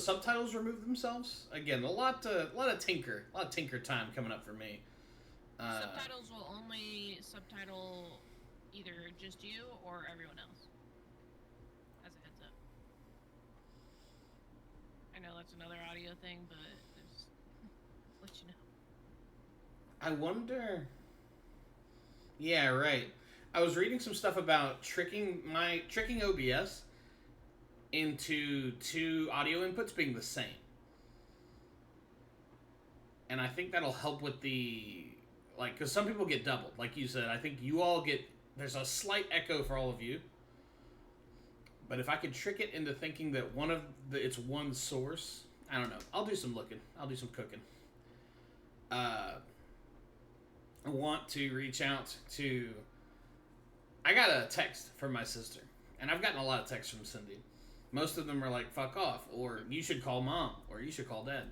subtitles remove themselves. Again, a lot of tinker time coming up for me. Subtitles will only subtitle either just you or everyone else. As a heads up. I know that's another audio thing, but just let you know. I wonder. Yeah, right. I was reading some stuff about tricking OBS into two audio inputs being the same. And I think that'll help with the, like, because some people get doubled. Like you said, I think you all get, there's a slight echo for all of you. But if I could trick it into thinking that it's one source, I don't know. I'll do some looking. I'll do some cooking. I want to reach out to, I got a text from my sister. And I've gotten a lot of texts from Cindy. Most of them are like, fuck off, or you should call mom, or you should call dad.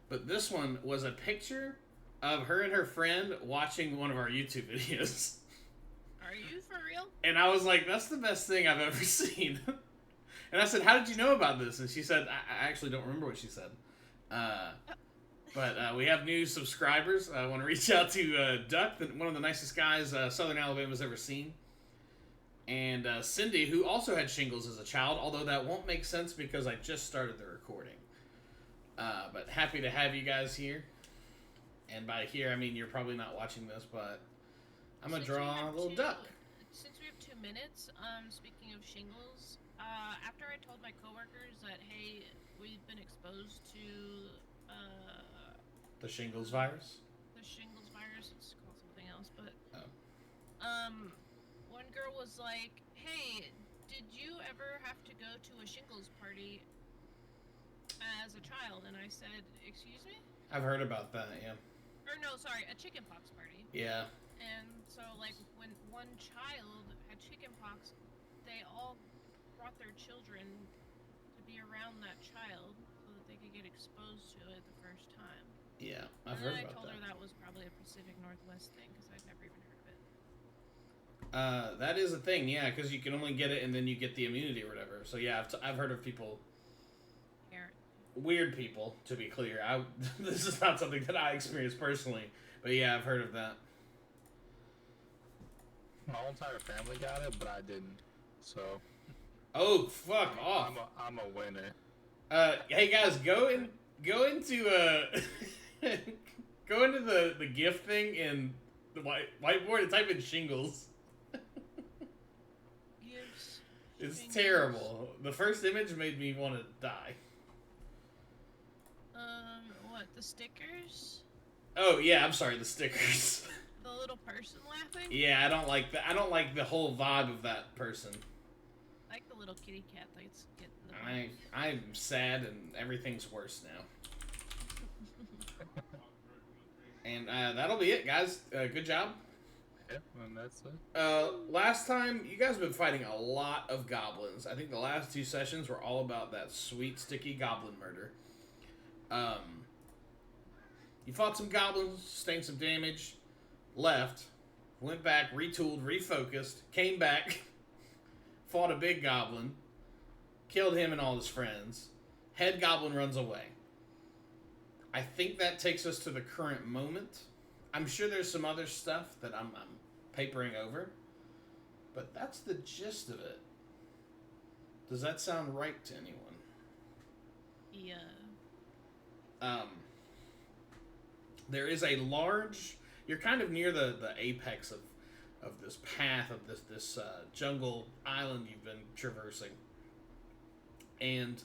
But this one was a picture of her and her friend watching one of our YouTube videos. Are you for real? And I was like, that's the best thing I've ever seen. And I said, how did you know about this? And she said, I actually don't remember what she said. But we have new subscribers. I want to reach out to Duck, one of the nicest guys Southern Alabama's ever seen. And Cindy, who also had shingles as a child, although that won't make sense because I just started the recording. But happy to have you guys here. And by here, I mean you're probably not watching this, but I'm going to draw a little duck. Since we have 2 minutes, speaking of shingles, after I told my coworkers that, hey, we've been exposed to the shingles virus? The shingles virus, it's called something else, but one girl was like, hey, did you ever have to go to a shingles party as a child? And I said, excuse me? I've heard about that, yeah. Or no, sorry, a chickenpox party. Yeah. And so, like, when one child had chickenpox, they all brought their children to be around that child so that they could get exposed to it the first time. Yeah, I've heard about that. And I told her that was probably a Pacific Northwest thing because I'd never even heard of it. That is a thing, yeah, because you can only get it and then you get the immunity or whatever. So yeah, I've heard of people, weird people, to be clear. This is not something that I experienced personally, but yeah, I've heard of that. My whole entire family got it, but I didn't. So. Oh, fuck off! I'm a winner. Hey guys, go into go into the gift thing in the whiteboard and type in shingles. It's shingles. Terrible. The first image made me want to die. What, the stickers? Oh yeah, I'm sorry, the stickers. The little person laughing? Yeah, I don't like that. I don't like the whole vibe of that person. I like the little kitty cat that's getting the I'm sad and everything's worse now. And that'll be it, guys. Good job. Yeah, and that's it. Last time, you guys have been fighting a lot of goblins. I think the last 2 sessions were all about that sweet, sticky goblin murder. You fought some goblins, sustained some damage, left, went back, retooled, refocused, came back, fought a big goblin, killed him and all his friends. Head goblin runs away. I think that takes us to the current moment. I'm sure there's some other stuff that I'm papering over, but that's the gist of it. Does that sound right to anyone? Yeah. There is a large. You're kind of near the apex of this path of this jungle island you've been traversing, and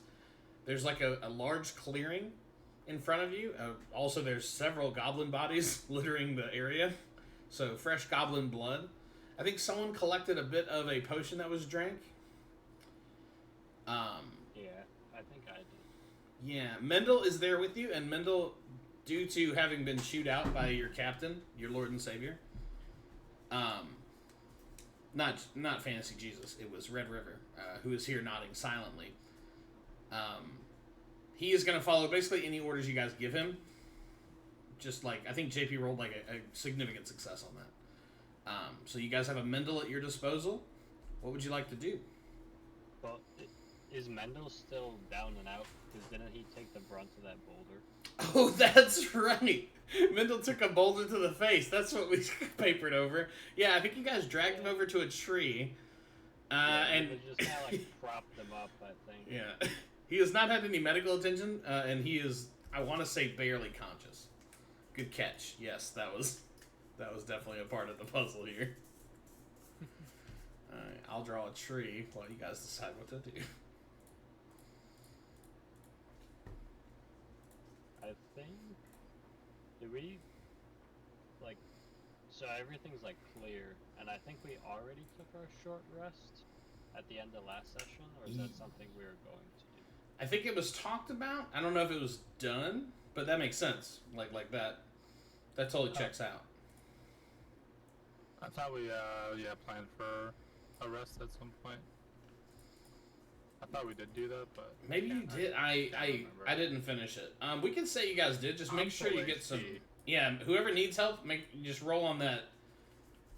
there's like a large clearing in front of you. Also, there's several goblin bodies littering the area. So, fresh goblin blood. I think someone collected a bit of a potion that was drank. Yeah, I think I did. Yeah, Mendel is there with you, and Mendel, due to having been chewed out by your captain, your Lord and Savior, not Fantasy Jesus, it was Red River, who is here nodding silently. He is going to follow basically any orders you guys give him. Just like, I think JP rolled like a significant success on that. So you guys have a Mendel at your disposal. What would you like to do? Well, Is Mendel still down and out? Because didn't he take the brunt of that boulder? Oh, that's right. Mendel took a boulder to the face. That's what we papered over. Yeah, I think you guys dragged him over to a tree. And they just kind of like propped him up, I think. Yeah. He has not had any medical attention, and he is, I want to say, barely conscious. Good catch. Yes, that was definitely a part of the puzzle here. Alright, I'll draw a tree while you guys decide what to do. I think, did we, like, so everything's like clear, and I think we already took our short rest at the end of last session, or is that something we were going to do? I think it was talked about. I don't know if it was done, but that makes sense. Like that totally checks out. I thought we planned for a rest at some point. I thought we did do that, but maybe you did. I didn't finish it. We can say you guys did. Just make sure you get some. Yeah, whoever needs help, just roll on that.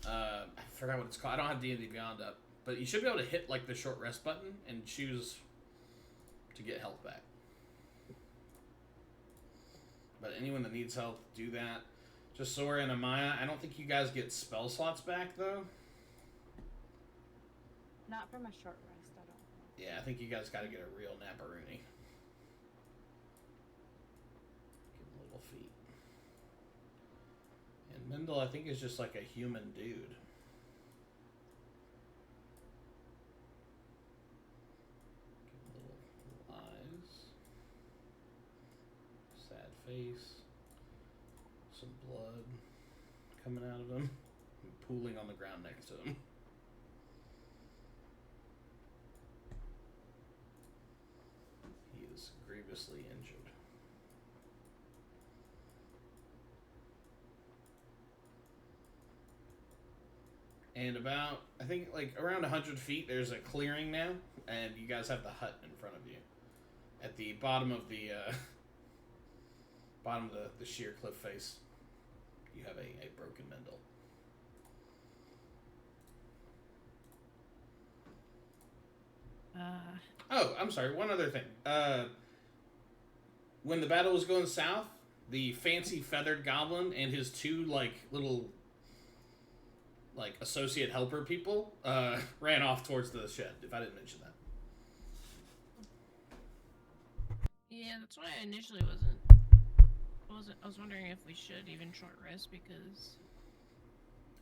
I forgot what it's called. I don't have D&D Beyond up, but you should be able to hit like the short rest button and choose to get health back. But anyone that needs help, do that. Just Sora and Amaya. I don't think you guys get spell slots back though. Not from a short rest, I don't. Yeah, I think you guys got to get a real Naparoonie. Give him little feet. And Mendel, I think, is just like a human dude. Give him little eyes. Sad face. Some blood coming out of him. And pooling on the ground next to him. Grievously injured. And about, I think, like around 100 feet, there's a clearing now, and you guys have the hut in front of you. At the bottom of the the sheer cliff face, you have a broken Mendel. Oh, I'm sorry. One other thing. When the battle was going south, the fancy feathered goblin and his two little associate helper people ran off towards the shed. If I didn't mention that. Yeah, that's why I initially I was wondering if we should even short rest because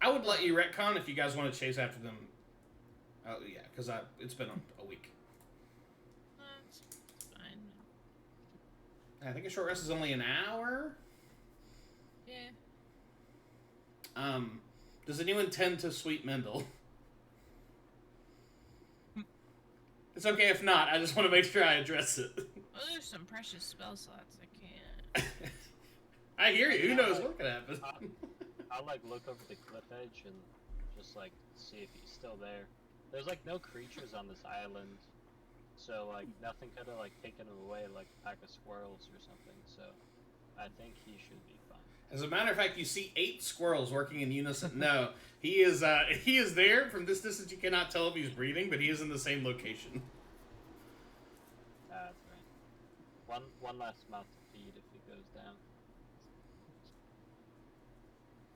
I would let you retcon if you guys want to chase after them. Oh yeah, because it's been a week. That's fine. I think a short rest is only an hour. Yeah. Does anyone tend to Sweet Mendel? It's okay if not. I just want to make sure I address it. Well, there's some precious spell slots I can't. I hear you. Who knows what could happen? I'll look over the cliff edge and just see if he's still there. There's no creatures on this island, so nothing could have taken him away like a pack of squirrels or something. So I think he should be fine. As a matter of fact, you see 8 squirrels working in unison. No, he is there. From this distance, you cannot tell if he's breathing, but he is in the same location. That's right. One last mouth to feed if he goes down.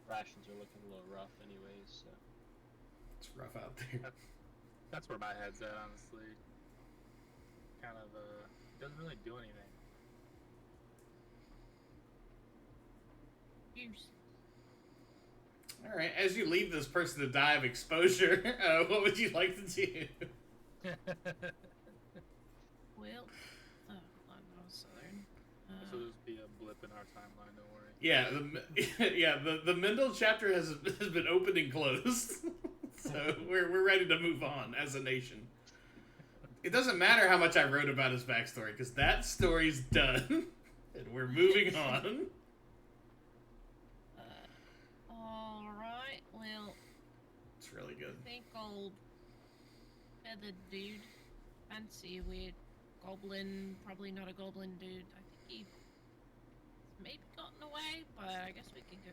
Rations are looking a little rough anyways, so. It's rough out there. That's where my head's at, honestly. Kind of, doesn't really do anything. Use. All right. As you leave this person to die of exposure, what would you like to do? Well, I was southern. So there'll just be a blip in our timeline, don't worry. Yeah, the Mendel chapter has been opened and closed, so we're ready to move on as a nation. It doesn't matter how much I wrote about his backstory because that story's done, and we're moving on. All right. Well, It's really good. I think old feathered dude, fancy weird goblin, probably not a goblin dude. I think he maybe gotten away, but I guess we could go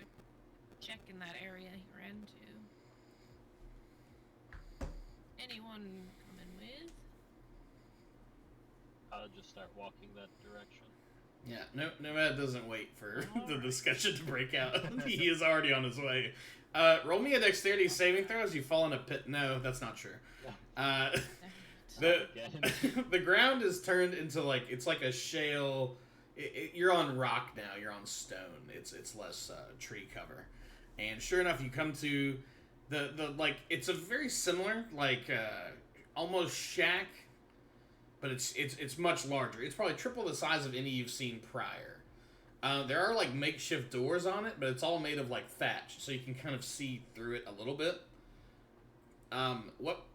check in that area he ran to. Anyone coming with? I'll just start walking that direction. Yeah, Nomad doesn't wait for the Alright. discussion to break out. He is already on his way. Roll me a dexterity saving throw as you fall in a pit. No, that's not true. The Again. the ground is turned into like it's like a shale. You're on rock now. You're on stone. It's less tree cover, and sure enough, you come to the like it's a very similar like almost shack, but it's much larger. It's probably triple the size of any you've seen prior. There are like makeshift doors on it, but it's all made of like thatch, so you can kind of see through it a little bit. What?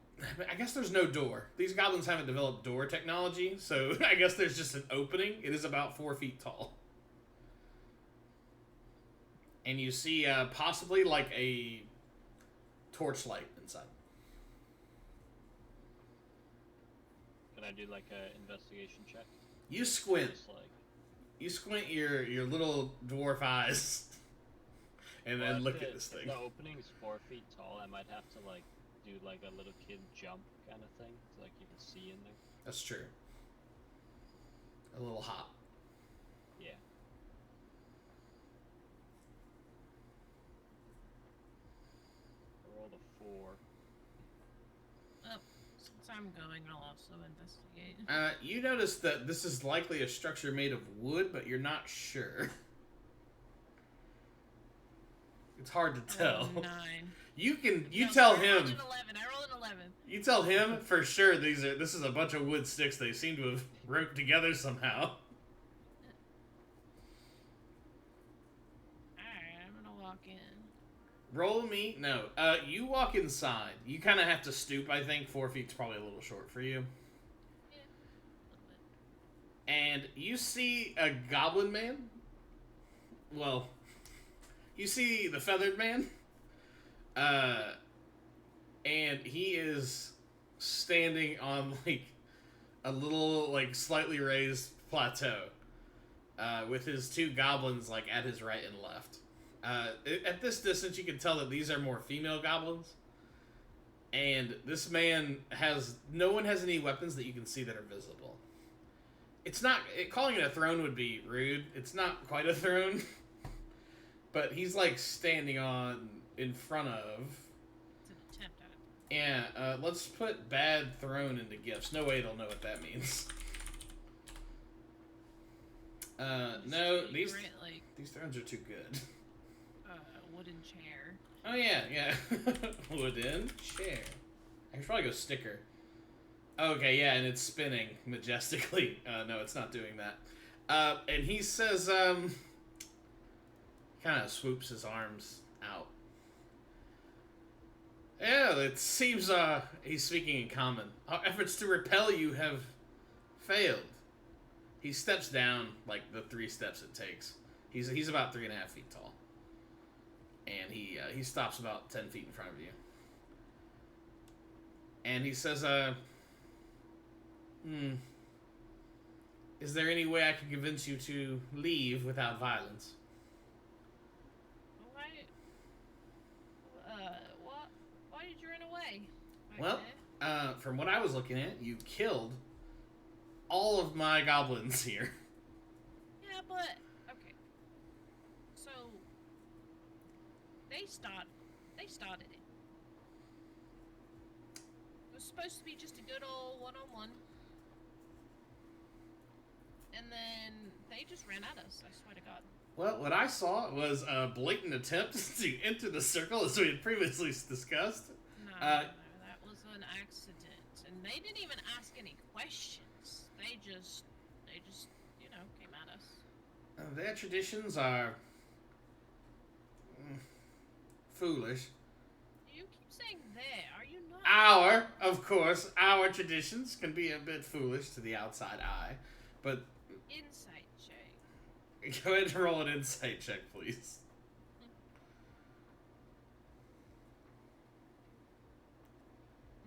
I guess there's no door. These goblins haven't developed door technology, so I guess there's just an opening. It is about 4 feet tall. And you see possibly like a torchlight inside. Can I do like a investigation check? You squint. Just like, You squint your little dwarf eyes, and then well, look if at this if thing. the opening's 4 feet tall, I might have to like do like a little kid jump kind of thing to like you can see in there. That's true. A little hop. Yeah. I rolled a 4. Since I'm going, I'll also investigate. You notice that this is likely a structure made of wood, but you're not sure. It's hard to I rolled tell. a 9. You No, tell sorry, I rolled him. an 11. I rolled an 11. You tell him for sure this is a bunch of wood sticks they seem to have roped together somehow. Alright, I'm gonna walk in. Roll me. No. You walk inside. You kind of have to stoop, I think. 4 feet's probably a little short for you. Yeah, a little bit. And you see a goblin man. Well, you see the feathered man. And he is standing on like a little like slightly raised plateau, with his 2 goblins like at his right and left. At this distance, you can tell that these are more female goblins. And this man no one has any weapons that you can see that are visible. It's not, calling it a throne would be rude. It's not quite a throne. But he's like standing in front of. It's an attempt at it. Yeah, let's put bad throne into gifts. No way they'll know what that means. No, Just these favorite, like, these thrones are too good. wooden chair. Oh yeah. Wooden chair. I should probably go sticker. Okay, yeah, and it's spinning majestically. No, it's not doing that. And he says, kind of swoops his arms out. Yeah, it seems, he's speaking in common. Our efforts to repel you have failed. He steps down, like, the 3 steps it takes. He's about 3.5 feet tall. And he stops about 10 feet in front of you. And he says, is there any way I can convince you to leave without violence? Why did you run away? Well, from what I was looking at, you killed all of my goblins here. Yeah, but okay. So they started it. It was supposed to be just a good old one-on-one, and then they just ran at us. I swear to God. Well, what I saw was a blatant attempt to enter the circle, as we had previously discussed. No, that was an accident, and they didn't even ask any questions. They just, came at us. Their traditions are foolish. You keep saying "there." Are you not? Our traditions can be a bit foolish to the outside eye, but Insight check. go ahead and roll an insight check, please.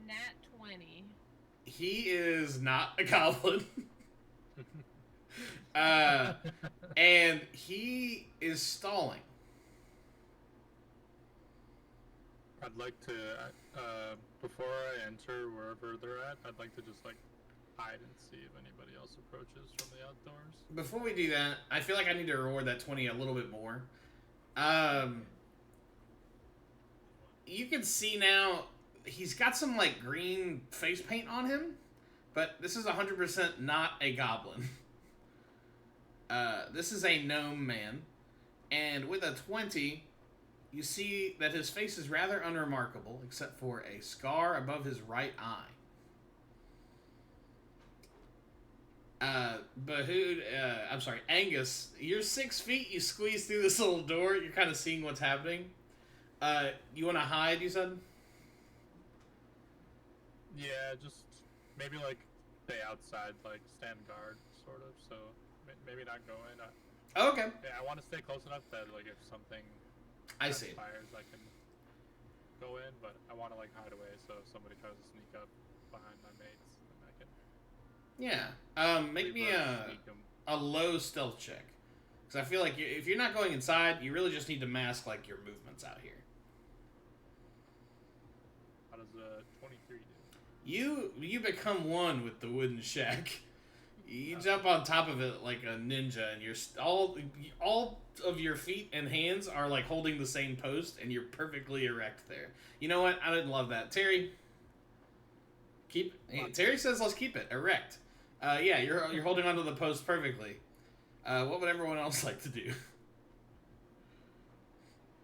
Nat 20. He is not a goblin. And he is stalling. I'd like to, before I enter wherever they're at, I'd like to just like hide and see if anybody else approaches from the outdoors. Before we do that, I feel like I need to reward that 20 a little bit more. You can see now he's got some like green face paint on him, but this is 100% not a goblin. This is a gnome man, and with a 20, you see that his face is rather unremarkable, except for a scar above his right eye. Angus, you're 6 feet, you squeeze through this little door, you're kind of seeing what's happening. You want to hide, you said? Yeah, just maybe like stay outside, like stand guard, sort of, so maybe not go in. Okay. Yeah, I want to stay close enough that like if something I see. transpires, I can go in, but I want to like hide away, so if somebody tries to sneak up behind my mates, then I can... Yeah. Make me a low stealth check. Because I feel like if you're not going inside, you really just need to mask like your movements out here. How does 23 do? You become one with the wooden shack. You jump on top of it like a ninja, and you're all of your feet and hands are like holding the same post, and you're perfectly erect there. You know what? I didn't love that, Terry. Terry says let's keep it erect. Yeah, you're holding onto the post perfectly. What would everyone else like to do?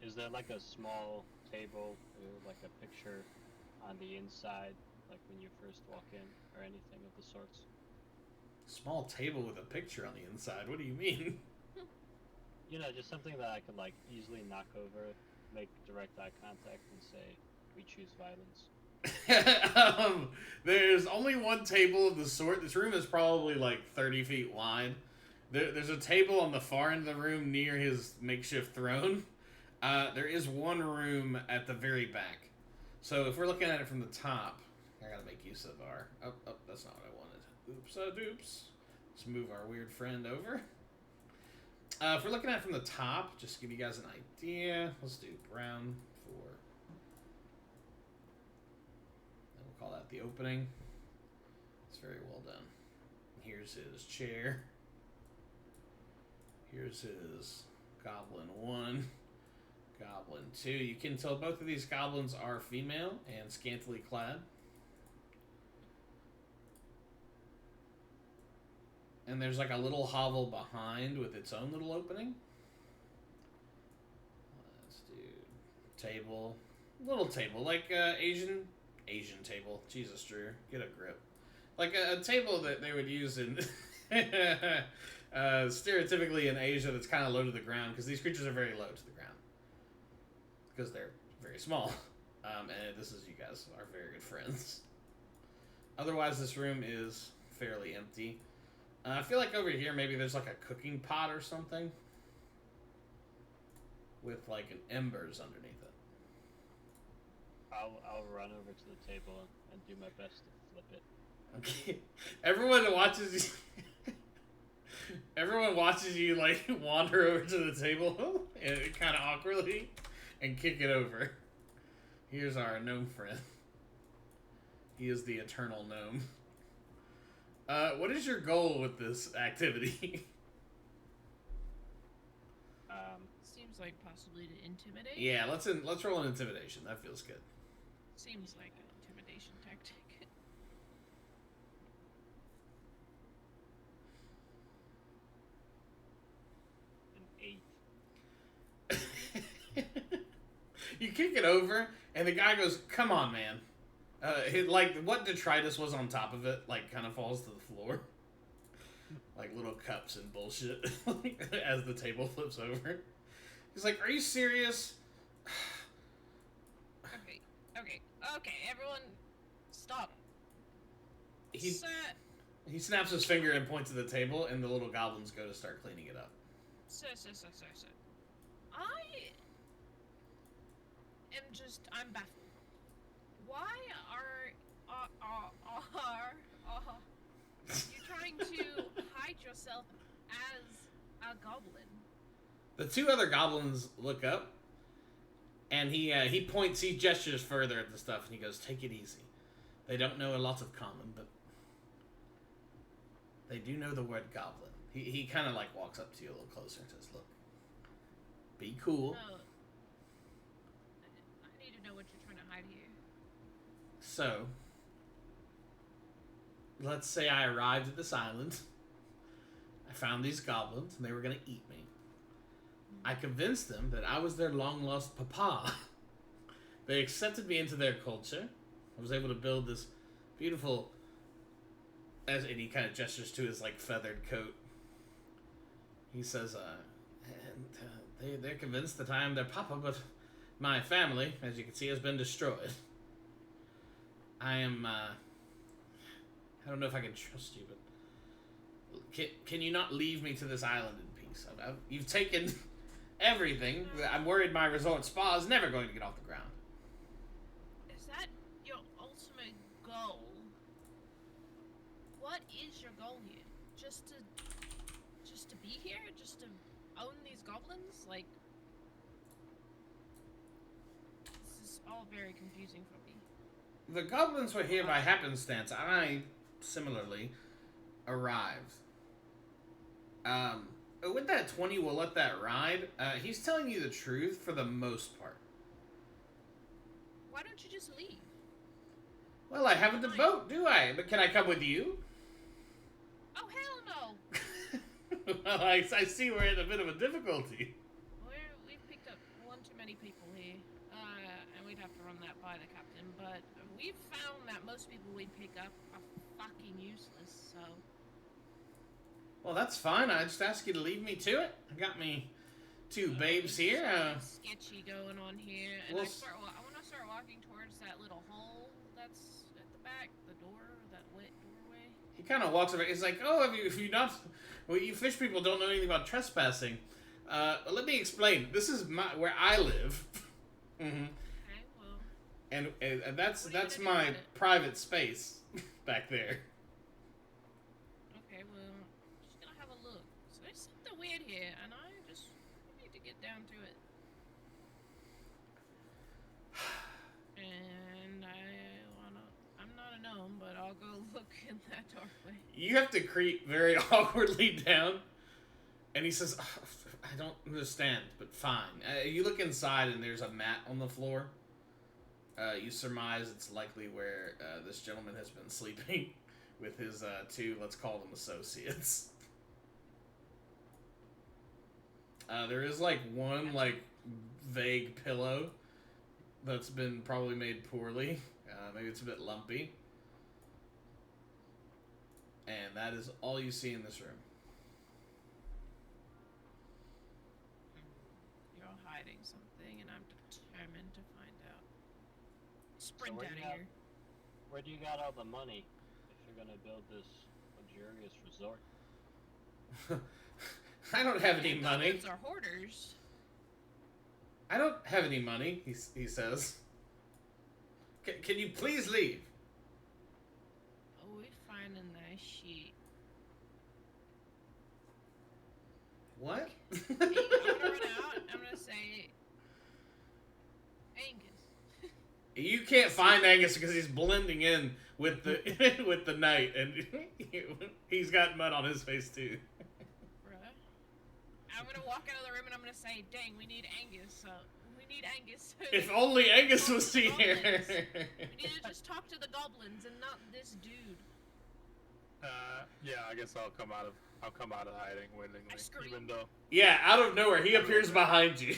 Is there like a small table or like a picture on the inside, like when you first walk in, or anything of the sorts? Small table with a picture on the inside. What do you mean? You know, just something that I could like easily knock over, make direct eye contact, and say, "We choose violence." There's only one table of the sort. This room is probably like 30 feet wide. There's a table on the far end of the room near his makeshift throne. There is one room at the very back. So if we're looking at it from the top, I gotta make use of our... Oh, that's not what I wanted. Oops-a-doops. Let's move our weird friend over. If we're looking at it from the top, just to give you guys an idea, let's do brown for... We'll call that the opening. It's very well done. Here's his chair. Here's his Goblin 1, Goblin 2. You can tell both of these goblins are female and scantily clad. And there's like a little hovel behind with its own little opening. Let's do table. Little table, like Asian table. Jesus, Drew, get a grip. Like a table that they would use in... stereotypically in Asia that's kind of low to the ground, because these creatures are very low to the ground. Because they're very small. And this is, you guys are very good friends. Otherwise, this room is fairly empty. I feel like over here maybe there's like a cooking pot or something. With like an embers underneath it. I'll run over to the table and do my best to flip it. Okay. Everyone watches you like wander over to the table and kind of awkwardly and kick it over. Here's our gnome friend. He is the eternal gnome. What is your goal with this activity? Seems like possibly to intimidate. Yeah, let's roll an intimidation. That feels good. Seems like an intimidation tactic. An 8. You kick it over, and the guy goes, "Come on, man." Like, what detritus was on top of it, like, kind of falls to the floor. Like, little cups and bullshit as the table flips over. He's like, "Are you serious?" Okay, everyone, stop. He snaps his finger and points to the table, and the little goblins go to start cleaning it up. Sir. I'm baffled. Why are you trying to hide yourself as a goblin? The two other goblins look up, and he gestures further at the stuff, and he goes, "Take it easy. They don't know a lot of common, but They do know the word goblin. He kind of like walks up to you a little closer and says, "Look, be cool." No. I need to know what you're trying to hide here. So, let's say I arrived at this island. I found these goblins, and they were going to eat me. I convinced them that I was their long-lost papa. They accepted me into their culture. I was able to build this beautiful... and he kind of gestures to his, like, feathered coat. He says, they're convinced that I am their papa, but my family, as you can see, has been destroyed. I am, I don't know if I can trust you, but can you not leave me to this island in peace? You've taken everything. I'm worried my resort spa is never going to get off the ground. Is that your ultimate goal? What is your goal here? Just to be here? Just to own these goblins? Like, this is all very confusing for me. The goblins were here by happenstance. I, similarly, arrived. With that 20, we'll let that ride. He's telling you the truth for the most part. Why don't you just leave? Well, I haven't a boat, do I? But can I come with you? Oh, hell no! Well, I see we're in a bit of a difficulty. We've picked up one too many people here, and we'd have to run that by the captain, but we've found that most people we pick up are fucking useless, so... Well, that's fine. I just ask you to leave me to it. I got me two babes here. Sketchy going on here, and I want to start walking towards that little hole that's at the back, the door, that wet doorway. He kind of walks over. He's like, "Oh, if you not, well, you fish people don't know anything about trespassing. Let me explain. This is where I live. Mm-hmm. Okay, well. And that's my private space back there. Okay, well, just gonna have a look. So there's something weird here, and I need to get down to it. And I'm not a gnome, but I'll go look in that doorway. You have to creep very awkwardly down. And he says, oh, I don't understand, but fine. You look inside and there's a mat on the floor. You surmise it's likely where this gentleman has been sleeping with his two, let's call them associates. There is like one like vague pillow that's been probably made poorly. Maybe it's a bit lumpy. And that is all you see in this room. You're hiding something, and I'm determined to find out. Sprint So out of here. Where do you got all the money if you're gonna build this luxurious resort? I don't have any money. Goblins are hoarders. I don't have any money, he says. Can you please leave? Oh, we find a nice sheet. What? I'm gonna run out. I'm gonna say, Angus. You can't find Angus because he's blending in with the with the night, and he's got mud on his face too. Bruh. I'm gonna walk out of the room and I'm gonna say, dang, we need Angus. We need Angus. If only Angus was here. We need to just talk to the goblins and not this dude. Yeah, I guess I'll come out of hiding willingly, I scream. even though. Yeah, out of nowhere, he appears behind you.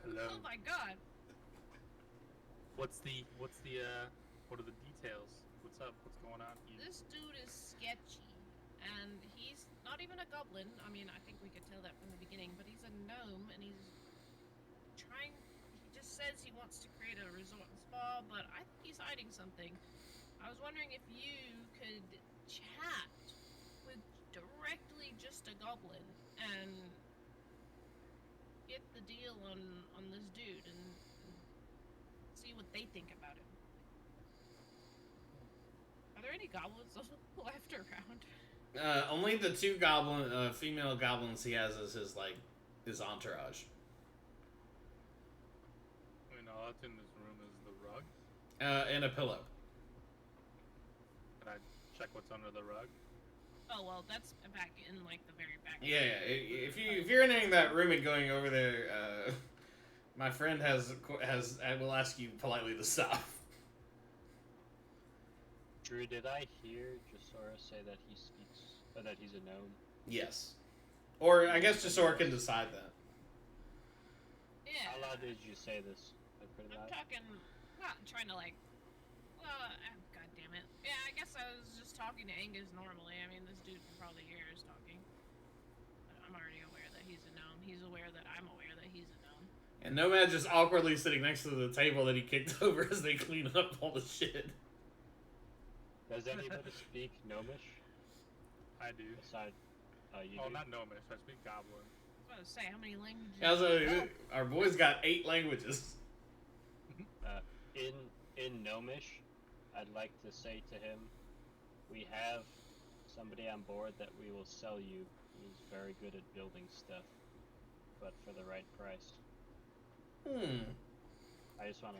Hello. Oh my god. What are the details? What's up? What's going on here? This dude is sketchy. And he's not even a goblin. I mean, I think we could tell that from the beginning, but he's a gnome and he just says he wants to create a resort and spa, but I think he's hiding something. I was wondering if you could chat with directly just a goblin and get the deal on this dude and see what they think about him. Are there any goblins left around? Only the two female goblins he has as his entourage. I mean, all that's in this room is the rug. And a pillow. Can I check what's under the rug? Oh well, that's back in like the very back. Yeah. If you're entering that room and going over there, my friend I will ask you politely to stop. Drew, did I hear Jasora say that he speaks, or that he's a gnome? Yes. Or I guess Jasora can decide that. Yeah. How loud did you say this? Like pretty I'm loud? talking, not trying to like. God damn it. Yeah, I guess I was just talking to Angus normally. I mean, this dude can probably hear us talking. But I'm already aware that he's a gnome. He's aware that I'm aware that he's a gnome. And Nomad's just awkwardly sitting next to the table that he kicked over as they clean up all the shit. Does anybody speak Gnomish? I do. Aside, you Oh, do? not Gnomish. I speak Goblin. I was about to say, how many languages? Yeah, so our boy's got 8 languages. In Gnomish, I'd like to say to him, we have somebody on board that we will sell you who's very good at building stuff, but for the right price. I just wanna,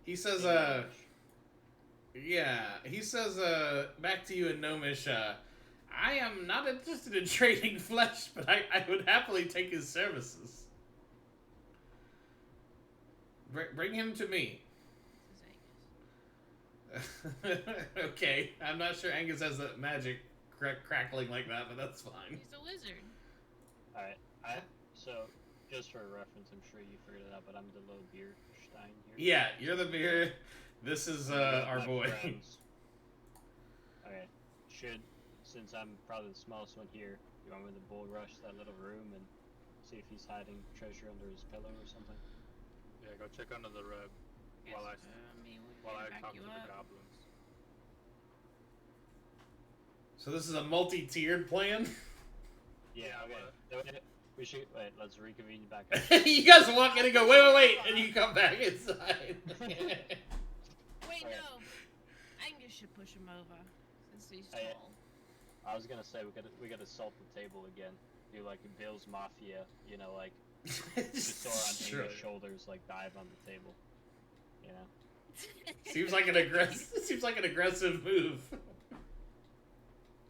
He says, in Gnomish. yeah, he says, back to you in Gnomish, I am not interested in trading flesh, but I would happily take his services. Bring him to me. This is Angus. Okay, I'm not sure Angus has that magic crackling like that, but that's fine. He's a wizard. Alright, so, just for reference, I'm sure you figured it out, but I'm the little beer stein here. Yeah, you're the beer. This is our My boy. friends. Okay, since I'm probably the smallest one here, you want me to bull rush that little room and see if he's hiding treasure under his pillow or something? Yeah, go check under the rug Yes, while I we while I can back talk you to the up. goblins. So this is a multi-tiered plan. Yeah, Yeah, okay. We should wait. Let's reconvene back up. You guys walk in and go, wait, and you come back inside. Wait, Okay. no. Angus should push him over, since he's Hey, tall. I was gonna say we gotta salt the table again. Do like Bill's Mafia, you know, like just on Sure. Amy's shoulders, like dive on the table. You know. Seems like an aggressive move.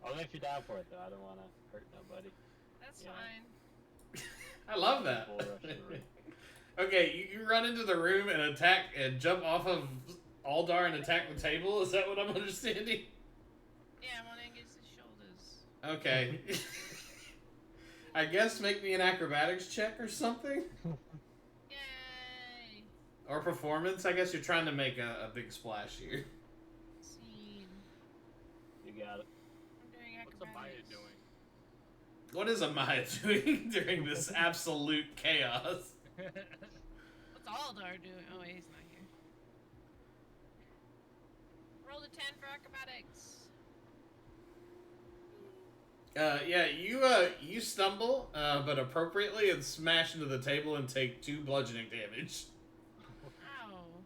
Only if you're down for it, though. I don't want to hurt nobody. That's Yeah. fine. I love that. Bull rush the room. Okay, you run into the room and attack and jump off of Aldar and attack the table. Is that what I'm understanding? Yeah, I'm on Angus's shoulders. Okay. I guess make me an acrobatics check or something, Yay! or performance. I guess you're trying to make a big splash here. Scene. You got it. I'm doing What's acrobatics. Amaya doing? What is Amaya doing during this absolute chaos? What's Aldar doing? Oh, wait, he's not here. Roll a 10 for acrobatics. Yeah, you stumble, but appropriately, and smash into the table and take 2 bludgeoning damage.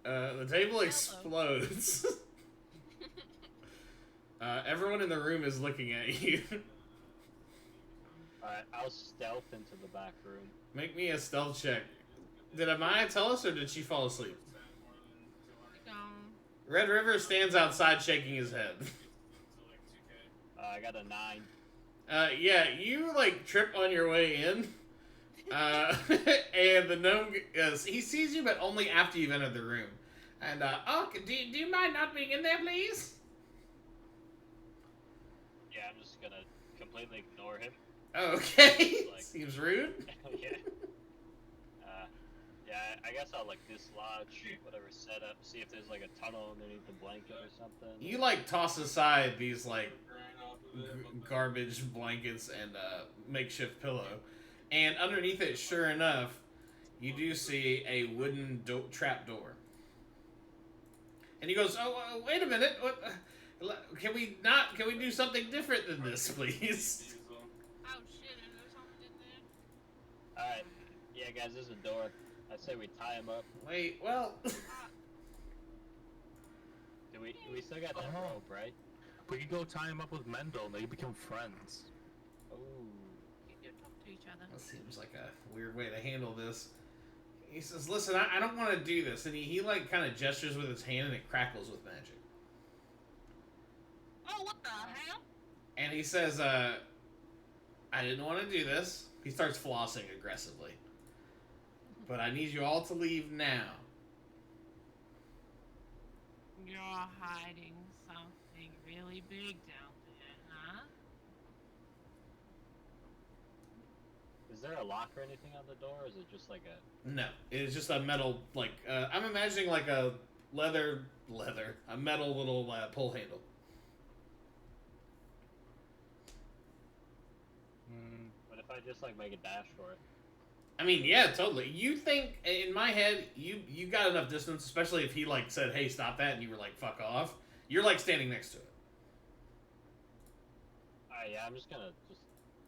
Ow. The table explodes. Everyone in the room is looking at you. Alright, I'll stealth into the back room. Make me a stealth check. Did Amaya tell us, or did she fall asleep? Gone. Red River stands outside shaking his head. I got a 9. Yeah, you, like, trip on your way in. And the gnome, he sees you, but only after you've entered the room. And, oh, do you mind not being in there, please? Yeah, I'm just gonna completely ignore him. Okay. Like- Seems rude. Yeah. Yeah, I guess I'll like dislodge whatever setup, see if there's like a tunnel underneath the blanket or something. You, like, toss aside these, like, garbage blankets and makeshift pillow. And underneath it, sure enough, you do see a wooden trap door. And he goes, oh, wait a minute. What? Can we do something different than this, please? Oh shit, is there something in there? Alright, yeah guys, there's a door. I say we tie him up. Wait, well... Do we still got that Oh. rope, right? We could go tie him up with Mendel and they become friends. Ooh. You do talk to each other. That seems like a weird way to handle this. He says, listen, I don't want to do this. And he like, kind of gestures with his hand and it crackles with magic. Oh, what the hell? And he says, I didn't want to do this. He starts flossing aggressively. But I need you all to leave now. You're hiding something really big down there, huh? Is there a lock or anything on the door, or is it just like a... No, it's just a metal, like, I'm imagining like a a metal little pull handle. What if I just like make a dash for it? I mean, yeah, totally. You think, in my head, you got enough distance, especially if he, like, said, hey, stop that, and you were like, fuck off. You're, like, standing next to it. Alright, yeah, I'm just gonna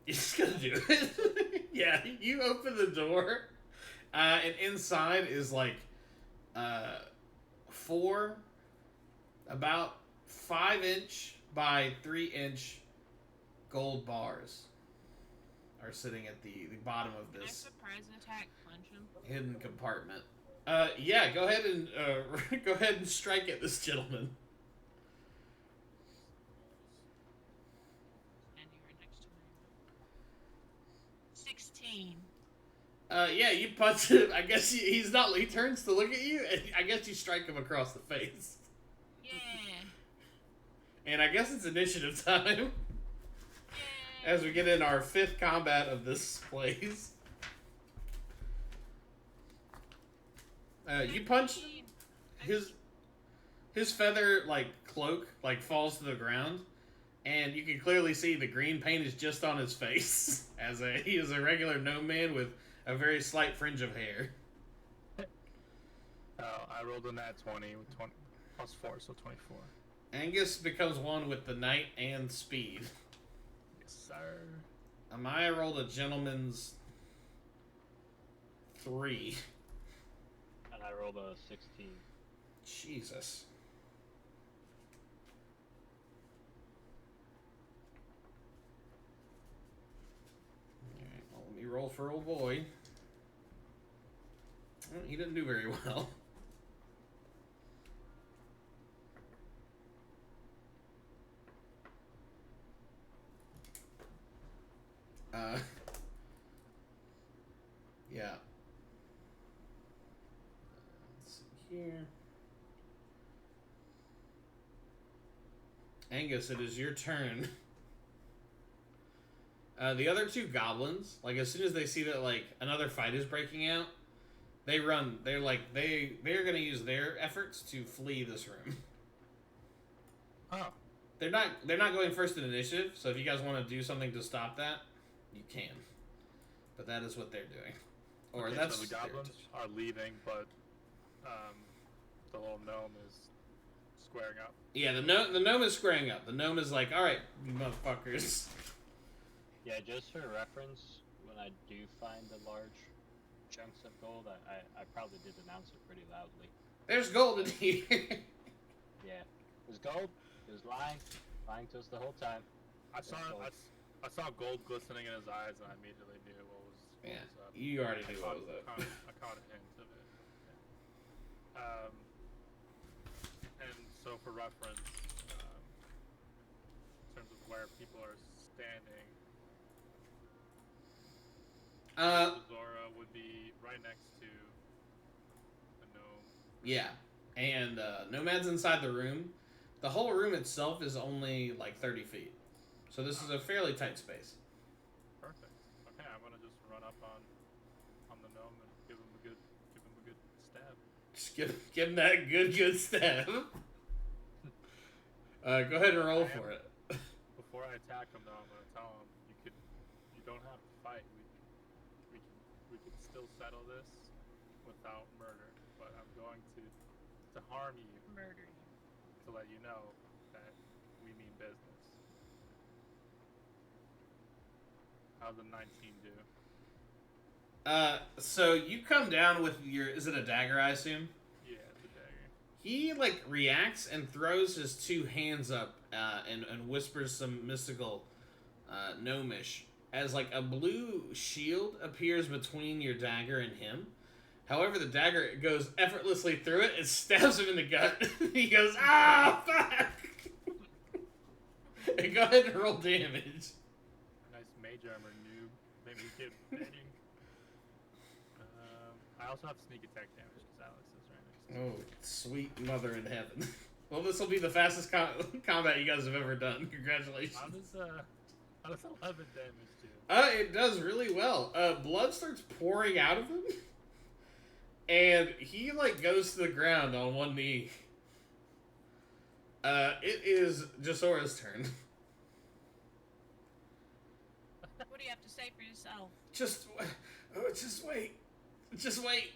You're just gonna do it. Yeah, you open the door, and inside is, like, about 5-inch by 3-inch gold bars are sitting at the bottom of Can I this surprise attack punch him? hidden compartment. Yeah, go ahead and go ahead and strike at this gentleman. Standing right next to him. 16. Yeah, you punch him. I guess he's not. He turns to look at you, and I guess you strike him across the face. Yeah. And I guess it's initiative time. As we get in our 5th combat of this plays. You punch his feather, like, cloak, like, falls to the ground. And you can clearly see the green paint is just on his face. He is a regular gnome man with a very slight fringe of hair. I rolled a nat 20 with 20 plus 4, so 24. Angus becomes one with the knight and speed. Yes, sir. Amaya rolled a gentleman's 3. And I rolled a 16. Jesus. Alright, well, let me roll for old boy. Well, he didn't do very well. Yeah. Let's see here. Angus, it is your turn. The other 2 goblins, like, as soon as they see that, like, another fight is breaking out, they run. They're like, they're gonna use their efforts to flee this room. Oh. They're not going first in initiative, so if you guys want to do something to stop that, you can. But that is what they're doing. Or Okay, that's so the goblins are leaving, but the little gnome is squaring up. Yeah, the gnome is squaring up. The gnome is like, all right, you motherfuckers. Yeah, just for reference, when I do find the large chunks of gold, I probably did announce it pretty loudly. There's gold in here. Yeah, it was gold. It was lying to us the whole time. I saw gold glistening in his eyes, and I immediately knew what was up. You already knew what was up. I caught a hint of it. And so for reference, in terms of where people are standing, Zora would be right next to the gnome. Yeah, and Nomad's inside the room. The whole room itself is only like 30 feet, so this is a fairly tight space. Perfect. Okay, I'm gonna just run up on the gnome and give him a good stab. Just give him that good stab. Go ahead and roll for it. Before I attack him, though, I'm gonna tell him you don't have to fight. We can still settle this without murder, but I'm going to harm you. Murder you. To let you know that we mean business. How's a 19 do? So you come down with your, is it a dagger, I assume? Yeah, it's a dagger. He, like, reacts and throws his 2 hands up, and whispers some mystical, gnomish, as, like, a blue shield appears between your dagger and him. However, the dagger goes effortlessly through it and stabs him in the gut. He goes, ah, fuck! Go ahead and roll damage. Nice mage armor noob. Maybe get betting. I also have sneak attack damage because Alex is right next to me. Oh, sweet mother in heaven. Well, this will be the fastest combat you guys have ever done. Congratulations. How does 11 damage do? It does really well. Blood starts pouring out of him, and he like goes to the ground on one knee. It is Jasora's turn. What do you have to say for yourself? Just wait. Just wait.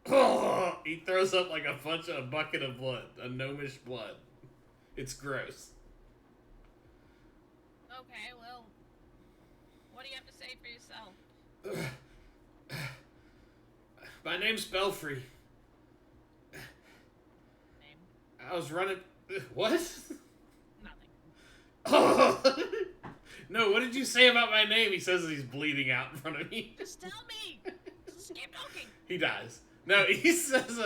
Oh, he throws up like a bucket of blood, a gnomish blood. It's gross. Okay, well, what do you have to say for yourself? My name's Belfry. Name? I was running. What? Nothing. Oh. No, what did you say about my name? He says as he's bleeding out in front of me. Just tell me! Just keep talking! He dies. No, he says,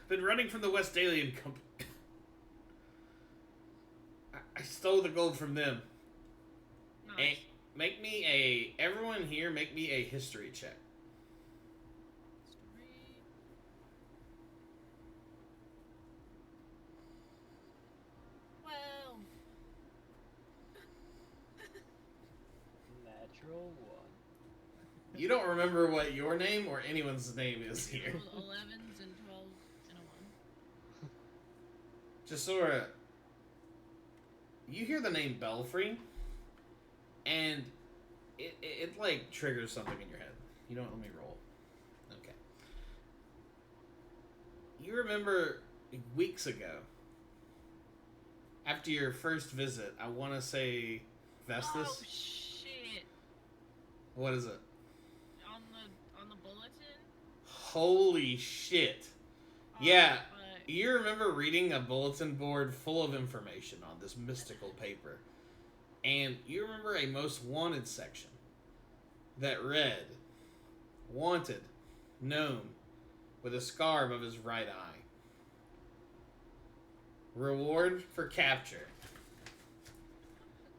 been running from the West Alien Company. I stole the gold from them. Nice. Everyone here make me a history check. Story. Well, Natural one. You don't remember what your name or anyone's name is here. rolled 11s and 12s and a 1. Jasora, you hear the name Belfry, and it like triggers something in your head. You know what? Let me roll. Okay. You remember weeks ago, after your first visit, I want to say Vestus. Oh shit! What is it? On the bulletin. Holy shit! Oh, Yeah. but You remember reading a bulletin board full of information on this mystical paper. And you remember a most wanted section that read, wanted, gnome, with a scar above his right eye. Reward for capture.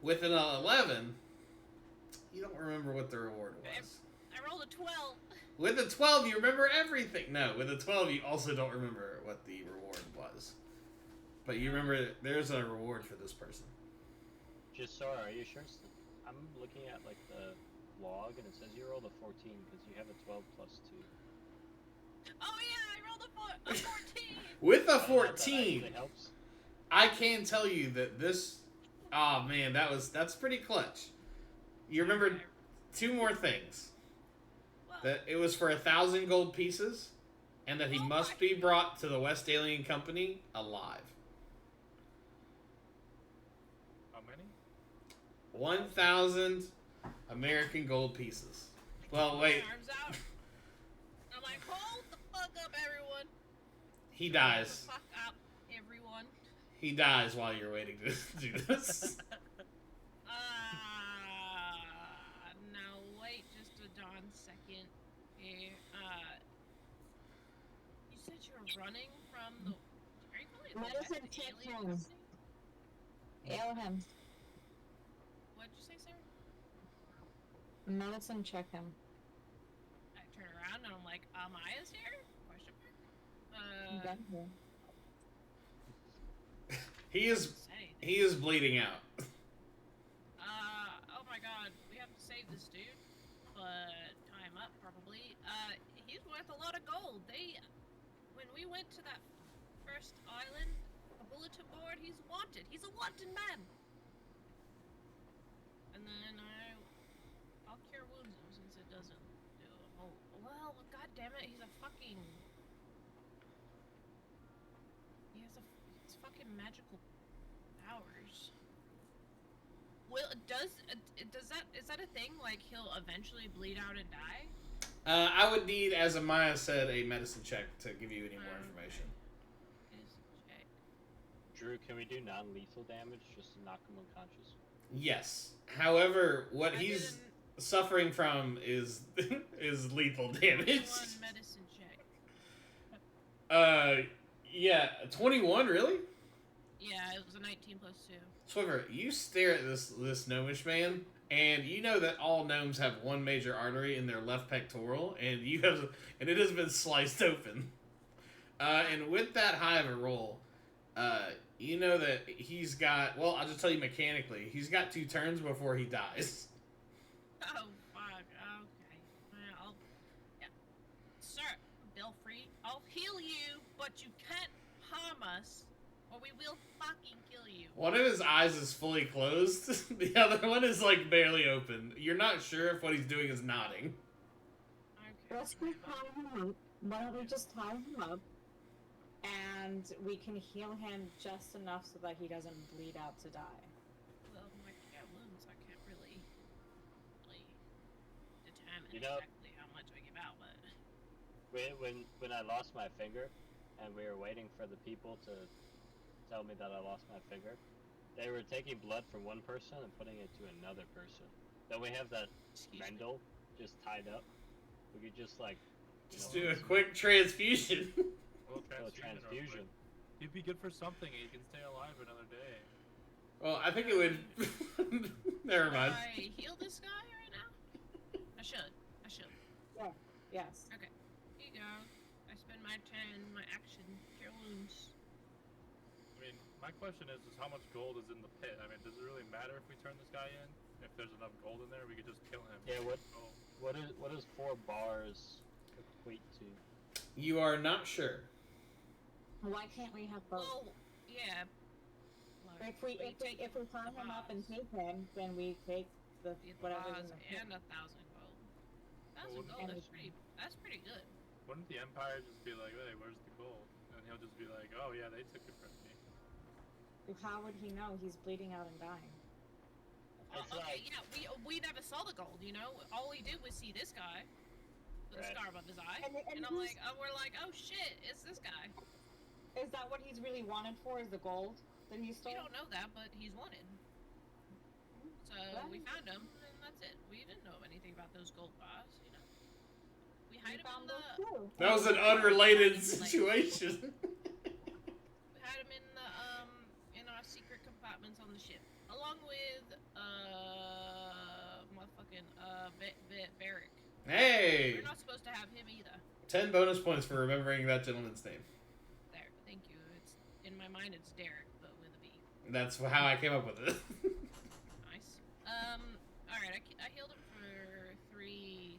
With an 11, you don't remember what the reward was. I rolled a 12. With a 12, you remember everything. No, with a 12, you also don't remember what the reward was. But you remember there's a reward for this person. Sorry, are you sure? I'm looking at like the log and it says you rolled a 14 because you have a 12 plus 2. Oh yeah, I rolled a 14. With a That 14, actually helps. I can tell you that this... Oh man, that's pretty clutch. You remembered 2 more things. Well, That it was for 1,000 gold pieces, and that he Oh must my be brought to the West Alien Company alive. How many? 1,000 American gold pieces. Well, wait. my arms out. I'm like, hold the fuck up, everyone. He Hold dies. the fuck up, everyone. He dies while you're waiting to do this. Now wait just a darn second here. You said you were running from the... Are you calling it the Medicine West check Alien him. Company? Ail him. What'd you say, sir? Medicine check him. I turn around and I'm like, Amaya's here? Question mark. Got him. He is Say anything. he is bleeding out. Oh my god, we have to save this dude, but tie him up probably. He's worth a lot of gold. When we went to that first island, a bulletin board, he's wanted. He's a wanted man. And then I'll cure wounds him since it doesn't do a whole. Well, god damn it, he's a fucking. It's fucking magical powers. Will is that a thing? Like he'll eventually bleed out and die? I would need, as Amaya said, a medicine check to give you any more information. Check. Drew, can we do non-lethal damage just to knock him unconscious? Yes. However, what I he's did suffering from is is lethal damage. One medicine check. Yeah, 21, really? Yeah, it was a 19 plus 2. Swiver, you stare at this gnomish man, and you know that all gnomes have one major artery in their left pectoral, and it has been sliced open. And with that high of a roll, you know that he's got. Well, I'll just tell you mechanically, he's got 2 turns before he dies. Oh, fuck. Okay. Well, yeah. Sir, Belfry, I'll heal you, but you can't harm us, or we will fucking kill you. One of his eyes is fully closed. The other one is like barely open. You're not sure if what he's doing is nodding. Okay. Let's just tie him up. Why don't we just tie him up? And we can heal him just enough so that he doesn't bleed out to die. Well, like, yeah, wounds, I can't really determine You know- exactly how much I give out, but... When I lost my finger, and we were waiting for the people to tell me that I lost my finger, they were taking blood from one person and putting it to another person. Then we have that Excuse me. Mendel just tied up. We could just like Just do a quick transfusion. Well, do a transfusion. transfusion. He'd be good for something, and he can stay alive another day. Well, I think it would. Never mind. I heal this guy right now? I should. Yes. Okay. Here you go. I spend my turn, my action, cure wounds. I mean, my question is how much gold is in the pit? I mean, does it really matter if we turn this guy in? If there's enough gold in there, we could just kill him. Yeah, Oh, what does 4 bars equate to? You are not sure. Why can't we have both? Oh, yeah. If we tie him up and take him, then we take the whatever's in the pit. and 1,000 gold. 1,000 gold. That's pretty good. wouldn't the Empire just be like, hey, where's the gold? And he'll just be like, oh yeah, they took it from me. How would he know he's bleeding out and dying? It's Okay, like- yeah, we never saw the gold. You know, all we did was see this guy with a Right. scar above his eye, And and I'm like, we're like, oh shit, it's this guy. Is that what he's really wanted for? Is the gold that he stole? We don't know that, but he's wanted. So we Right. found him, and that's it. We didn't know anything about those gold bars, you know. We We hid him in found the. those too. That was an unrelated situation. We had him in our secret compartments on the ship, along with motherfucking Barrick. Hey! We're not supposed to have him either. 10 bonus points for remembering that gentleman's name. There, thank you. It's in my mind. It's Derek, but with a B. That's how I came up with it. Nice. All right. I healed him for 3.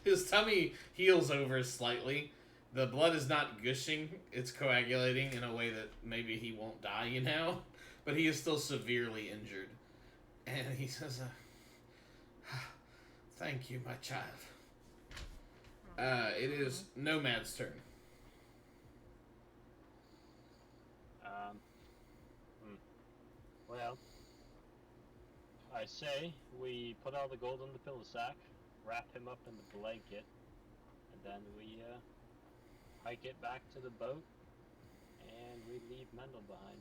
His tummy heals over slightly. The blood is not gushing. It's coagulating in a way that maybe he won't die, you know? But he is still severely injured. And he says, thank you, my child. It is Nomad's turn. Well, I say we put all the gold in the pillow sack, wrap him up in the blanket, and then we hike it back to the boat, and we leave Mendel behind.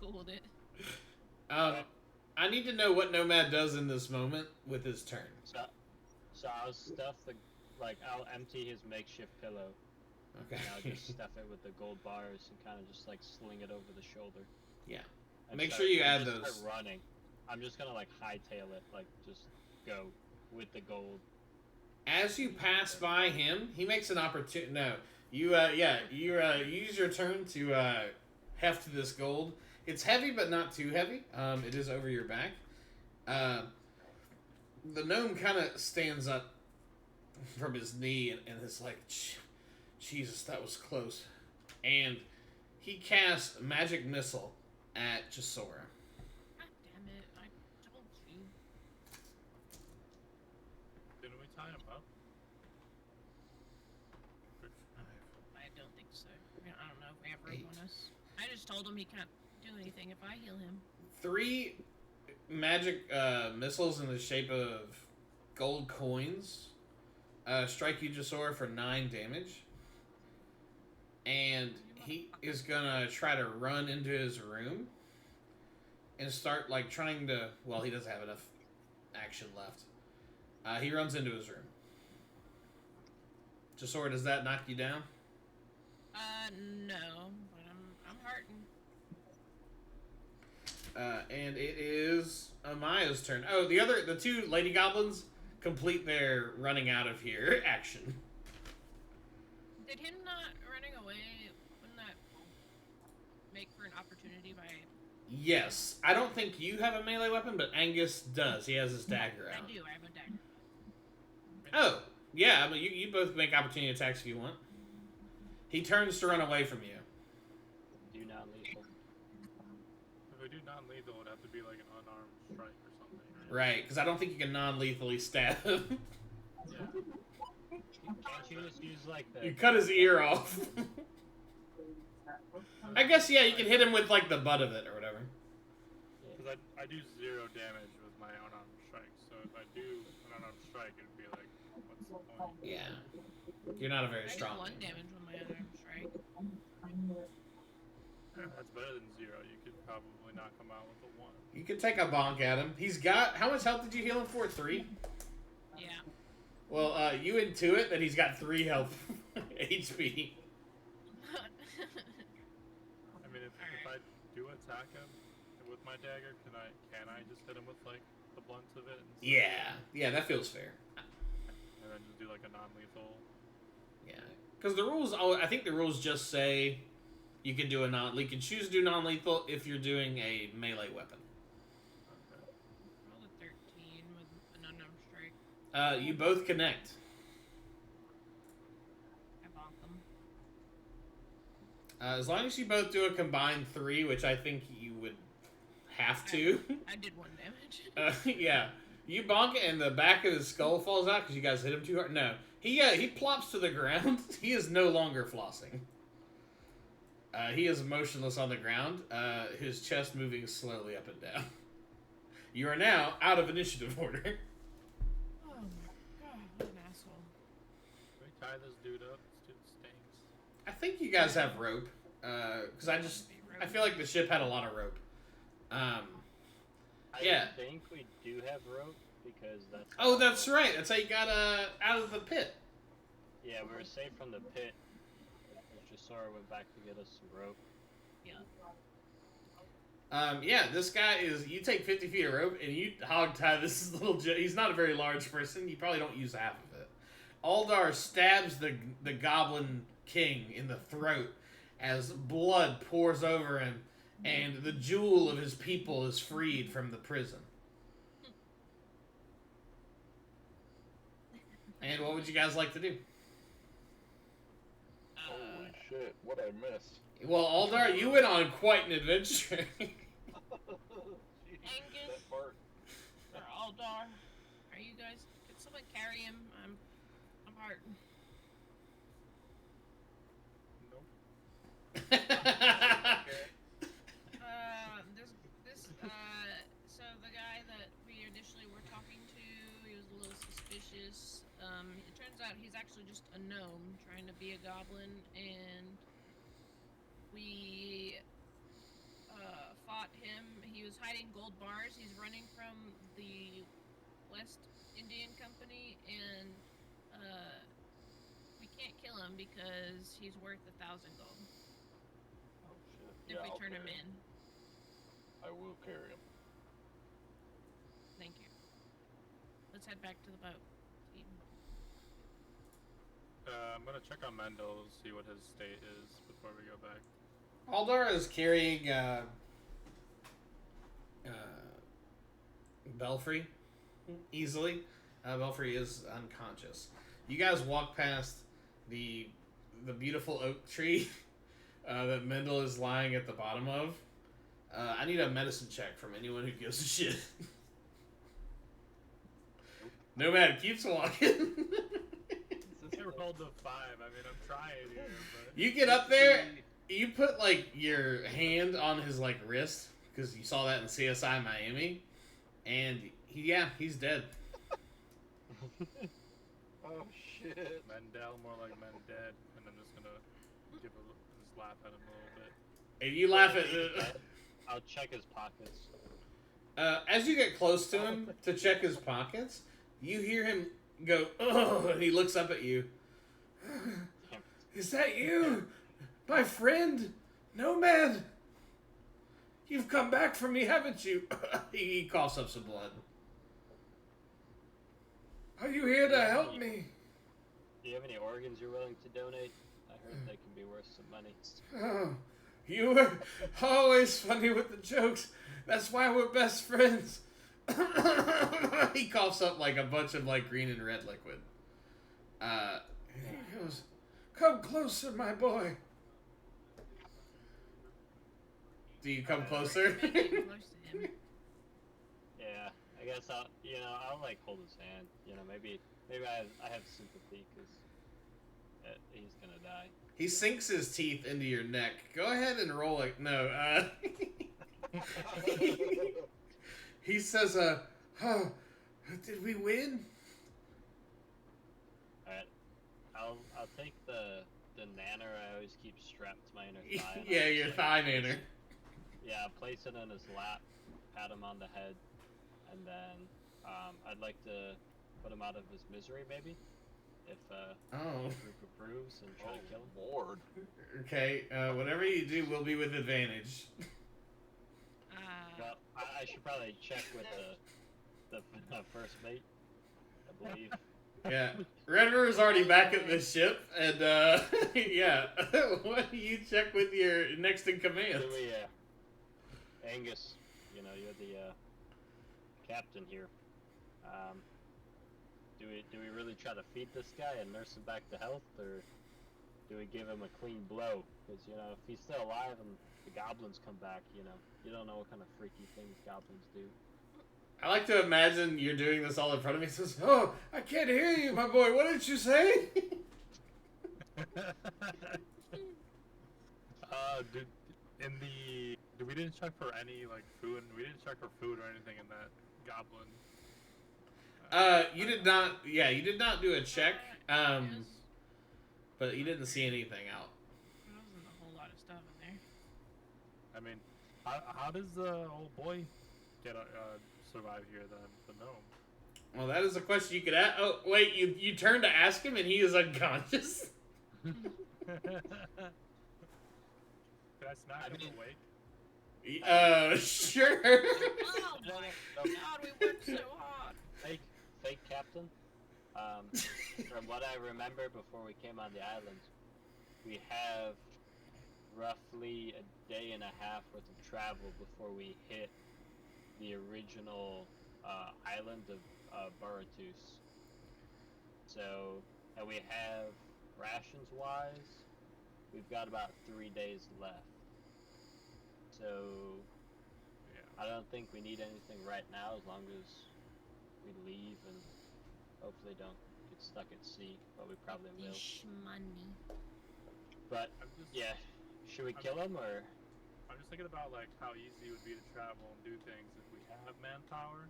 Cool with it. I need to know what Nomad does in this moment with his turn. So I'll stuff I'll empty his makeshift pillow, Okay. and I'll just stuff it with the gold bars and kind of just like sling it over the shoulder. Yeah. And Make sure you and add just those. Start running. I'm just gonna like hightail it, like just go with the gold. As you pass by him, he makes an opportunity. No, you use your turn to heft this gold. It's heavy, but not too heavy. It is over your back. The gnome kind of stands up from his knee and is like, Jesus, that was close. And he casts magic missile at Jasora. God damn it! I told you. Didn't we tie him up? I don't think so. I don't know if we have room 8. on us. I just told him he can't do anything if I heal him. 3 magic missiles in the shape of gold coins strike you, Jasora, for 9 damage. And he is gonna try to run into his room and start like trying to. Well, he doesn't have enough action left. He runs into his room. Jasora, does that knock you down? No, but I'm hurting. And it is Amaya's turn. Oh, the two lady goblins complete their running out of here action. Did him not running away, wouldn't that make for an opportunity by... Yes. I don't think you have a melee weapon, but Angus does. He has his dagger out. I do, I have a dagger. Oh, yeah. I mean, you both make opportunity attacks if you want. He turns to run away from you. Do non-lethal. If we do non-lethal, it would have to be like an unarmed strike or something. Right, because I don't think you can non-lethally stab him. Yeah. Can't you just use like the... You cut his ear off. I guess, yeah, you can hit him with, like, the butt of it or whatever. Because I do 0 damage with my unarmed strike, so if I do an unarmed strike, it would be like, what's the point? Yeah. You're not a very I strong do 1 man. damage with my unarmed strike. Yeah, that's better than 0. You could probably knock him out with a 1. You can take a bonk at him. He's got... How much health did you heal him for? 3? Yeah. Well, you intuit that he's got 3 health HP. I mean, if I do attack him with my dagger, can I just hit him with like the blunt of it? Yeah, that feels fair. And then just do like a non-lethal. Yeah, because the rules, I think the rules just say you can do you can choose to do non-lethal if you're doing a melee weapon. Okay. Rolled a 13 with an unarmed strike. You both connect. I bonk him. As long as you both do a combined 3, which I think you would have to. I did 1 damage. Yeah, you bonk it and the back of his skull falls out because you guys hit him too hard. No, he plops to the ground. He is no longer flossing. He is motionless on the ground, his chest moving slowly up and down. You are now out of initiative order. Oh my god, what an asshole. Can we tie this dude up? This dude stinks. I think you guys have rope, because I feel like the ship had a lot of rope. Yeah. I think we do have rope because that's... Oh, that's right. That's how you got out of the pit. Yeah, we were safe from the pit. Jasora went back to get us some rope. Yeah, this guy is... You take 50 feet of rope and you hog tie this little... He's not a very large person. You probably don't use half of it. Aldar stabs the goblin king in the throat as blood pours over him and the jewel of his people is freed from the prison. And what would you guys like to do? Holy shit, what I missed. Well, Aldar, you went on quite an adventure. Angus That part. or Aldar, are you guys? Could someone carry him? I'm hurting. Nope. So the guy that we initially were talking to, he was a little suspicious. It turns out he's actually just a gnome trying to be a goblin, and we fought him. He was hiding gold bars. He's running from the West Indian Company, and we can't kill him because he's worth 1,000 gold Oh shit. if we I'll turn him carry in. I will carry him. Thank you. Let's head back to the boat. Eden. I'm gonna check on Mendel, see what his state is before we go back. Aldar is carrying Belfry easily. Belfry is unconscious. You guys walk past the beautiful oak tree that Mendel is lying at the bottom of. I need a medicine check from anyone who gives a shit. Nomad keeps walking. Since I rolled a 5, I mean, I'm trying here, but... You get up there, you put like your hand on his like wrist because you saw that in CSI Miami, and he's dead. Oh shit. Mendel, more like Mended, and I'm just gonna just laugh at him a little bit. And you laugh at I'll check his pockets. as you get close to him to check his pockets, you hear him go, "Oh!" and he looks up at you. Damn. Is that you? My friend? Nomad? You've come back for me, haven't you? He coughs up some blood. Are you here to help me? Do you have any organs you're willing to donate? I heard they can be worth some money. Oh, you were always funny with the jokes. That's why we're best friends. He coughs up like a bunch of like green and red liquid. He goes, "Come closer, my boy." Do you come closer? You're making it close to him. Yeah, I guess I'll like hold his hand. Maybe I have sympathy because he's gonna die. He sinks his teeth into your neck. Go ahead and roll it. No, he says, oh, did we win? Alright, I'll take the nanner I always keep strapped to my inner thigh. And Yeah, I'll your just, thigh nanner. Yeah, I'll place it on his lap, pat him on the head, and then I'd like to put him out of his misery, maybe, if the group approves, and try to kill him. Lord. Okay, whatever you do will be with advantage. Well, I should probably check with the first mate, I believe. Yeah, Red River's already back at the ship, and yeah, why do you check with your next in command? Do we, Angus, you're the captain here. Do we really try to feed this guy and nurse him back to health, or do we give him a clean blow? Because if he's still alive and the goblins come back, you don't know what kind of freaky things goblins do. I like to imagine you're doing this all in front of me. He says, "Oh, I can't hear you, my boy. What did you say?" We didn't check for any like food. We didn't check for food or anything in that goblin. You did not. Yeah, you did not do a check. Yes. But you didn't see anything out. There wasn't a whole lot of stuff in there. I mean, how does the old boy get survive here? The gnome. Well, that is a question you could ask. Oh, wait, you turn to ask him, and he is unconscious. Can I smack him awake? Sure. Oh my god, we worked so hard. Fake captain. From what I remember before we came on the island, we have roughly a day and a half worth of travel before we hit the original island of Baratus. So, and we have rations wise, we've got about 3 days left. So, Yeah. I don't think we need anything right now as long as we leave and hopefully don't get stuck at sea, but we probably will. Ish money. But, I'm just, yeah, should we kill him or? I'm just thinking about like how easy it would be to travel and do things if we have manpower.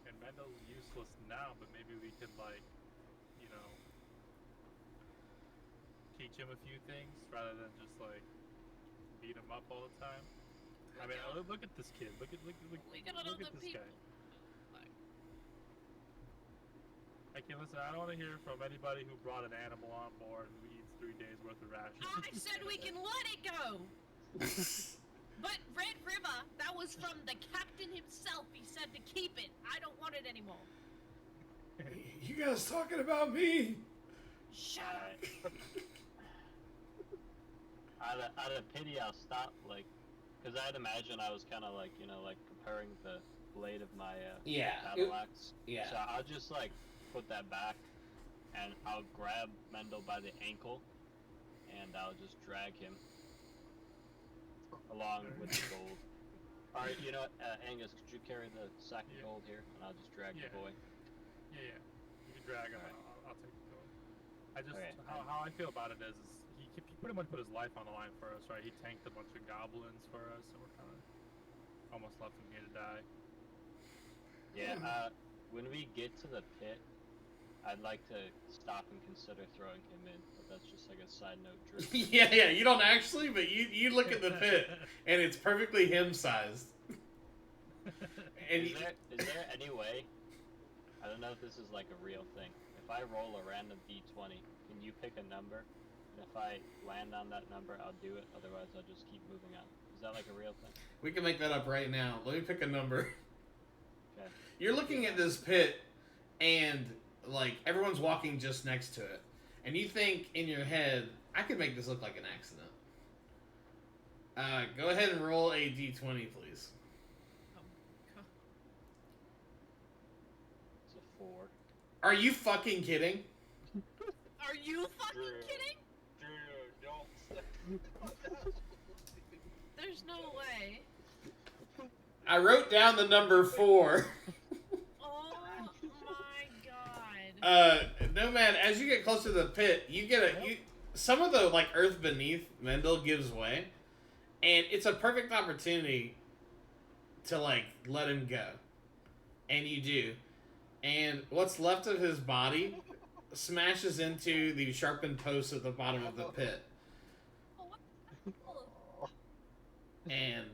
And Mendel's useless now, but maybe we could teach him a few things rather than just beat him up all the time. I mean, look at this kid. Look at We got look other at this people. guy. Okay, listen, I don't want to hear from anybody who brought an animal on board who eats 3 days worth of rations. I said we can let it go. But Red River, that was from the captain himself. He said to keep it. I don't want it anymore. You guys talking about me? Shut up. Out of pity, I'll stop, because I'd imagine I was kind of comparing the blade of my battle axe. Yeah. So I'll just, put that back, and I'll grab Mendel by the ankle, and I'll just drag him along with the gold. Alright, you know what, Angus, could you carry the sack of gold here, and I'll just drag the boy? Yeah. You can drag him. Alright. I'll take the gold. I just Okay. how I feel about it is he pretty much put his life on the line for us, right? He tanked a bunch of goblins for us, and we're kind of almost left him here to die. Yeah, when we get to the pit, I'd like to stop and consider throwing him in, but that's just a side note. yeah, you don't actually, but you look at the pit, and it's perfectly him-sized. And Is there any way, I don't know if this is a real thing, if I roll a random d20, can and you pick a number. And if I land on that number, I'll do it. Otherwise, I'll just keep moving on. Is that like a real thing? We can make that up right now. Let me pick a number. Okay. You're looking at this pit, and like everyone's walking just next to it, and you think in your head, I could make this look like an accident. Go ahead and roll a d20, please. Oh, God. It's a 4. Are you fucking kidding? Are you fucking Drew. kidding? Dude, don't. There's no way. I wrote down the number 4. Oh my god. Nomad, as you get closer to the pit, you get some of the like earth beneath Mendel gives way, and it's a perfect opportunity to like let him go, and you do, and what's left of his body smashes into the sharpened posts at the bottom of the pit, and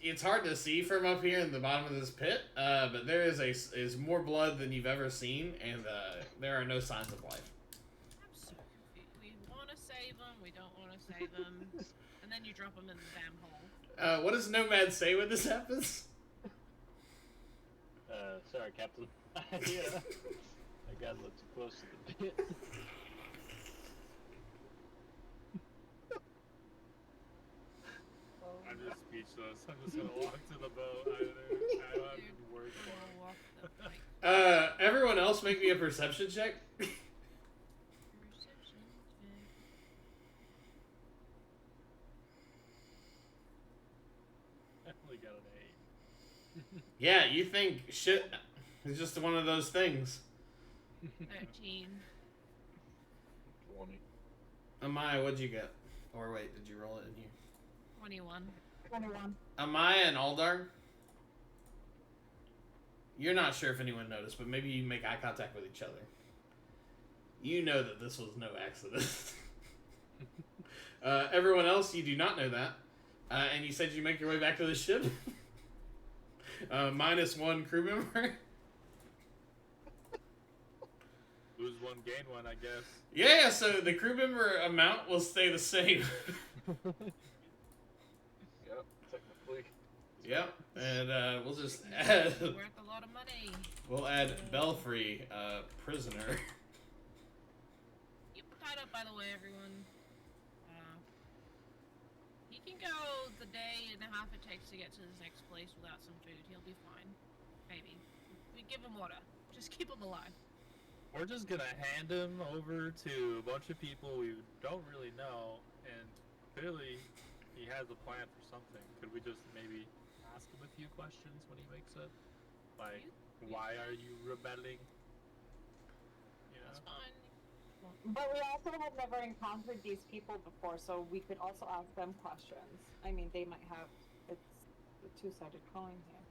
it's hard to see from up here in the bottom of this pit, but there is more blood than you've ever seen, and there are no signs of life. I'm so confused. We want to save them, we don't want to save them, and then you drop them in the damn hole. What does Nomad say when this happens? Sorry, Captain. Yeah. I got a little too close to the pit. I'm just speechless. I'm just gonna walk to the boat. I don't have any words I'm for gonna walk the plank. Everyone else make me a perception check. Perception check. I only got an 8. Yeah, you think shit is just one of those things. 13. 20. Amaya, what'd you get? Or wait, did you roll it in here? 21. 21. Amaya and Aldar, you're not sure if anyone noticed, but maybe you make eye contact with each other. You know that this was no accident. Everyone else, you do not know that. And you said you make your way back to the ship. -1 crew member. Lose one, gain one, I guess. Yeah, so the crew member amount will stay the same. Yep, technically. Yep, and we'll just add. Worth a lot of money. We'll add Belfry, prisoner. Yep, tied up by the way, everyone. He can go the day and a half it takes to get to this next place without some food. He'll be fine. Maybe. We give him water. Just keep him alive. We're just gonna hand him over to a bunch of people we don't really know, and clearly he has a plan for something. Could we just maybe ask him a few questions when he wakes up? Like, why are you rebelling? You know? That's fine. But we also had never encountered these people before, so we could also ask them questions. I mean, they might have. It's a two-sided coin here.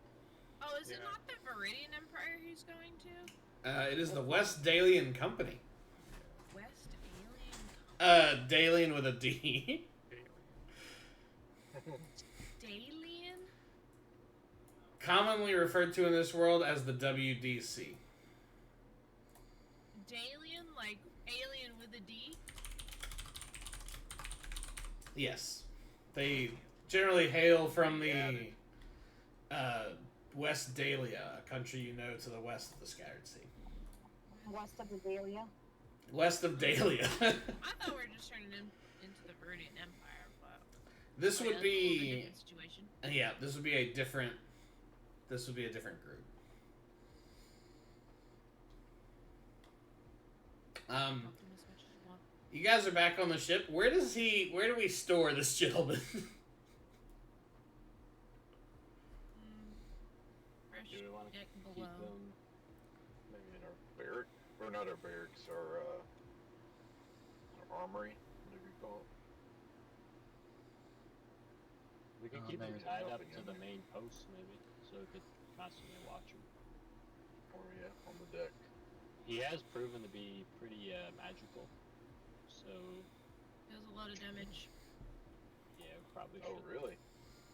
Oh, is it Yeah. not the Viridian Empire he's going to? It is the West Dalian Company. West Alien Dalian with a D. Dalian? Commonly referred to in this world as the WDC. Dalian? Like alien with a D? Yes. They generally hail from the West Dalia, a country you know to the west of the Scattered Sea. West of the Dahlia. West of Dalia. I thought we were just turning him into the Viridian Empire, but This oh, would yeah, that's a little bit be different situation. yeah, this would be a different group. Talk to him as much as you want. You guys are back on the ship. Where do we store this gentleman? Fresh Do we want to deck keep below. them? Maybe in our barrack, or not our barracks, our armory, whatever you call it. We could Oh, keep them maybe tied there's up nothing to in the there. main post, maybe, so we could constantly watch him. Or yeah, on the deck. He has proven to be pretty magical, so Does a lot of damage. yeah, we probably Oh should really?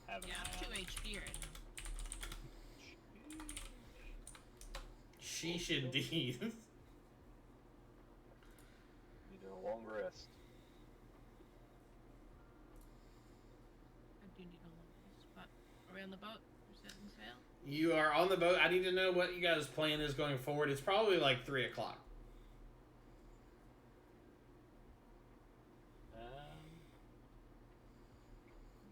have an Yeah, eye I'm 2 on him. HP right now. Sheesh indeed. need all of this. But are we on the boat? We're setting sail. You are on the boat. I need to know what you guys' plan is going forward. It's probably like 3 o'clock.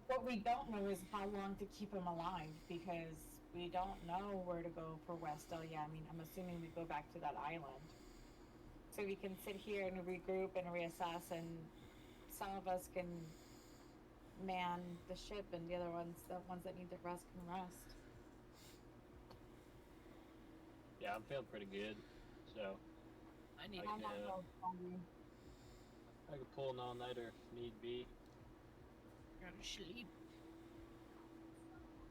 What we don't know is how long to keep him alive, because we don't know where to go for West Delia. I mean, I'm assuming we go back to that island. So we can sit here and regroup and reassess, and some of us can man the ship, and the ones that need to rest, can rest. Yeah, I'm feeling pretty good. So I need I'm to. not real hungry. I could pull an all-nighter if need be. Gotta sleep.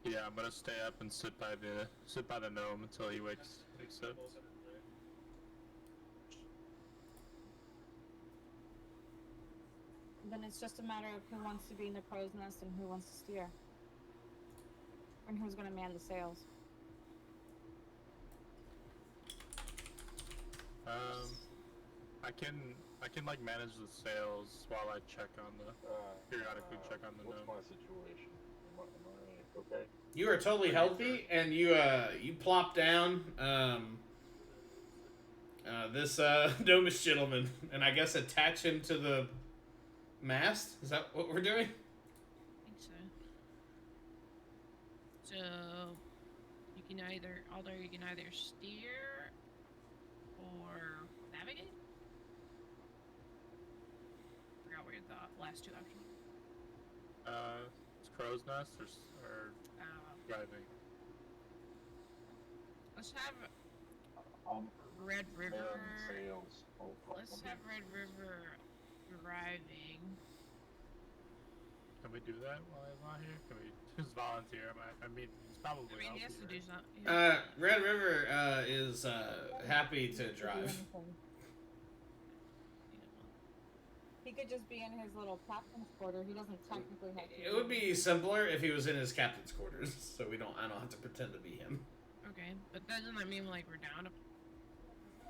Yeah, I'm gonna stay up and sit by the gnome until he wakes up. Then it's just a matter of who wants to be in the crow's nest and who wants to steer. And who's gonna man the sails. I can like manage the sails while I check on the periodically check on the What's gnome. my situation? Am I okay? You are totally healthy, and you plop down this gnomish gentleman, and I guess attach him to the mast. Is that what we're doing? I think so. So you can either steer or navigate. Forgot what your last two options. It's crow's nest or driving. Let's have Um, Red River. sales. Let's have Red River driving. Can we do that while I'm not here? Can we just volunteer? I mean, it's probably I mean, he has to do healthy, something. Red River is happy to drive. He could just be in his little captain's quarter. He doesn't technically have to. It would be simpler if he was in his captain's quarters, so I don't have to pretend to be him. Okay, but doesn't that mean like we're down to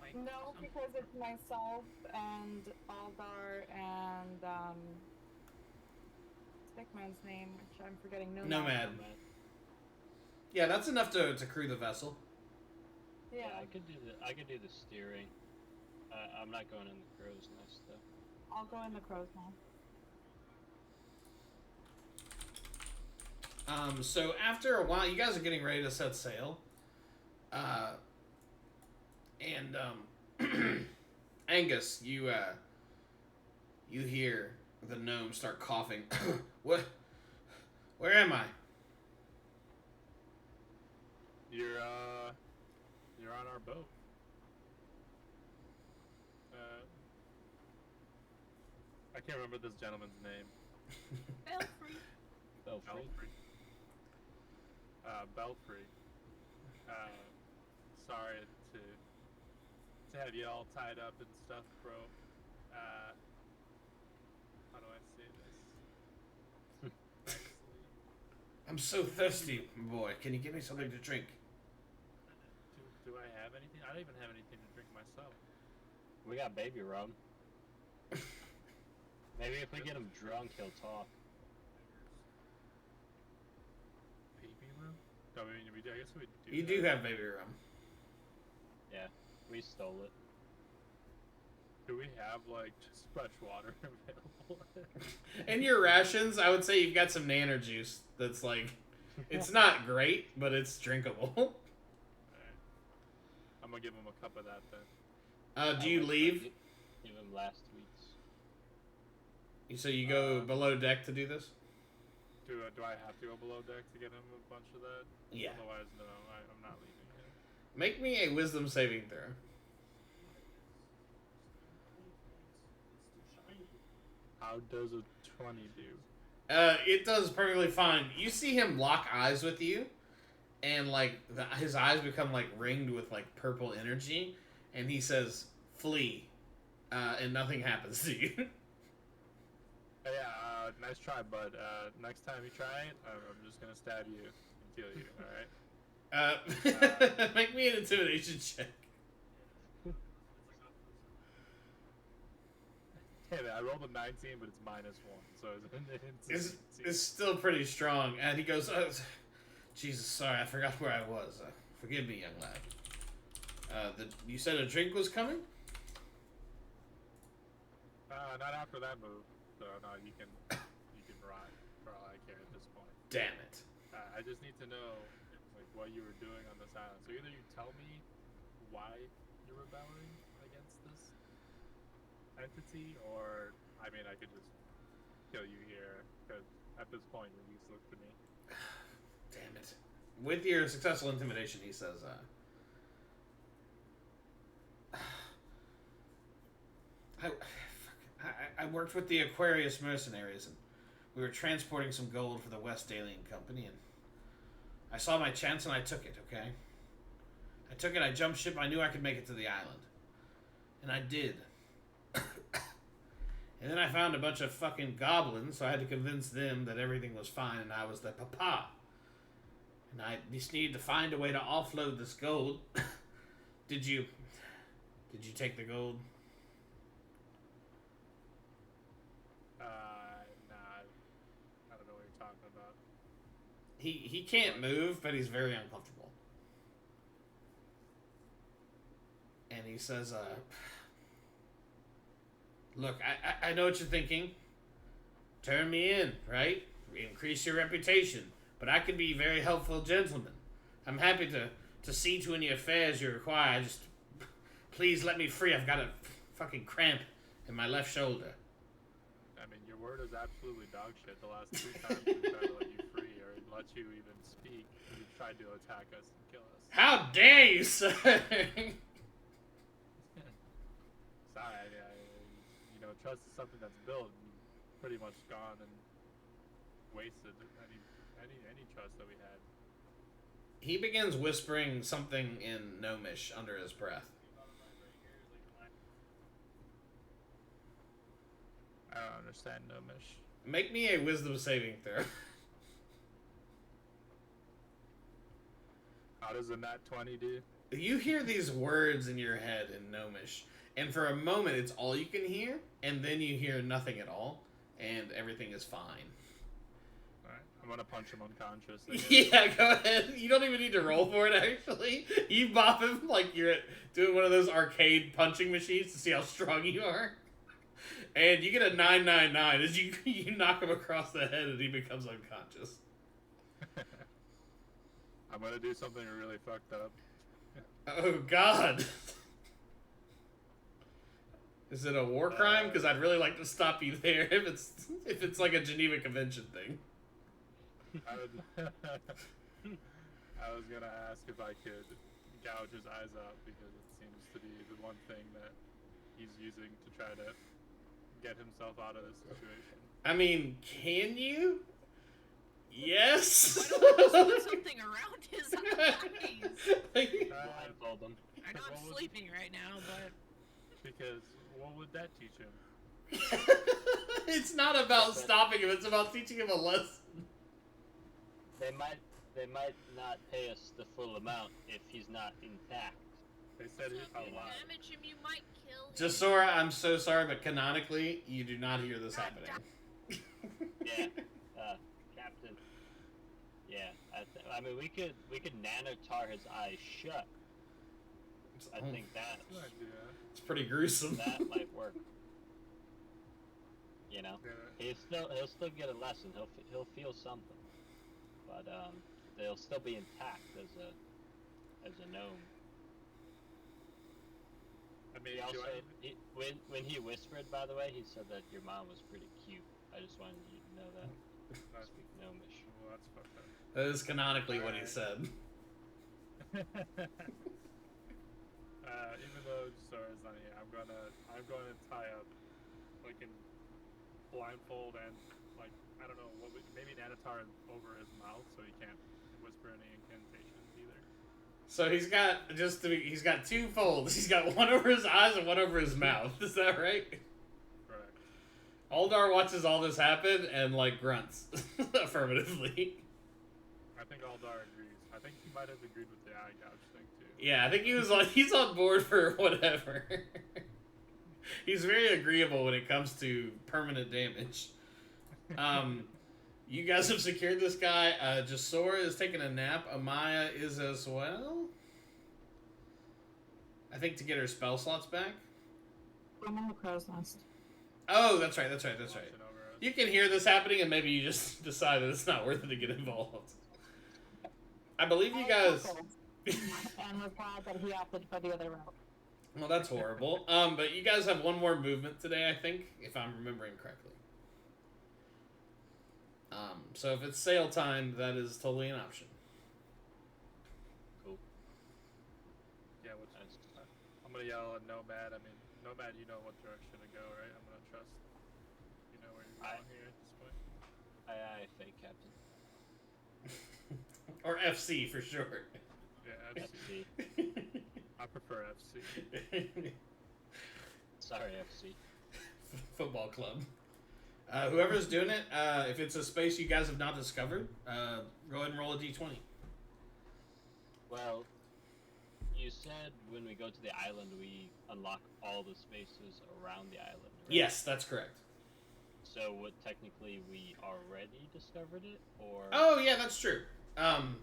like No, because it's myself and Aldar and Stickman's name, which I'm forgetting. Nomad. Yeah, that's enough to crew the vessel. Yeah. I could do the steering. I'm not going in the crow's nest though. I'll go in the crow's nest. So after a while, you guys are getting ready to set sail. Angus, you hear the gnome start coughing. What? Where am I? You're on our boat. I can't remember this gentleman's name. Belfry. Belfry. Belfry. Sorry to have you all tied up and stuff, bro. How do I say this? Nicely. I'm so thirsty, boy. Can you give me something to drink? Do I have anything? I don't even have anything to drink myself. We got baby rum. Maybe if we get him drunk, he'll talk. Baby rum? No, I mean, I guess we do. You do have baby rum. Yeah, we stole it. Do we have like just fresh water available? In your rations, I would say you've got some nanner juice that's like, it's not great, but it's drinkable. Alright. I'm gonna give him a cup of that then. Do you leave? Give him last week's. So you go below deck to do this? Do I have to go below deck to get him a bunch of that? Yeah. Otherwise, no, I'm not leaving him. Make me a wisdom saving throw. How does a 20 do? It does perfectly fine. You see him lock eyes with you, and like his eyes become like ringed with like purple energy, and he says, "Flee," and nothing happens to you. Yeah, nice try, bud. Next time you try it, I'm just gonna stab you and kill you. All right? Make me an intimidation check. Hey, man, I rolled a 19, but it's -1, so It's still pretty strong. And he goes, Jesus, sorry, I forgot where I was. Forgive me, young lad. You said a drink was coming? Not after that move. So no, you can ride for all I care at this point. Damn it. I just need to know like what you were doing on this island. So either you tell me why you're rebelling against this entity, or I mean, I could just kill you here because at this point you're useless to me. Damn it. With your successful intimidation, he says, I worked with the Aquarius mercenaries, and we were transporting some gold for the West Alien Company, and I saw my chance and I took it, okay? I took it, I jumped ship, I knew I could make it to the island. And I did. And then I found a bunch of fucking goblins, so I had to convince them that everything was fine and I was the papa. And I just needed to find a way to offload this gold. Did you take the gold? Nah, I don't know what you're talking about. He can't move, but he's very uncomfortable. And he says, look, I know what you're thinking. Turn me in, right? Increase your reputation. But I can be a very helpful gentleman. I'm happy to see to any affairs you require. Just please let me free. I've got a fucking cramp in my left shoulder. I mean, your word is absolutely dog shit. The last 2 times we tried to let you free or let you even speak, you tried to attack us and kill us. How dare you, sir? Sorry, trust is something that's built and pretty much gone and wasted any trust that we had. He begins whispering something in Gnomish under his breath. I don't understand Gnomish. Make me a wisdom saving throw. How does a nat 20 do? You hear these words in your head in Gnomish, and for a moment it's all you can hear, and then you hear nothing at all, and everything is fine. Alright, I'm gonna punch him unconscious. Yeah, go ahead. You don't even need to roll for it, actually. You bop him like you're doing one of those arcade punching machines to see how strong you are. And you get a 999 as you knock him across the head and he becomes unconscious. I'm gonna do something really fucked up. Oh, God. Is it a war crime? Because I'd really like to stop you there if it's like a Geneva Convention thing. I was gonna ask if I could gouge his eyes out because it seems to be the one thing that he's using to try to get himself out of this situation. I mean, can you? Yes. Why don't we just put something around his eyes? Blindfold him. I know I'm sleeping right now, but Because what would that teach him? It's not about stopping him, it's about teaching him a lesson. They might not pay us the full amount if he's not intact. They said so he's if you alive. damage him, you might kill him. Just Sora, I'm so sorry, but canonically, you do not hear this happening. Yeah, Captain. Yeah, I mean we could nanotar his eyes shut. I think that Good idea. It's pretty gruesome. that might work. You know, Yeah. he'll still get a lesson. He'll feel something, but they'll still be intact as a gnome. I mean, He also, when he whispered, by the way, he said that your mom was pretty cute. I just wanted you to know that. That's, Speak gnomish. well, that's fucked up. That is canonically what he said. Even though Sora's not here, I'm gonna tie up, like, in blindfold and, like, I don't know, maybe Nanatar over his mouth so he can't whisper any incantations either. So he's got two folds. He's got one over his eyes and one over his mouth. Is that right? Correct. Aldar watches all this happen and like grunts affirmatively. I think Aldar agrees. I think he might have agreed with the eye gouge thing too. Yeah, I think he's on board for whatever. He's very agreeable when it comes to permanent damage. You guys have secured this guy. Jasora is taking a nap. Amaya is as well. I think to get her spell slots back. I'm in the crow's nest. Oh, that's right. That's right. Watching over us. You can hear this happening, and maybe you just decide that it's not worth it to get involved. I believe you guys. And was glad that he opted for the other route. Well, that's horrible. But you guys have one more movement today, I think, if I'm remembering correctly. So if it's sail time, that is totally an option. Cool. Yeah, I'm gonna yell at Nomad. I mean, Nomad, you know what direction to go, right? I'm gonna trust. You know where you're going here at this point. Aye, fake captain. Or FC for short. Yeah, FC. FC. I prefer FC. Sorry, FC. Football club. Whoever's doing it, if it's a space you guys have not discovered, go ahead and roll a d20. Well, you said when we go to the island, we unlock all the spaces around the island, right? Yes, that's correct. So, would technically we already discovered it, or? Oh, yeah, that's true. And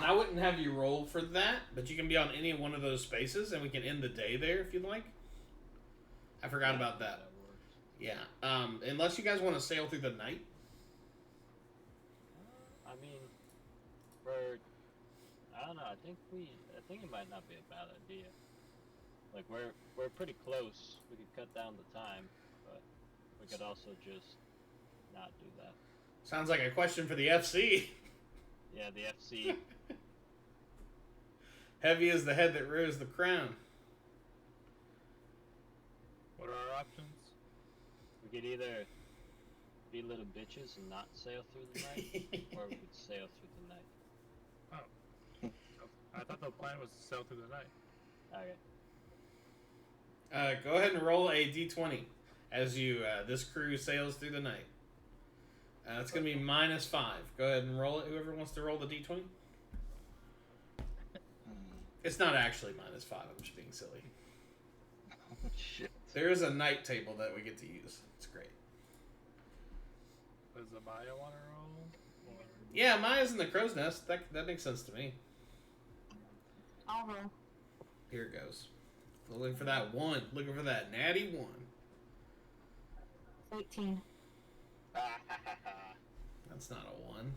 I wouldn't have you roll for that, but you can be on any one of those spaces, and we can end the day there if you'd like. I forgot about that. Works. Yeah. Unless you guys want to sail through the night. I mean, I don't know. I think it might not be a bad idea. Like we're pretty close. We could cut down the time, but we could also just not do that. Sounds like a question for the FC. Yeah, the FC. Heavy is the head that rears the crown. What are our options? We could either be little bitches and not sail through the night, or we could sail through the night. Oh. I thought the plan was to sail through the night. Okay. Go ahead and roll a d20 as you this crew sails through the night. It's going to be -5. Go ahead and roll it. Whoever wants to roll the d20. It's not actually -5. I'm just being silly. Oh, shit. There is a night table that we get to use. It's great. Does Amaya want to roll? Or... Yeah, Maya's in the crow's nest. That makes sense to me. I'll roll. Here it goes. Looking for that one. Looking for that natty one. 18. That's not a 1.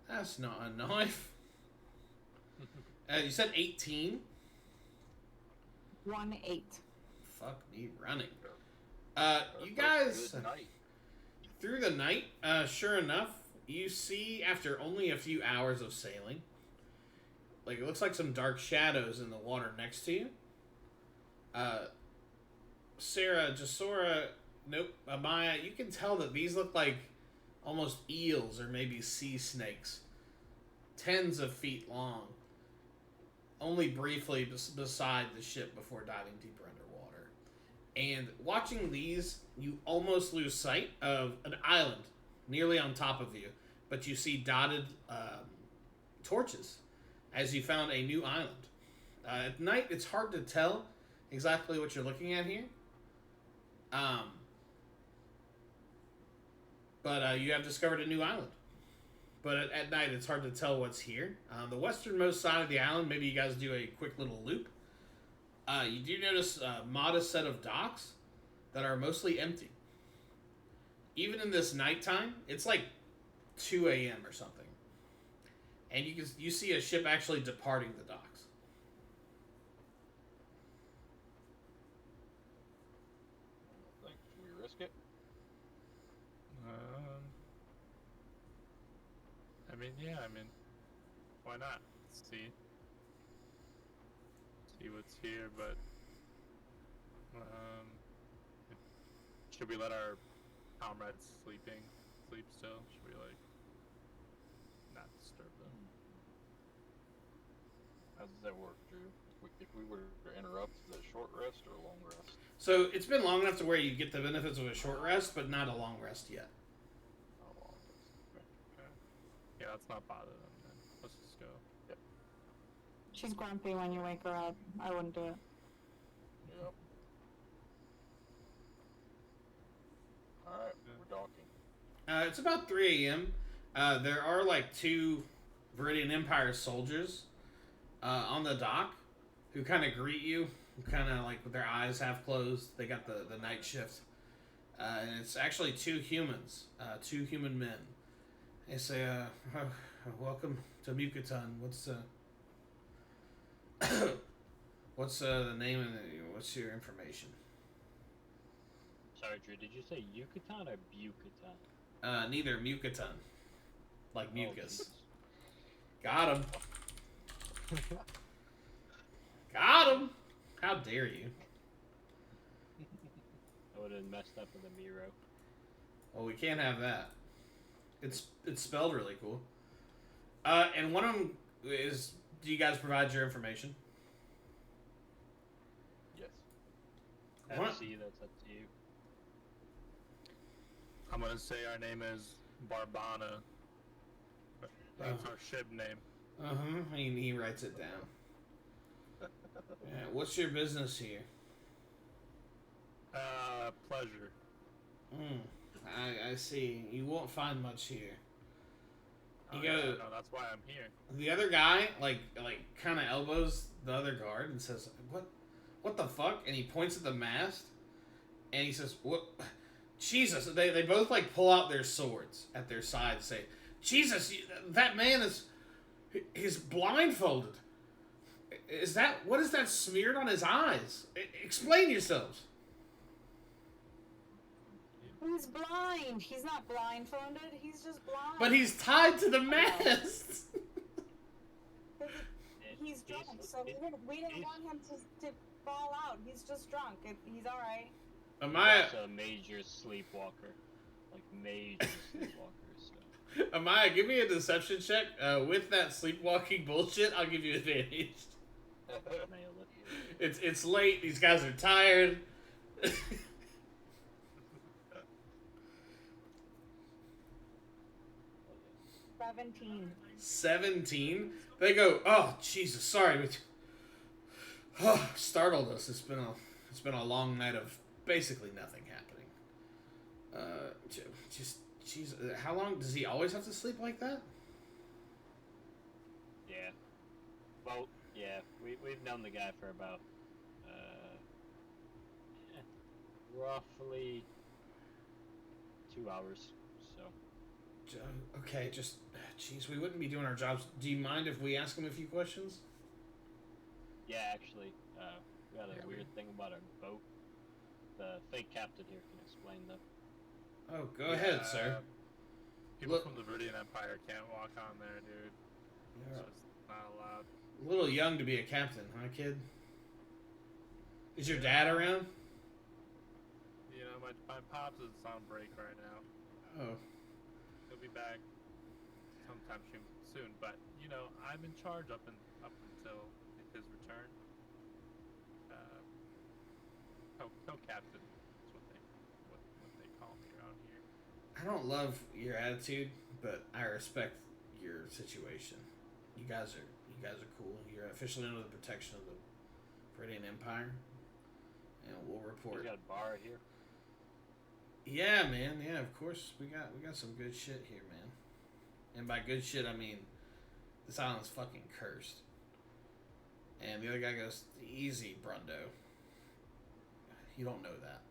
That's not a knife. You said 18? 1-8. Fuck me running. You guys, Good night. through the night, sure enough, you see after only a few hours of sailing, like it looks like some dark shadows in the water next to you. Sarah, Jasora, nope, Amaya, you can tell that these look like almost eels or maybe sea snakes. Tens of feet long. Only briefly beside the ship before diving deeper underwater. And watching these, you almost lose sight of an island nearly on top of you, but you see dotted torches as you found a new island. At night, it's hard to tell exactly what you're looking at here. But you have discovered a new island. But at night, it's hard to tell what's here. The westernmost side of the island, maybe you guys do a quick little loop. You do notice a modest set of docks that are mostly empty. Even in this nighttime, it's like 2 a.m. or something. And you see a ship actually departing the docks. Think we risk it? I mean, why not? See what's here, but should we let our comrades sleep still? Should we not disturb them? How does that work, Drew? If we were to interrupt, is it a short rest or a long rest? So it's been long enough to where you get the benefits of a short rest, but not a long rest yet. Not a long rest. Okay. Yeah, let's not bother them then. Let's just go. She's grumpy when you wake her up. I wouldn't do it. Alright, we're docking. It's about 3 a.m. There are like 2 Viridian Empire soldiers on the dock who kind of greet you, kind of like with their eyes half closed. They got the night shift. And it's actually 2 humans, 2 human men. They say, welcome to Mukatan. What's the name and what's your information? Sorry, Drew, did you say Yucatan or Bucatan? Neither. Mukatan. Like Oh, mucus. Jesus. Got him. Got him. How dare you? I would have messed up with a Miro. Well, we can't have that. It's spelled really cool. And one of them is, do you guys provide your information? Yes. What? MC, that's up to you. I'm gonna say our name is Barbana. That's our ship name. He writes it down. Yeah, what's your business here? Pleasure. I see. You won't find much here. You Yeah, go. no, that's why I'm here. The other guy, like kind of elbows the other guard and says, "What the fuck?" And he points at the mast, and he says, "What? Jesus!" They both like pull out their swords at their side and say, "Jesus, that man he's blindfolded. What is that smeared on his eyes? Explain yourselves." He's blind. He's not blindfolded. He's just blind. But he's tied to the mast. He's drunk, so we didn't want him to fall out. He's just drunk. He's all right. Amaya, He's a major sleepwalker. Like, major sleepwalker, so. Amaya, give me a deception check. With that sleepwalking bullshit, I'll give you advantage. Nail it. It's late. These guys are tired. 17. 17. They go, "Oh Jesus, sorry, but startled us. It's been a long night of basically nothing happening. Just Jesus, how long does he always have to sleep like that?" Yeah. Well, yeah, we've known the guy for about, roughly 2 hours, so. Okay, just, jeez, we wouldn't be doing our jobs. Do you mind if we ask him a few questions? Yeah, actually, we got a weird thing about our boat. The fake captain here can explain that. Oh, go ahead, sir. People Look- from the Viridian Empire can't walk on there, dude. You're It's just not allowed. a little young to be a captain, huh, kid? Is your dad around? You know, my pops is on break right now. Oh, He'll be back sometime soon, but you know, I'm in charge up until his return. Co-captain is what they call me around here. I don't love your attitude, but I respect your situation. You guys are cool. You're officially under the protection of the Viridian Empire, and we'll We report. got a bar here. Yeah, man. Yeah, of course. We got some good shit here, man. And by good shit, I mean this island's fucking cursed. And the other guy goes, "Easy, Brundo. You don't know that."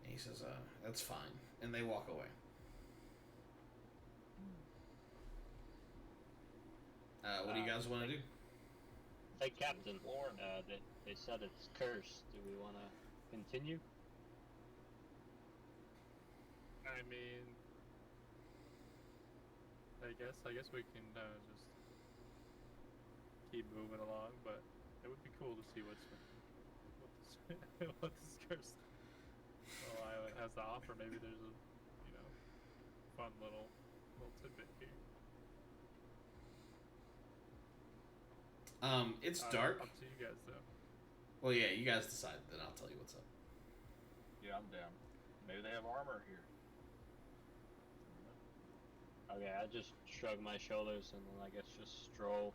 And he says, "That's fine." And they walk away. What do you guys want to do? Hey, Captain, they said it's cursed. Do we want to continue? I mean, I guess we can just keep moving along, but it would be cool to see what this cursed island has to offer. Maybe there's a fun little tidbit here. It's dark. Up to you guys though. Well, yeah, you guys decide. Then I'll tell you what's up. Yeah, I'm down. Maybe they have armor here. Okay, I just shrug my shoulders and then I guess just stroll.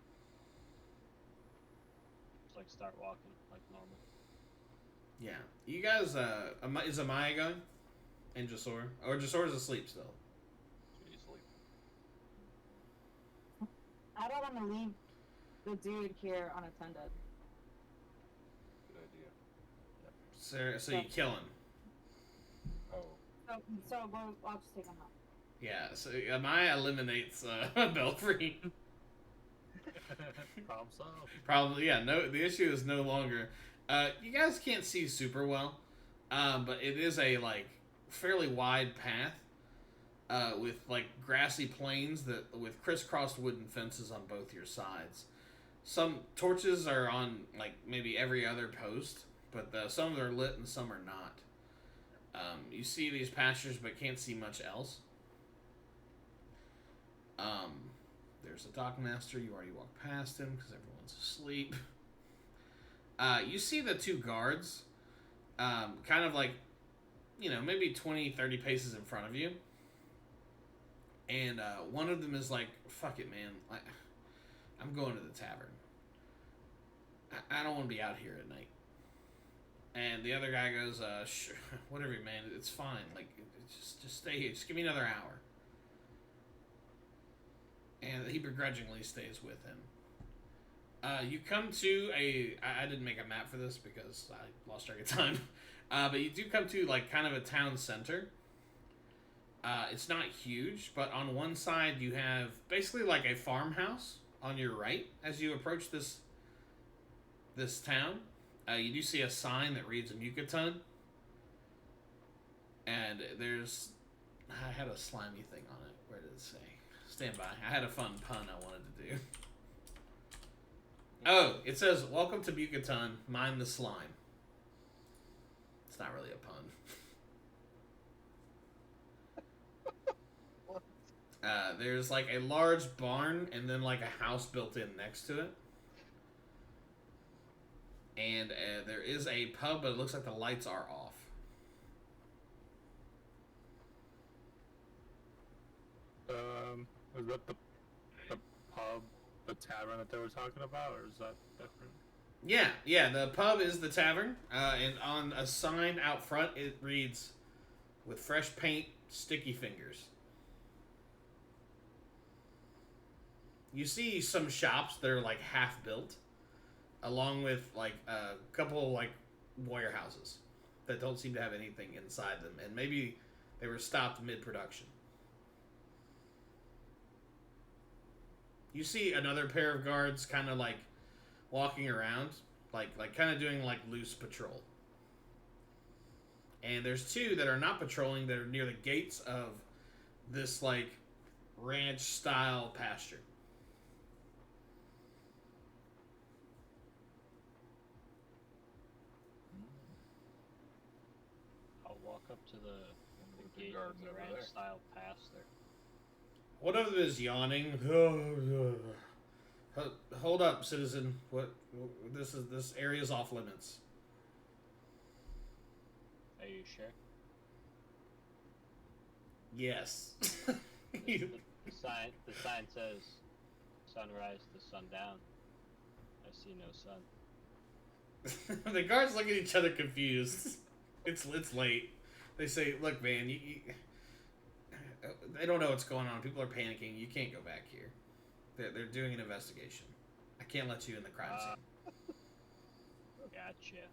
Just like start walking like normal. Yeah, you guys. Is Amaya going? And Jasor. Or Jasor's asleep still. So you sleep. I don't want to leave the dude here unattended. Good idea. So you kill him. Oh. I'll just take him out. Yeah, so Amaya eliminates Belfry. Problem solved. Probably, yeah. No, the issue is no longer. You guys can't see super well, but it is a like fairly wide path with like grassy plains that with crisscrossed wooden fences on both your sides. Some torches are on like maybe every other post, but some are lit and some are not. You see these pastures, but can't see much else. There's a dockmaster. You already walked past him because everyone's asleep. You see the two guards, kind of like, maybe 20, 30 paces in front of you. And one of them is like, fuck it, man. I'm going to the tavern. I don't want to be out here at night. And the other guy goes, sure, whatever, man. It's fine. Like, just stay here. Just give me another hour. And he begrudgingly stays with him. You come to I didn't make a map for this because I lost track of time. But you do come to like kind of a town center. It's not huge, but on one side you have basically like a farmhouse on your right as you approach this town. You do see a sign that reads Mukaton. And there's... I had a slimy thing on it. Where did it say? Stand by. I had a fun pun I wanted to do. Oh, it says, welcome to Mukaton, mind the slime. It's not really a pun. There's like a large barn and then like a house built in next to it. And there is a pub, but it looks like the lights are off. Is that the pub, the tavern that they were talking about, or is that different? Yeah, the pub is the tavern, and on a sign out front it reads, with fresh paint, sticky fingers. You see some shops that are like half built, along with like a couple like warehouses that don't seem to have anything inside them, and maybe they were stopped mid-production. You see another pair of guards kind of like walking around, like kind of doing like loose patrol. And there's two that are not patrolling that are near the gates of this like ranch style pasture. I'll walk up to the With the gate guards of the over ranch there. style pass there. One of them is yawning. Hold up, citizen. This area is off limits. Are you sure? Yes. The sign says sunrise to sundown. I see no sun. The guards look at each other confused. It's late. They say, "Look, man, you they don't know what's going on. People are panicking. You can't go back here. They're doing an investigation. I can't let you in the crime scene." Gotcha.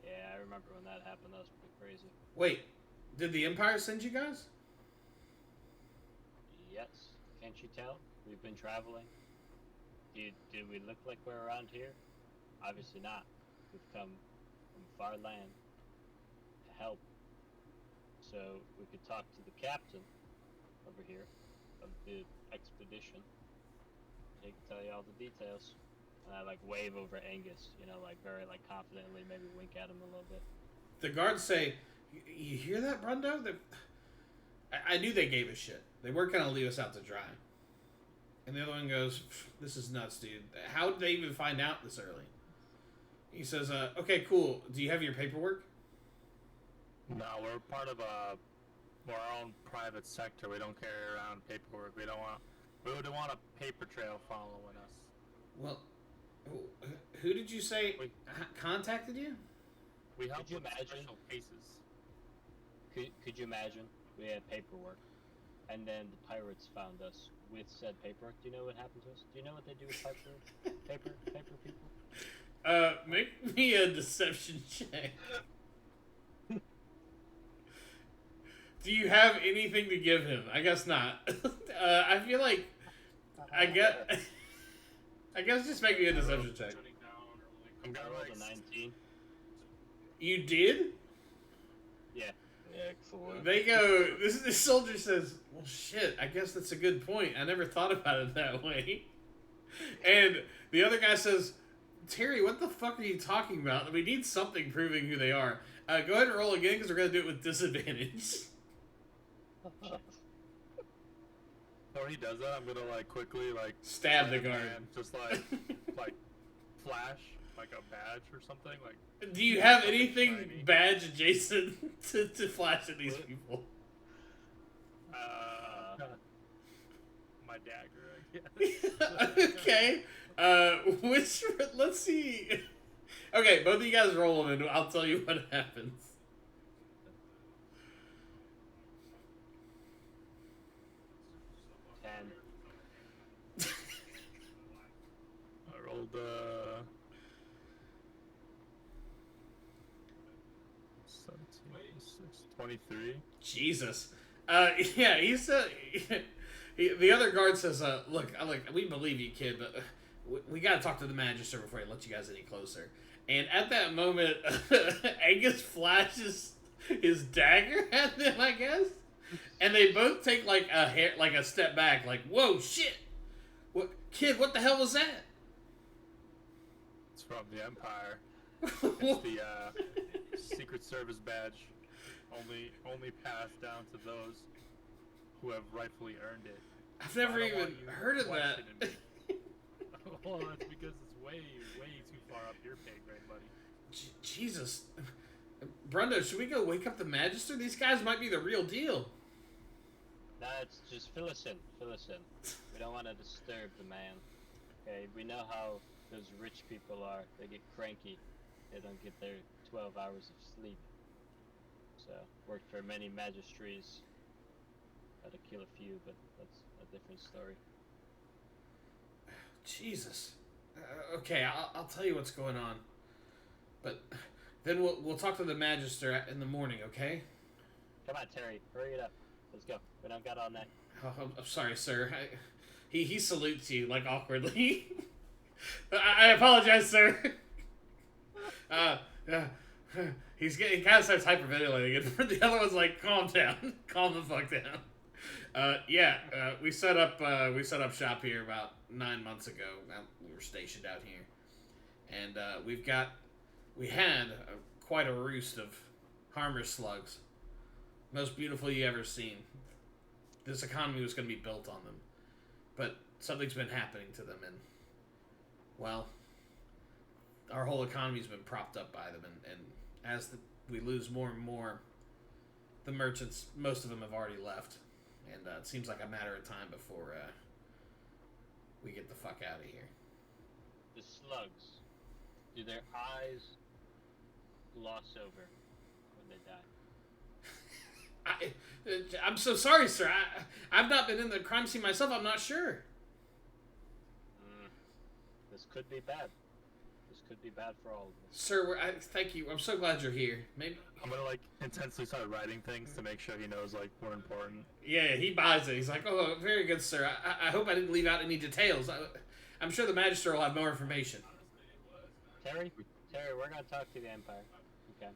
Yeah, I remember when that happened. That was pretty crazy. Wait, did the Empire send you guys? Yes. Can't you tell? We've been traveling. Did we look like we're around here? Obviously not. We've come from far land to help. So we could talk to the captain over here of the expedition. He can tell you all the details. And I like wave over Angus, like very like confidently, maybe wink at him a little bit. The guards say, "You hear that, Brundo? I knew they gave a shit. They weren't gonna leave us out to dry." And the other one goes, "This is nuts, dude. How did they even find out this early?" He says, "Okay, cool. Do you have your paperwork?" No, we're part of our own private sector. We don't carry around paperwork. We would want a paper trail following us. Well, who did you say We- contacted you? We help you with imagine? special cases. Could you imagine? We had paperwork, and then the pirates found us with said paperwork. Do you know what happened to us? Do you know what they do with paper people? Make me a deception check. Do you have anything to give him? I guess not. I feel like I guess just make me a deception check. I'm I gonna rolled like a 19. You did? Yeah. Excellent. They go. This soldier says, "Well, shit. I guess that's a good point. I never thought about it that way." And the other guy says, "Terry, what the fuck are you talking about? We need something proving who they are. Go ahead and roll again because we're gonna do it with disadvantage." when he does that, I'm gonna like quickly like Stab the him guard. and just like like flash like a badge or something like. Do you have Something anything shiny. badge adjacent to flash at these people? My dagger, I guess. Okay. Which let's see. Okay, both of you guys roll them and I'll tell you what happens. I rolled 17, 23. Jesus. Yeah, he said. The other guard says, "Look, we believe you, kid, but we got to talk to the magister before he lets you guys any closer." And at that moment, Angus flashes his dagger at them, I guess, and they both take like a step back, like, "Whoa, shit! What, kid? What the hell was that?" It's from the Empire. It's the Secret Service badge. Only passed down to those who have rightfully earned it. I've never I don't even want you heard of that. questioning me. Well, that's because it's way too far up your pay grade, buddy. Jesus. Brendo, should we go wake up the Magister? These guys might be the real deal. Nah, it's just fill us in. We don't want to disturb the man. Okay, we know how those rich people are. They get cranky. They don't get their 12 hours of sleep. So, worked for many magistries. Had to kill a few, but that's a different story. Jesus. Okay, I'll tell you what's going on. But then we'll talk to the Magister in the morning, okay? Come on, Terry, hurry it up. Let's go. We don't got all night. Oh, I'm sorry, sir. He salutes you, like, awkwardly. I apologize, sir. He kind of starts hyperventilating, and the other one's like, "Calm down, calm the fuck down." We set up shop here about 9 months ago. We were stationed out here, and we had quite a roost of harmless slugs, most beautiful you ever seen. This economy was going to be built on them, but something's been happening to them, and well, our whole economy's been propped up by them, and as we lose more and more, the merchants, most of them have already left, and it seems like a matter of time before we get the fuck out of here. The slugs, do their eyes gloss over when they die? I'm so sorry, sir. I've not been in the crime scene myself. I'm not sure. This could be bad. This could be bad for all of us. Sir, thank you. I'm so glad you're here. Maybe. I'm gonna like intensely start writing things to make sure he knows like we're important. Yeah, he buys it. He's like, "Oh, very good, sir. I hope I didn't leave out any details. I'm sure the Magister will have more information." Terry, we're gonna talk to the Empire. Okay.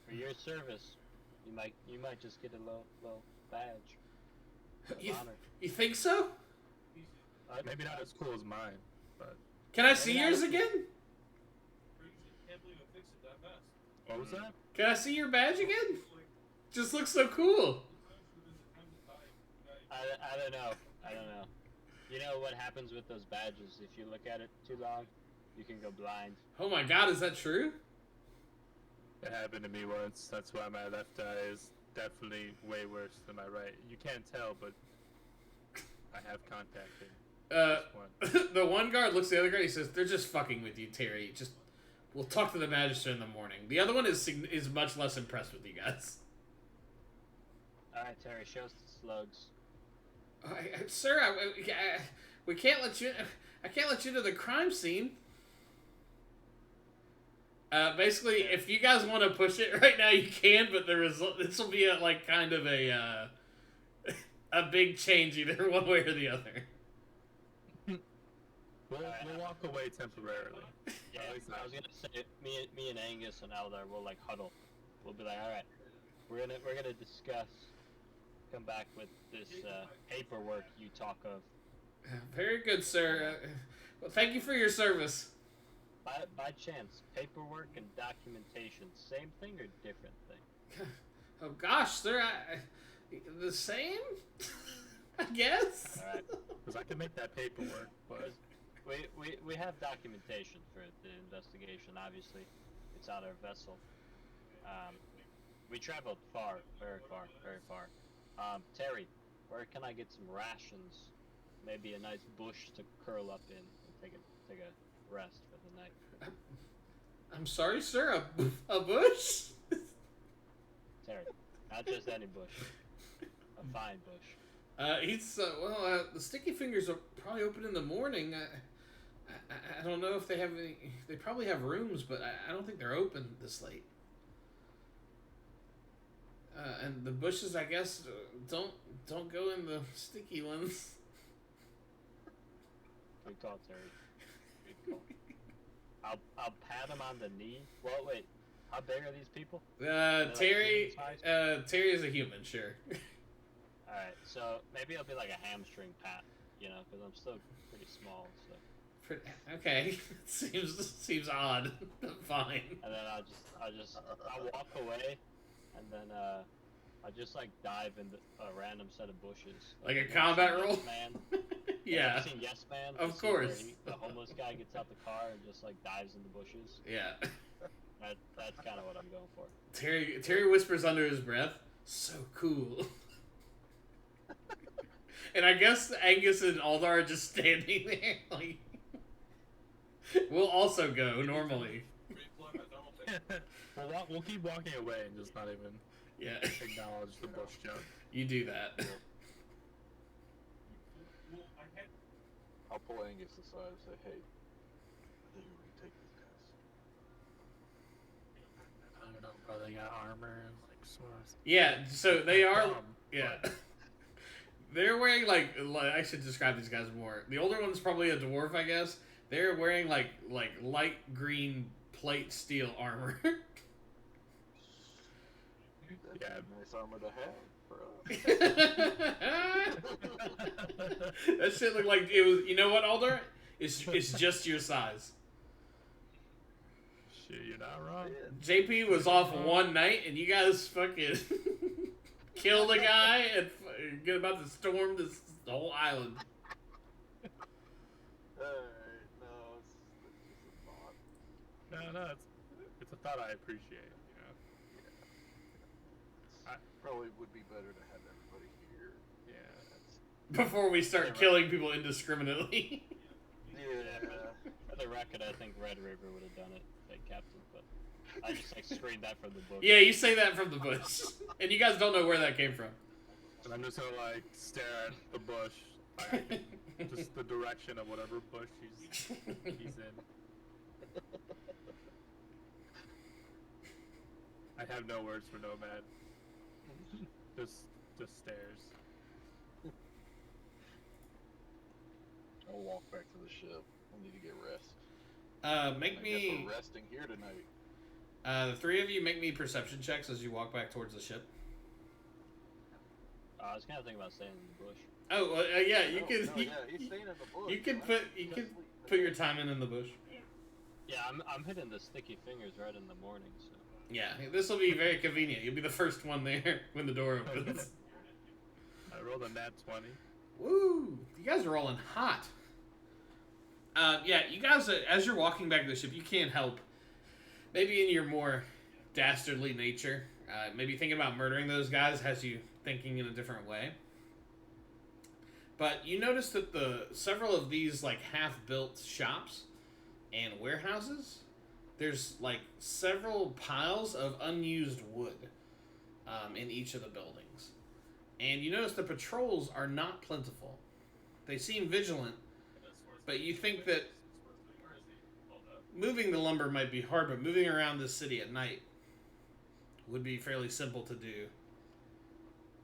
For your service, you might just get a little badge of honor. You think so? Maybe not as cool as mine, but Can I see yours again? what was that? Can I see your badge again? Just looks so cool. I don't know. You know what happens with those badges? If you look at it too long, you can go blind. Oh my god, is that true? It happened to me once. That's why my left eye is definitely way worse than my right. You can't tell, but I have contacted. The one guard looks at the other guard. He says, "They're just fucking with you, Terry. We'll talk to the Magister in the morning." The other one is much less impressed with you guys. Alright, Terry, show us the slugs. Sir, we can't let you. I can't let you to the crime scene. Basically, if you guys want to push it right now, you can. But the result, this will be like kind of a a big change either one way or the other. We'll walk away temporarily. Yeah, I was gonna say me and Angus and Eldar will like huddle. We'll be like, all right, we're gonna discuss. Come back with this paperwork you talk of. Very good, sir. Well, thank you for your service. By chance, paperwork and documentation, same thing or different thing? Oh gosh, sir, the same? I guess. All right. Because I can make that paperwork, but We have documentation for the investigation. Obviously, it's on our vessel. We traveled far, very far, very far. Terry, where can I get some rations? Maybe a nice bush to curl up in and take a rest for the night. I'm sorry, sir. A bush? Terry, not just any bush. A fine bush. The Sticky Fingers are probably open in the morning. I don't know if they have any. They probably have rooms, but I don't think they're open this late. And the bushes, I guess, don't go in the sticky ones. Good call, Terry. Good call. I'll pat him on the knee. Well, wait. How big are these people? Terry. Terry is a human, sure. All right, so maybe it'll be like a hamstring pat, you know, because I'm still pretty small. So. Okay, seems odd. Fine. And then I'll walk away, and then I'll just like dive into a random set of bushes. Like a combat roll. Yes Man. Yeah. Have you seen Yes Man? Of course. The homeless guy gets out the car and just like dives in the bushes. Yeah. That's kind of what I'm going for. Terry whispers under his breath, "So cool." And I guess Angus and Aldar are just standing there, like. We'll also go normally. we'll keep walking away and just not even acknowledge the bush joke. You do that. I'll pull Angus aside and say, hey, I think we're gonna take these guys. I don't know, bro. They got armor and like swords. Yeah, so they are. Yeah. They're wearing like I should describe these guys more. The older one's probably a dwarf, I guess. They're wearing like light green plate steel armor. That's a nice armor to have, bro. That shit looked like it was. You know what, Alder? It's just your size. Shit, you're not wrong. JP was off one night, and you guys fucking killed a guy and get about to storm the whole island. No, it's a thought I appreciate, you know. Yeah. Probably would be better to have everybody here. Yeah. Before we start killing people indiscriminately. Yeah. For the record, I think Red River would have done it, like Captain, but I just like screamed that from the book. Yeah, you say that from the bush, and you guys don't know where that came from. And I'm just gonna like stare at the bush, like, just the direction of whatever bush he's in. I have no words for Nomad. Just stares. I'll walk back to the ship. I need to get rest. Make I me. guess we're resting here tonight. The three of you make me perception checks as you walk back towards the ship. I was kind of thinking about staying in the bush. Oh, yeah, you No, can. no, yeah, he's staying in the bush. You can bro. put your time in the bush. Yeah, I'm hitting the sticky fingers right in the morning, so. Yeah, this will be very convenient. You'll be the first one there when the door opens. I rolled a nat 20. Woo! You guys are rolling hot. Yeah, you guys, as you're walking back to the ship, you can't help, maybe in your more dastardly nature, maybe thinking about murdering those guys has you thinking in a different way. But you notice that several of these like half-built shops and warehouses, there's like several piles of unused wood in each of the buildings. And you notice the patrols are not plentiful. They seem vigilant, but you think that moving the lumber might be hard, but moving around this city at night would be fairly simple to do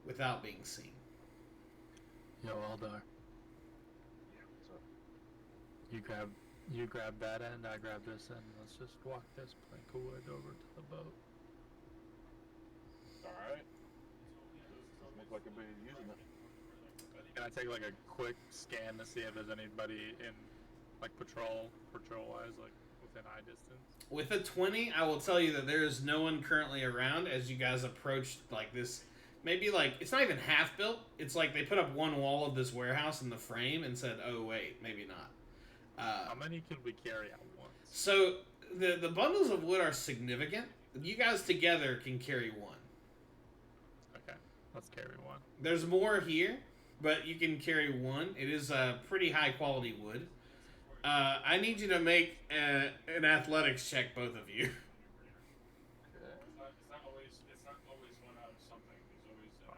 without being seen. Yo, Aldar. So, You grab that end, I grab this end. Let's just walk this plank of wood over to the boat. alright. Doesn't look like anybody's using it. Can I take like a quick scan to see if there's anybody in like patrol wise, like within eye distance? With a 20, I will tell you that there is no one currently around as you guys approach like this. Maybe like, it's not even half built. It's like they put up one wall of this warehouse in the frame and said, oh wait, maybe not. How many could we carry at once? So the bundles of wood are significant. You guys together can carry one. Okay, let's carry one. There's more here, but you can carry one. It is a pretty high quality wood. I need you to make an athletics check, both of you.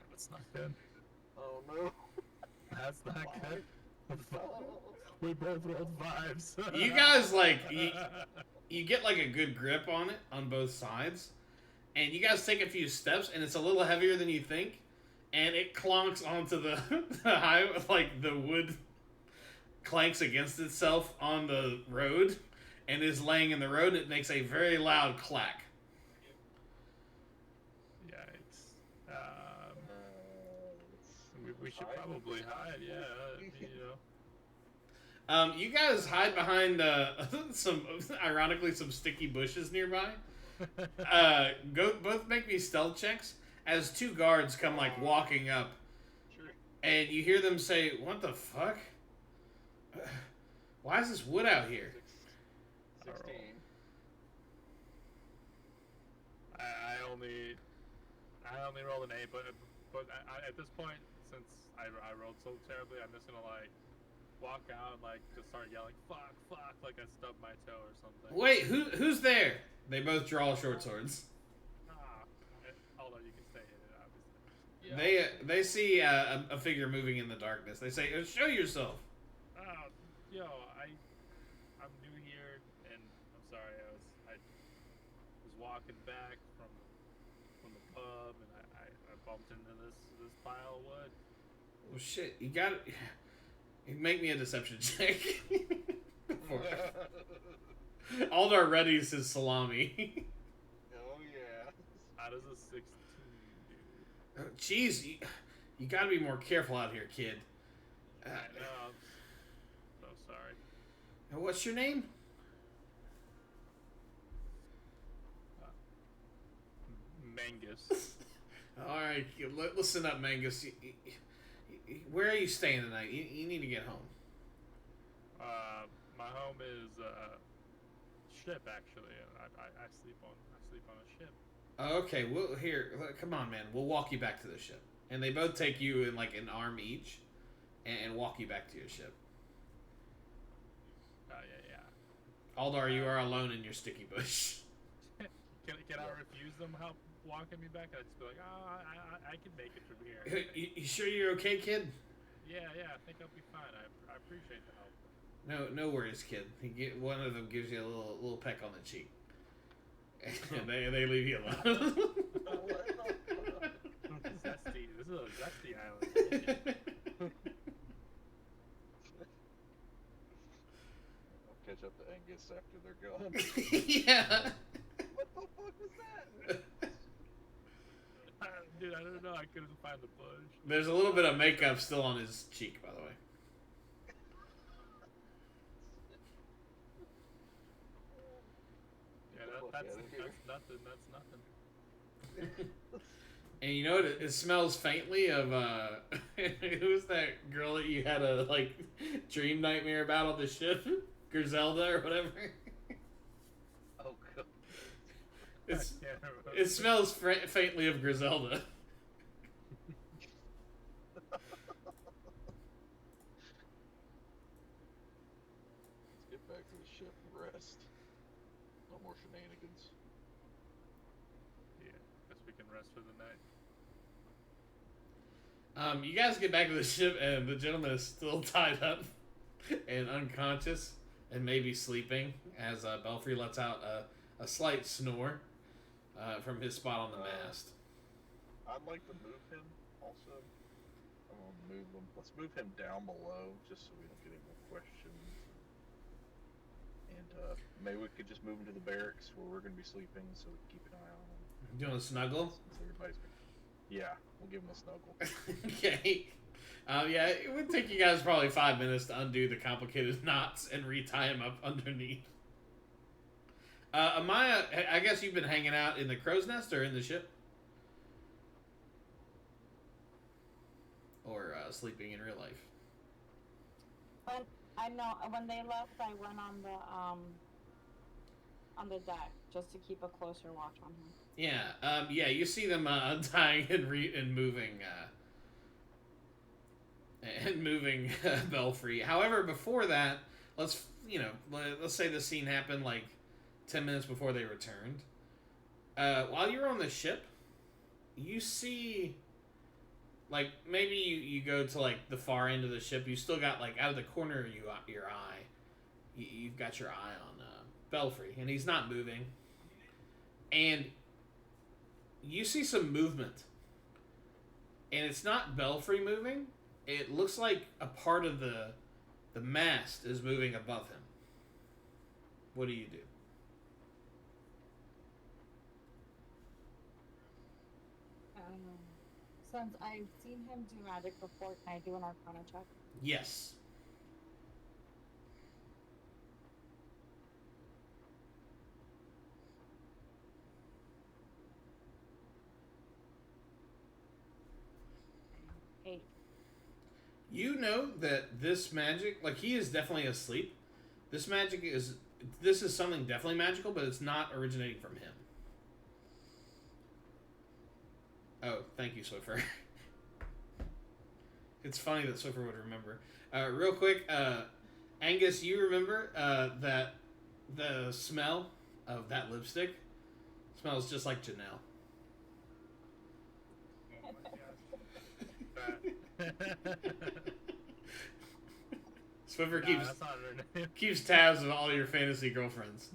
That's not good. Oh no. That's not good. We both rolled fives. You guys like you get like a good grip on it on both sides, and you guys take a few steps, and it's a little heavier than you think, and it clonks onto the high, like the wood clanks against itself on the road, and is laying in the road. It makes a very loud clack. Yikes. We should probably hide. Yeah, you know. You guys hide behind ironically, some sticky bushes nearby. Both make me stealth checks as two guards come like walking up, Sure. and you hear them say, "What the fuck? Why is this wood out here?" 16. I only rolled an 8, but I, at this point, since I rolled so terribly, I'm just gonna like walk out and like just start yelling fuck like I stubbed my toe or something. Wait, who's there? They both draw short swords. Although you can stay in it, obviously. They see a figure moving in the darkness. They say, "Show yourself." Yo, I'm new here, and I'm sorry. I was walking back from the pub, and I bumped into this pile of wood. Well, shit, you got it. Make me a deception check. Aldar readies his salami. Oh yeah. How does a 16 do? Jeez, you gotta be more careful out here, kid. I know. I'm so sorry. What's your name? Mangus. Alright, listen up, Mangus. Where are you staying tonight? You need to get home. My home is ship actually. I sleep on a ship. Okay, well, here, come on, man. We'll walk you back to the ship. And they both take you in like an arm each, and walk you back to your ship. Yeah. Aldar, you are alone in your sticky bush. Can I refuse them help walking me back? I'd just be like, I can make it from here. You sure you're okay, kid? Yeah, I think I'll be fine. I appreciate the help. No worries, kid. One of them gives you a little peck on the cheek. And they leave you alone. Zesty. This is a zesty island. I'll catch up to Angus after they're gone. Yeah. What the fuck was that? Dude, I don't know. I couldn't find the bush. There's a little bit of makeup still on his cheek, by the way. Yeah, that's nothing. That's nothing. And you know what? It smells faintly of who's that girl that you had a like dream nightmare about on the ship, Griselda or whatever. Oh god. It smells faintly of Griselda. Let's get back to the ship and rest. No more shenanigans. Yeah, guess we can rest for the night. You guys get back to the ship, and the gentleman is still tied up and unconscious, and maybe sleeping. As Belfry lets out a slight snore from his spot on the mast. I'd like to move him also. I'm gonna move him. Let's move him down below just so we don't get any more questions. And maybe we could just move him to the barracks where we're gonna be sleeping so we can keep an eye on him. Do you want to snuggle? Since everybody's gonna... Yeah, we'll give him a snuggle. Okay. Yeah, it would take you guys probably 5 minutes to undo the complicated knots and retie him up underneath. Amaya, I guess you've been hanging out in the crow's nest or in the ship? Or sleeping in real life? I know when they left, I went on the deck just to keep a closer watch on him. Yeah, yeah, you see them untying and moving Belfry. However, before that, let's say the scene happened like 10 minutes before they returned. While you're on the ship, you see, like, maybe you go to like the far end of the ship. You still got, like, out of the corner of your eye, you've got your eye on Belfry, and he's not moving. And you see some movement, and it's not Belfry moving. It looks like a part of the mast is moving above him. What do you do? Since I've seen him do magic before, can I do an Arcana check? Yes. You know that this magic, like, he is definitely asleep. This is something definitely magical, but it's not originating from him. Oh, thank you, Swiffer. It's funny that Swiffer would remember. Real quick, Angus, you remember that the smell of that lipstick smells just like Janelle. Swiffer keeps tabs of all your fantasy girlfriends.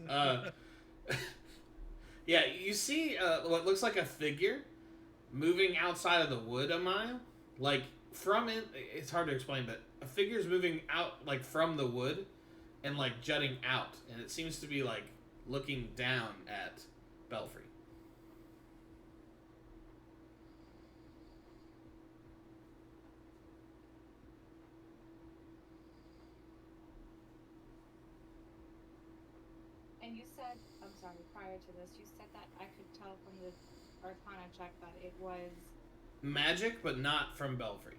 Yeah, you see what looks like a figure moving outside of the wood, Amaya. Like, from it, it's hard to explain, but a figure's moving out, like, from the wood and, like, jutting out. And it seems to be, like, looking down at Belfry. And you said, I'm sorry, prior to this, you said that I could tell from the Arcana check that it was... magic, but not from Belfry.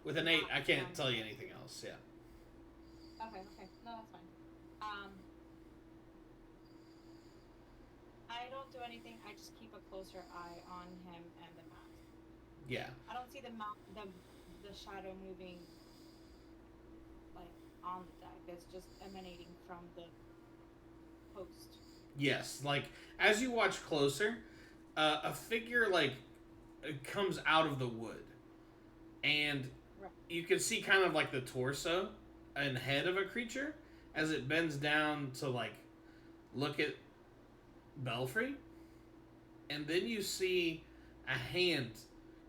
With an 8, I can't tell you anything else, yeah. Okay. No, that's fine. I don't do anything, I just keep a closer eye on him and the map. Yeah. I don't see the shadow moving, like, on the deck. It's just emanating from the post. Yes, like, as you watch closer, a figure, like, comes out of the wood. And you can see kind of, like, the torso and head of a creature as it bends down to, like, look at Belfry. And then you see a hand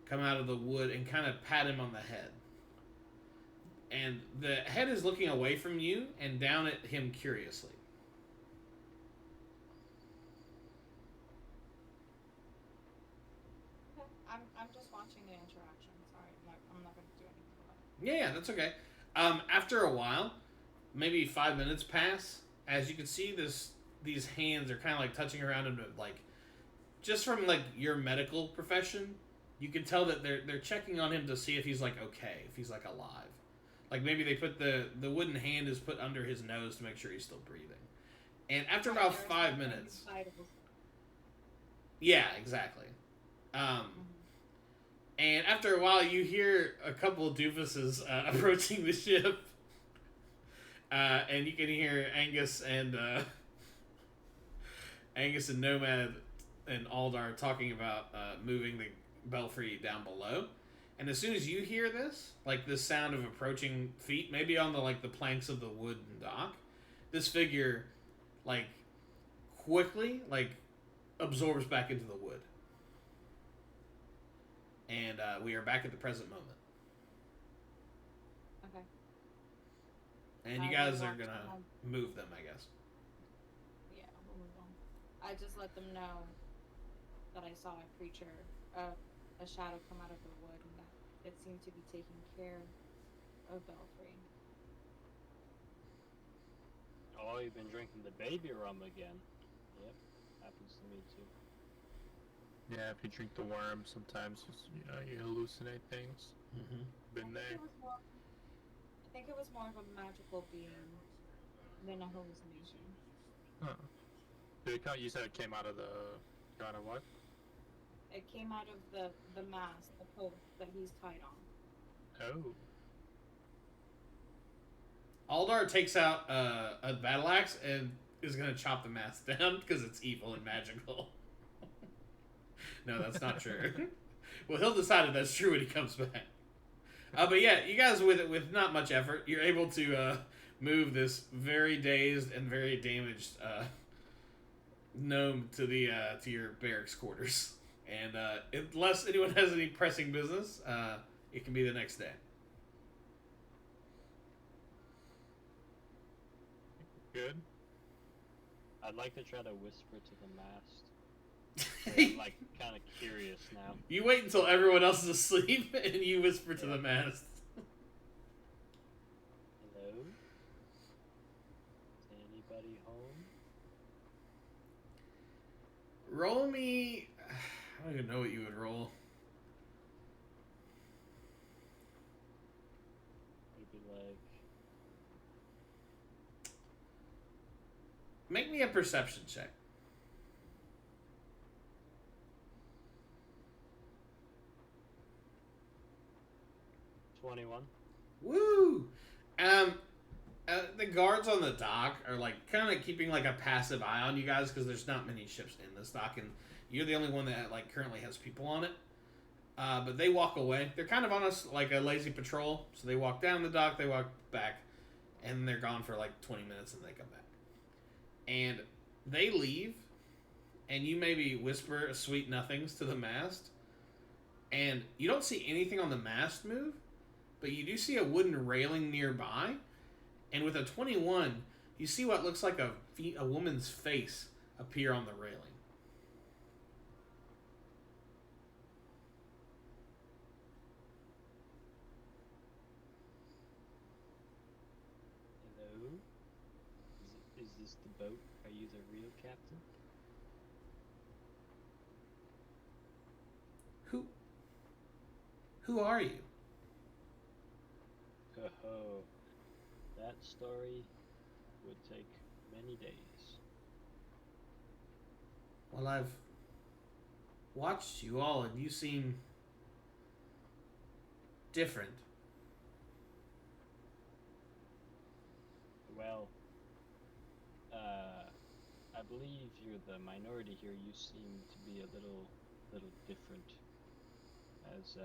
come out of the wood and kind of pat him on the head. And the head is looking away from you and down at him curiously. I'm just watching the interaction. Sorry, I'm not going to do anything about it. Yeah, that's okay. After a while, maybe 5 minutes pass, as you can see these hands are kind of like touching around him, like, just from like your medical profession, you can tell that they're checking on him to see if he's like okay, if he's like alive. Like maybe they put the wooden hand is put under his nose to make sure he's still breathing. And after about 5 minutes, yeah, exactly. And after a while, you hear a couple of doofuses approaching the ship, and you can hear Angus and Nomad and Aldar talking about moving the Belfry down below. And as soon as you hear this, like this sound of approaching feet, maybe on the planks of the wooden dock, this figure like quickly absorbs back into the wood. And we are back at the present moment. Okay. And you guys are gonna move them, I guess. Yeah, we'll move on. I just let them know that I saw a creature, a shadow come out of the wood, and that it seemed to be taking care of Belfry. Oh, you've been drinking the baby rum again. Yep, happens to me too. Yeah, if you drink the worm, sometimes you hallucinate things. Mm-hmm. Been there. I think it was more of a magical being than a hallucination. Huh. You said it came out of the god of what? It came out of the mask, the post that he's tied on. Oh. Aldar takes out a battle axe and is gonna chop the mask down because it's evil and magical. No, that's not true. Well, he'll decide if that's true when he comes back. But yeah, you guys with not much effort, you're able to move this very dazed and very damaged gnome to your barracks quarters. And unless anyone has any pressing business, it can be the next day. Good. I'd like to try to whisper to the mast. I'm like kind of curious now. You wait until everyone else is asleep and you whisper to the mast. Hello? Is anybody home? Roll me. I don't even know what you would roll. Maybe like. Make me a perception check. $21. Woo! The guards on the dock are kind of keeping a passive eye on you guys because there's not many ships in this dock, and you're the only one that currently has people on it. But they walk away. They're kind of on a lazy patrol, so they walk down the dock, they walk back, and they're gone for 20 minutes, and they come back. And they leave, and you maybe whisper sweet nothings to the mast, and you don't see anything on the mast move. But you do see a wooden railing nearby, and with a 21, you see what looks like a woman's face appear on the railing. Hello? Is this the boat? Are you the real captain? Who are you? Oh, that story would take many days. Well, I've watched you all, and you seem different. Well, I believe you're the minority here. You seem to be a little different, as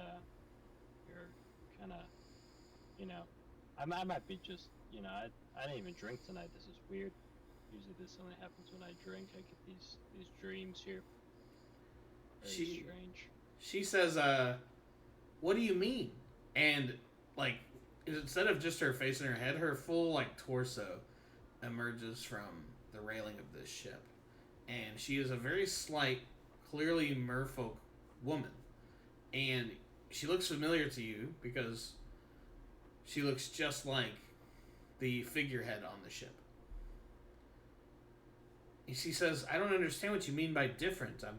you're kind of. I might be just, I didn't even drink tonight. This is weird. Usually this only happens when I drink. I get these dreams here. Very strange. She says, what do you mean? And, instead of just her face and her head, her full, torso emerges from the railing of this ship. And she is a very slight, clearly merfolk woman. And she looks familiar to you because she looks just like the figurehead on the ship. And she says, I don't understand what you mean by different. I'm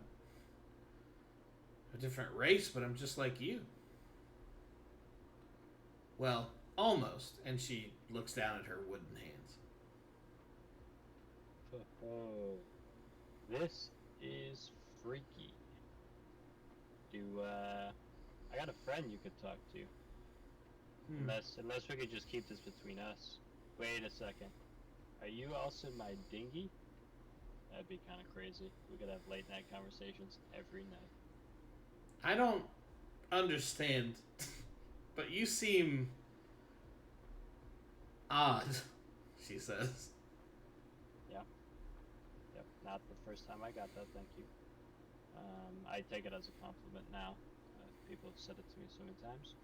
a different race, but I'm just like you. Well, almost. And she looks down at her wooden hands. Oh, this is freaky. I got a friend you could talk to. Unless we could just keep this between us. Wait a second. Are you also my dinghy? That'd be kind of crazy. We could have late night conversations every night. I don't understand, but you seem odd, she says. Yep, not the first time I got that, thank you. I take it as a compliment now. People have said it to me so many times.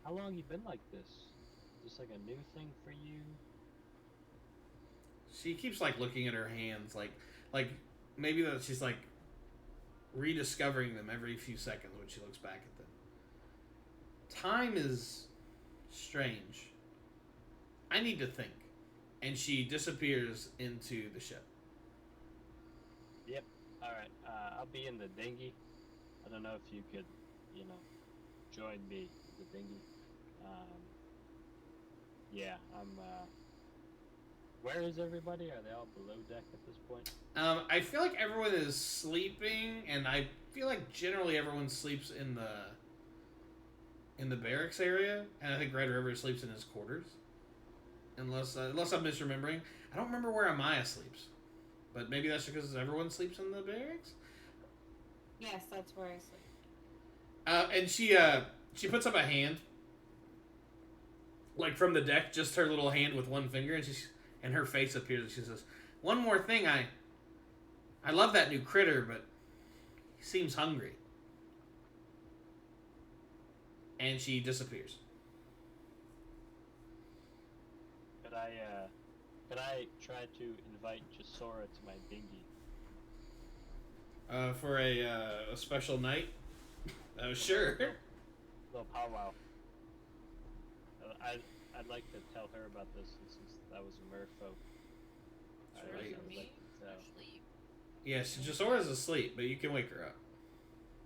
How long you been like this? Is this like a new thing for you? She keeps like looking at her hands, like maybe that she's like rediscovering them every few seconds when she looks back at them. Time is strange. I need to think. And she disappears into the ship. Yep. Alright, I'll be in the dinghy. I don't know if you could, join me in the dinghy. Yeah, where is everybody? Are they all below deck at this point? I feel like everyone is sleeping, and I feel like generally everyone sleeps in the barracks area, and I think Red River sleeps in his quarters. Unless I'm misremembering. I don't remember where Amaya sleeps. But maybe that's because everyone sleeps in the barracks? Yes, that's where I sleep. And she puts up a hand. Like from the deck, just her little hand with one finger, and her face appears and she says, "One more thing, I love that new critter, but he seems hungry." And she disappears. Could I try to invite Jasora to my dinghy? For a special night? Sure. Little powwow. I'd like to tell her about this since that was a merfolk. Sure, I'd you- like Me? to tell. Sleep. Yes, Jasora's asleep, but you can wake her up.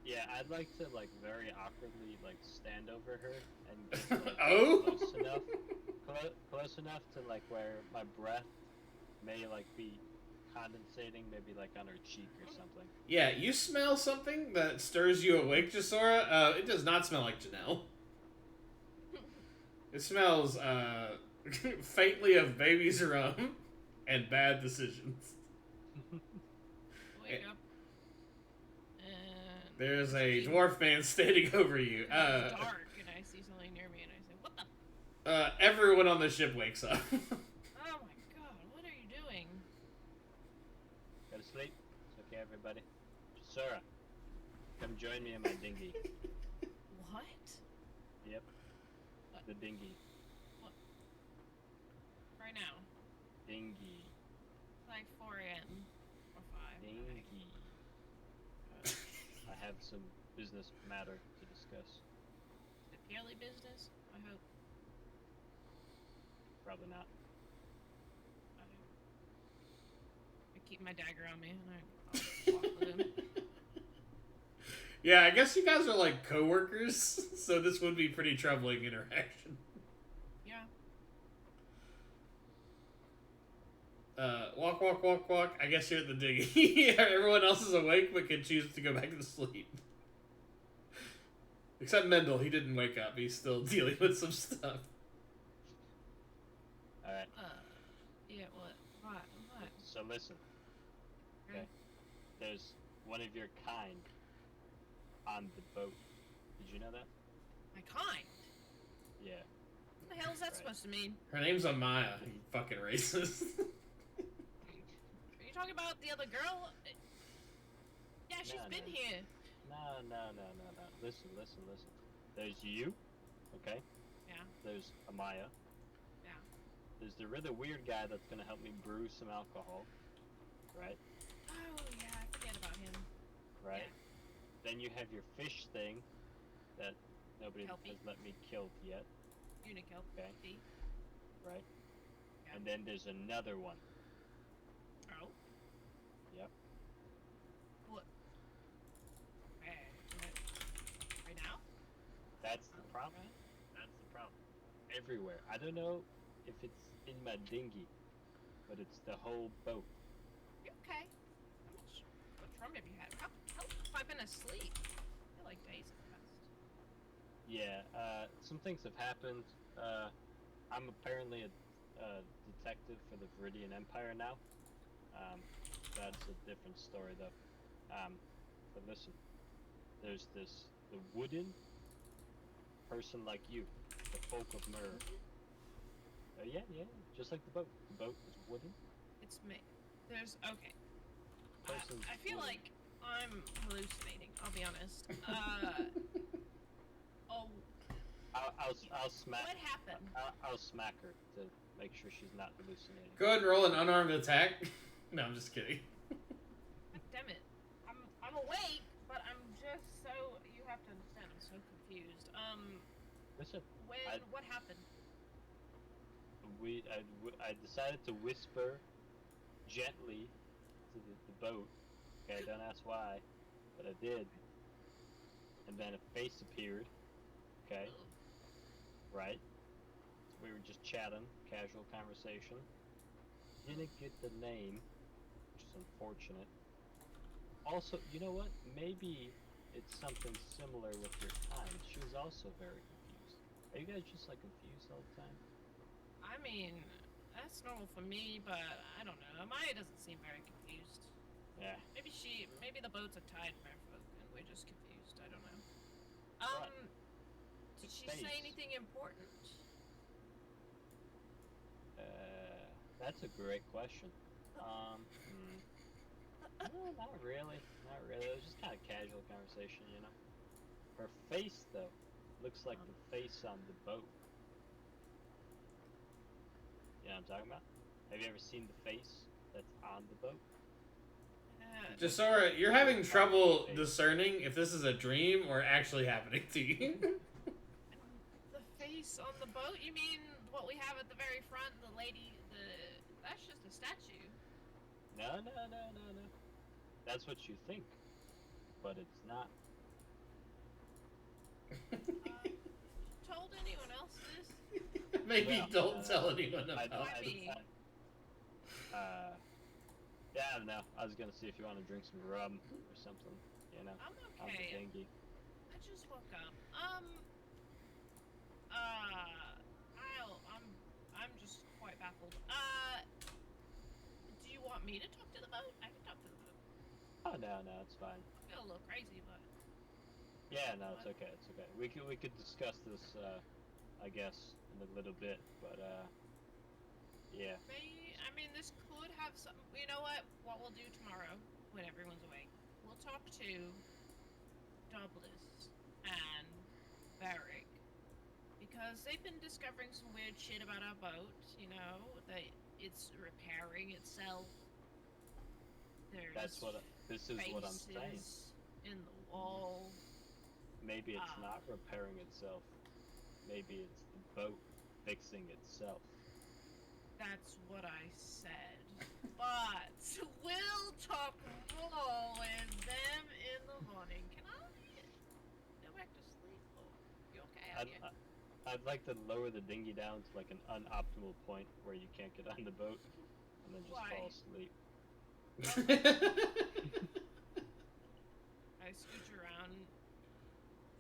Yeah, I'd like to very awkwardly stand over her and get Oh? close enough to where my breath may be condensating, maybe on her cheek or something. Yeah, you smell something that stirs you awake, Jasora. It does not smell like Janelle. It smells faintly of baby's rum and bad decisions. Wake up. And There's a dwarf man standing over you. it's dark, and I see something near me, and I say, "What the? Everyone on the ship wakes up. Oh my god! What are you doing?" Go to sleep. It's okay, everybody. Jasora, come join me in my dinghy. What? Yep. The dinghy. Right now. Dinghy. It's like 4 a.m. or 5. Dinghy. I have some business matter to discuss. Is it purely business? I hope. Probably not. I keep my dagger on me, and I'll walk with him. Yeah, I guess you guys are like co-workers, so this would be pretty troubling interaction. Yeah. Walk, walk, walk, walk. I guess you're at the dinghy. Everyone else is awake but can choose to go back to sleep. Except Mendel, he didn't wake up. He's still dealing with some stuff. Alright. Yeah, what? What? So listen. Okay. There's one of your kind on the boat. Did you know that? My kind? Yeah. What the hell is that Right. supposed to mean? Her name's Amaya, you fucking racist. Are you talking about the other girl? Yeah, she's No, been no. here. No. Listen. There's you, okay? Yeah. There's Amaya. Yeah. There's the really weird guy that's gonna help me brew some alcohol, right? Oh, yeah, I forget about him. Right? Then you have your fish thing that nobody Kelpie. has let me kill yet, Unikelp. Okay. See? right? Yeah. And then there's another one. Oh. Yep. What? Right now? That's the problem. That's the problem. Everywhere. I don't know if it's in my dinghy, but it's the whole boat. You okay? What's wrong have you had? How have I been asleep? I feel like days have passed. Yeah, some things have happened. I'm apparently a detective for the Viridian Empire now. That's a different story, though. But listen, there's the wooden person like you, the folk of Mer. Yeah, just like the boat. The boat is wooden. It's me. There's okay. Person's I feel wooden. like I'm hallucinating. I'll be honest. Oh, I'll smack. what happened? I'll smack her to make sure she's not hallucinating. Go ahead and roll an unarmed attack. No, I'm just kidding. God damn it! I'm awake, but I'm just so. You have to understand. I'm so confused. Listen, What happened? I decided to whisper gently to the boat. Okay, don't ask why, but I did. And then a face appeared. Okay, right? So we were just chatting, casual conversation. Didn't get the name, which is unfortunate. Also, you know what? Maybe it's something similar with your time. She was also very confused. Are you guys just like confused all the time? I mean, that's normal for me, but I don't know. Amaya doesn't seem very confused. Yeah. Maybe the boats are tied merfolk and we're just confused. I don't know. Right. Did she Face. say anything important? That's a great question. No, not really. Not really. It was just kind of casual conversation, you know. Her face, though, looks like the face on the boat. You know what I'm talking about? Have you ever seen the face that's on the boat? Jasora, you're having trouble discerning if this is a dream or actually happening to you. The face on the boat? You mean what we have at the very front? The lady, that's just a statue. No. That's what you think, but it's not. Told anyone else this? Maybe Well, don't tell anyone about me. Yeah, I don't know. I was gonna see if you want to drink some rum or something, you know. I'm On the okay. dinghy. I just woke up. I'm just quite baffled. Do you want me to talk to the boat? I can talk to the boat. Oh no, it's fine. I feel a little crazy, but Yeah, no, it's okay. We could discuss this, I guess, in a little bit, but yeah. I mean, this could have some. You know what? What we'll do tomorrow, when everyone's awake, we'll talk to Doublis and Barrick, because they've been discovering some weird shit about our boat. You know, that it's repairing itself. There's This is what I'm saying. faces in the wall. Maybe it's not repairing itself. Maybe it's the boat fixing itself. That's what I said. But we'll talk more with them in the morning. Can I go back to sleep? Or you okay out here? I'd like to lower the dinghy down to like an unoptimal point where you can't get on the boat, and then just fall asleep. I scooch around.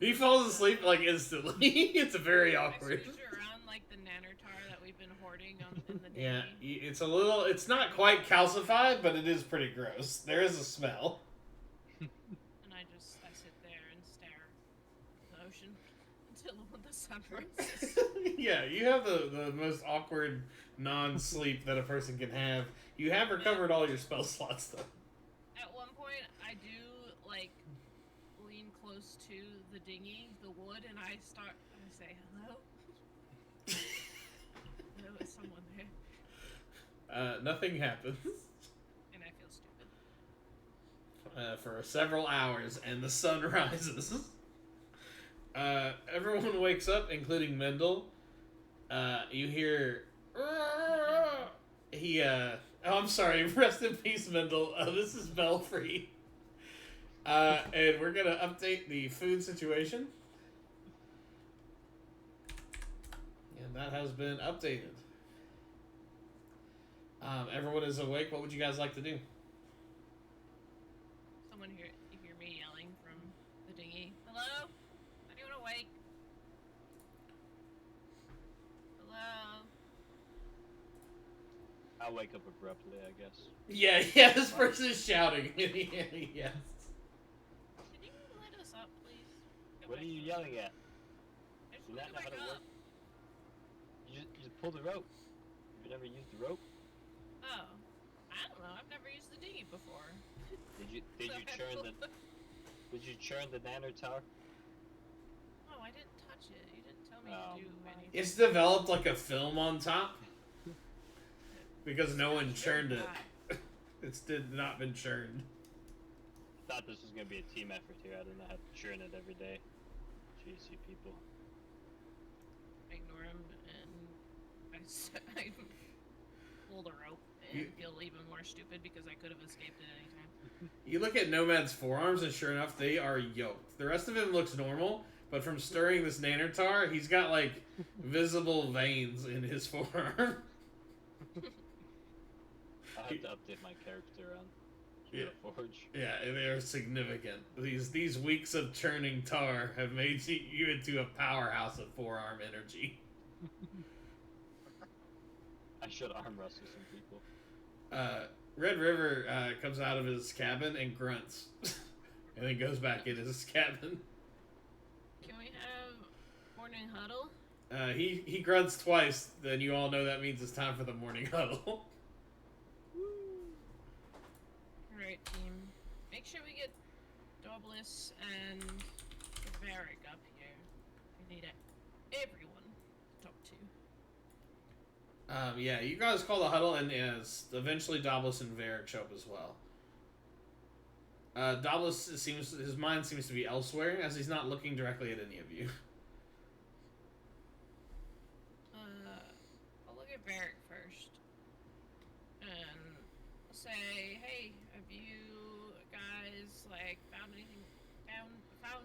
He falls asleep like instantly. It's very awkward. I scooch around like the nannertar that we've been hoarding in the dinghy. Yeah, it's not quite calcified, but it is pretty gross. There is a smell. And I sit there and stare at the ocean until the sun rises. Yeah, you have the most awkward non-sleep that a person can have. You have recovered all your spell slots, though. At one point, I do, lean close to the dinghy, the wood, and I say, hello? Hello, is someone there? Nothing happens. And I feel stupid. For several hours, and the sun rises. Everyone wakes up, including Mendel. You hear... I'm sorry. Rest in peace, Mendel. This is Belfry. And we're gonna update the food situation. And that has been updated. Everyone is awake. What would you guys like to do? Someone hear me yelling from the dinghy. Hello? Anyone awake? Hello? I'll wake up abruptly, I guess. Yeah, this person's shouting. Yes. Can you let us up? What are you yelling at? I just Do want not to know go how back to up. work. You just pull the rope. You've never used the rope? Oh. I don't know. I've never used the dinghy before. Did you So churn the nano tower? Oh, I didn't touch it. You didn't tell me Oh to do my anything. It's developed like a film on top because no one Sounds very churned it. bad. It's did not been churned. Thought this was gonna be a team effort here. I didn't have to churn it every day. Jeez, you people. Ignore him, and I pull the rope and feel even more stupid because I could have escaped at any time. You look at Nomad's forearms, and sure enough, they are yoked. The rest of him looks normal, but from stirring this nanotar, he's got like visible veins in his forearm. I'll have to update my character on Forge. Yeah, they are significant. These weeks of churning tar have made you into a powerhouse of forearm energy. I should arm wrestle some people. Red River comes out of his cabin and grunts, and then goes back in his cabin. Can we have morning huddle? He grunts twice. Then you all know that means it's time for the morning huddle. Alright, team. Make sure we get Doblis and Varric up here. We need everyone to talk to. Yeah, you guys call the huddle, and eventually Doblis and Varric show up as well. Doblis his mind seems to be elsewhere, as he's not looking directly at any of you. I'll look at Varric first. And I'll say, hey, have you guys, like, found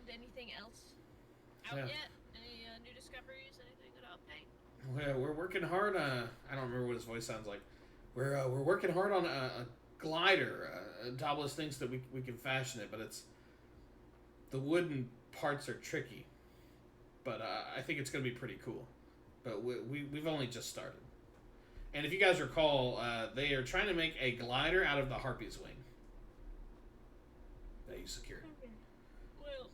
anything else out Yeah. yet? Any new discoveries? Anything to update? We're working hard. I don't remember what his voice sounds like. We're working hard on a glider. Doblis thinks that we can fashion it, but the wooden parts are tricky. But I think it's going to be pretty cool. But we've only just started. And if you guys recall, they are trying to make a glider out of the harpy's wing that you secured. Well,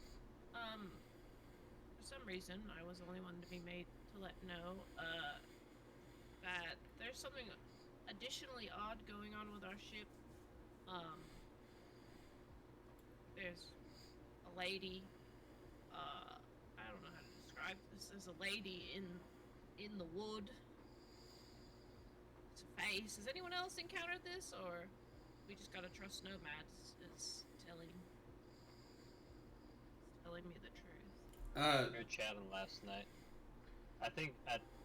for some reason, I was the only one to be made to let know, that there's something additionally odd going on with our ship. There's a lady, I don't know how to describe this. There's a lady in the wood. It's a face. Has anyone else encountered this, or we just gotta trust Nomads is telling me the truth? We were chatting last night. I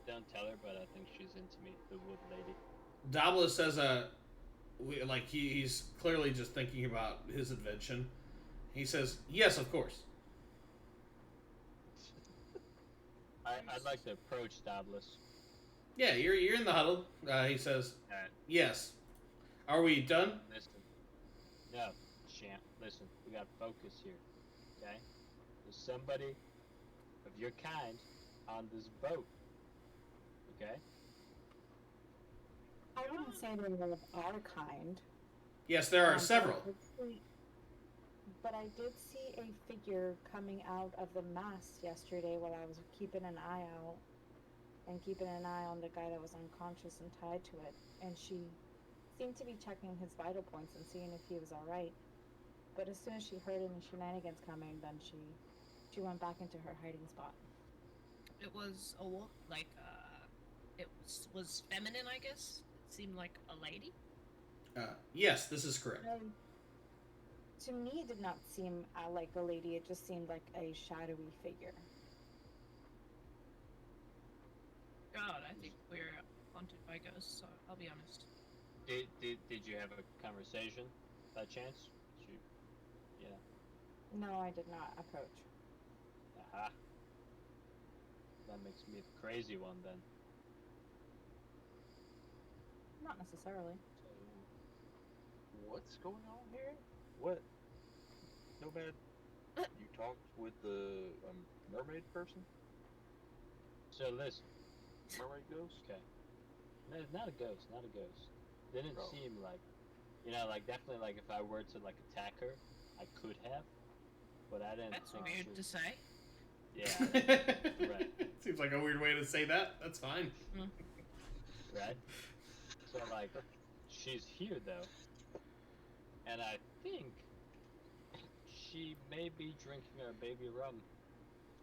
don't tell her, but I think she's into me, the wood lady. Doblis says, he's clearly just thinking about his invention. He says, yes, of course. I'd like to approach Doblis. Yeah, you're in the huddle. He says, Alright. yes. Are we done? Listen. No, Champ. Listen, we got focus here. Okay? There's somebody of your kind on this boat. Okay? I wouldn't say they're of our kind. Yes, there are but several. But I did see a figure coming out of the mast yesterday while I was keeping an eye out and keeping an eye on the guy that was unconscious and tied to it. And she seemed to be checking his vital points and seeing if he was alright. But as soon as she heard any shenanigans coming, then she went back into her hiding spot. It was it was feminine, I guess. It seemed like a lady. Yes, this is correct. To me, it did not seem like a lady. It just seemed like a shadowy figure. God, I think we're haunted by ghosts. So I'll be honest. Did you have a conversation by chance? Yeah. No, I did not approach. Aha. That makes me the crazy one then. Not necessarily. What's going on here? What? Nomad, you talked with the mermaid person? So listen. Mermaid ghost? Okay. No, not a ghost. Not a ghost. Didn't Oh. seem like, definitely like if I were to like attack her, I could have, but I didn't That's think weird she to was, say. Yeah, right. Seems like a weird way to say that. That's fine. right? So like, she's here though, and I think she may be drinking our baby rum.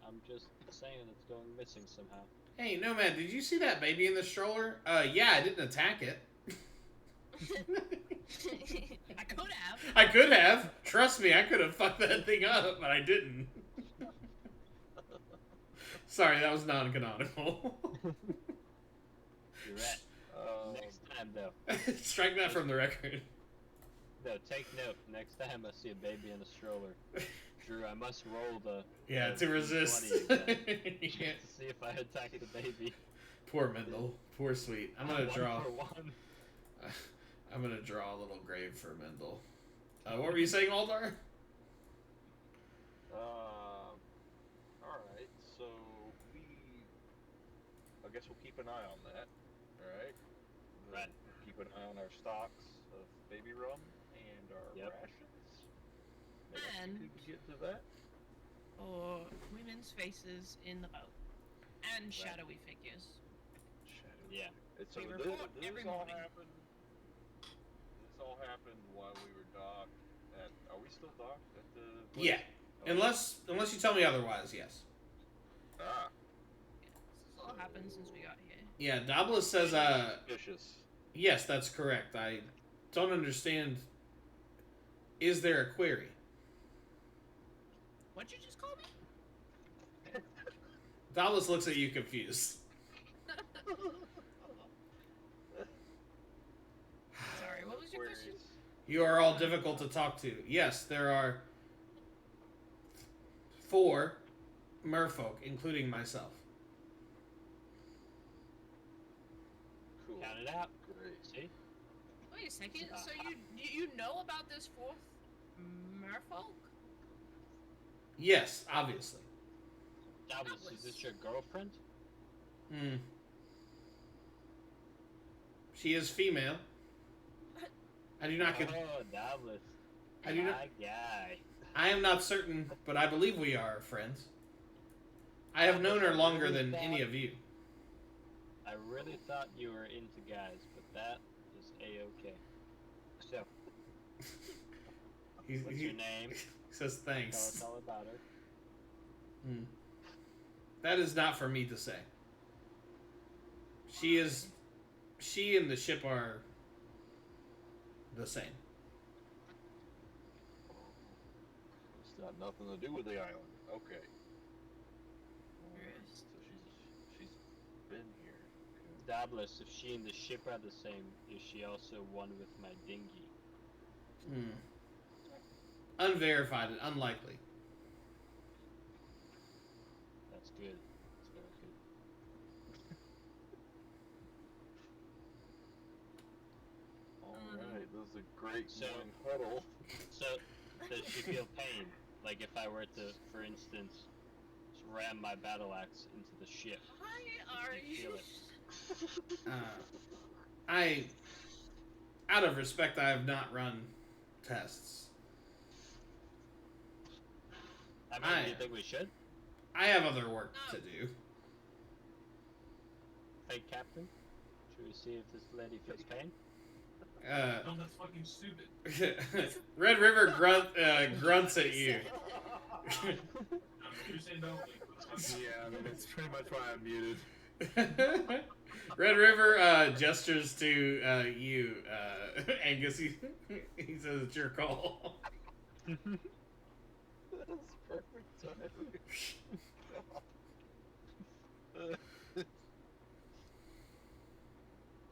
I'm just saying it's going missing somehow. Hey, Nomad, did you see that baby in the stroller? Yeah, I didn't attack it. I could have. I could have. Trust me, I could have fucked that thing up, but I didn't. Sorry, that was non-canonical. You're right. Next time though. Strike that from the record. No, take note. Next time I see a baby in a stroller, Drew, I must roll the To resist. D20 again to see if I attack the baby. Poor Mendel. Poor sweet. I'm gonna draw. 1 for 1. I'm gonna draw a little grave for Mendel. What were you saying, Aldar? Alright, so I guess we'll keep an eye on that, alright? Right. Keep an eye on our stocks of baby rum and our rations. And Maybe we get to that. or women's faces in the boat. And shadowy figures. Yeah. So We this report every all morning. happened. This all happened while we were docked at. Are we still docked at the? place? Yeah. Okay. Unless you tell me otherwise, yes. Ah. This has all happened since we got here. Yeah, Dablis says, Suspicious. yes, that's correct. I don't understand. Is there a query? What'd you just call me? Dablis looks at you confused. Sorry, what was your question? You are all difficult to talk to. Yes, there are 4 merfolk, including myself. Cool. Count it out. Great. See? Wait a second. So you know about this 4th merfolk? Yes, obviously. Davos, is this your girlfriend? Hmm. She is female. I do not. Oh, Davos. I do not. My guy. I am not certain, but I believe we are friends. I have known her longer than any of you. I really thought you were into guys, but that is a-okay. So, what's your name? He says Tell thanks. us all about her. Hmm. That is not for me to say. She and the ship are the same. It's got nothing to do with the island. Okay. Yes. So she's been here. Davos, if she and the ship are the same, is she also one with my dinghy? Hmm. Unverified and unlikely. That's good. That's very good. Alright, this is a great So- morning huddle. So, does she feel pain? Like if I were to, for instance, just ram my battle axe into the ship? Why are Do you feel you? I, out of respect, I have not run tests. I mean, do you think we should? I have other work to do. Hey, Captain? Should we see if this lady feels pain? Oh, that's fucking stupid. Red River grunts at you. You say no. Yeah, I mean, it's pretty much why I'm muted. Red River gestures to you, Angus. He says it's your call. That's perfect timing. You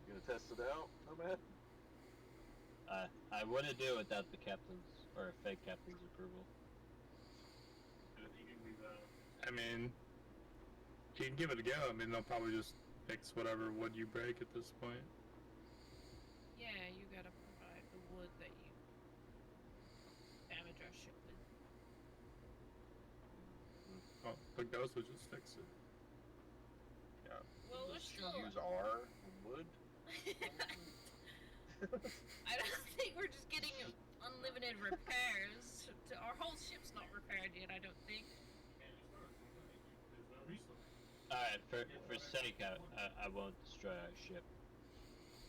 gonna test it out, Nomad? I wouldn't do it without the captain's, or fake captain's approval. I mean, you can give it a go. I mean, they'll probably just fix whatever wood you break at this point. Yeah, you gotta provide the wood that you damage our ship with. Oh, the ghost would just fix it. Yeah. Well, we're Just still. use our wood. I don't think we're just getting unlimited repairs. Our whole ship's not repaired yet, I don't think. Alright, for sake, I won't destroy our ship.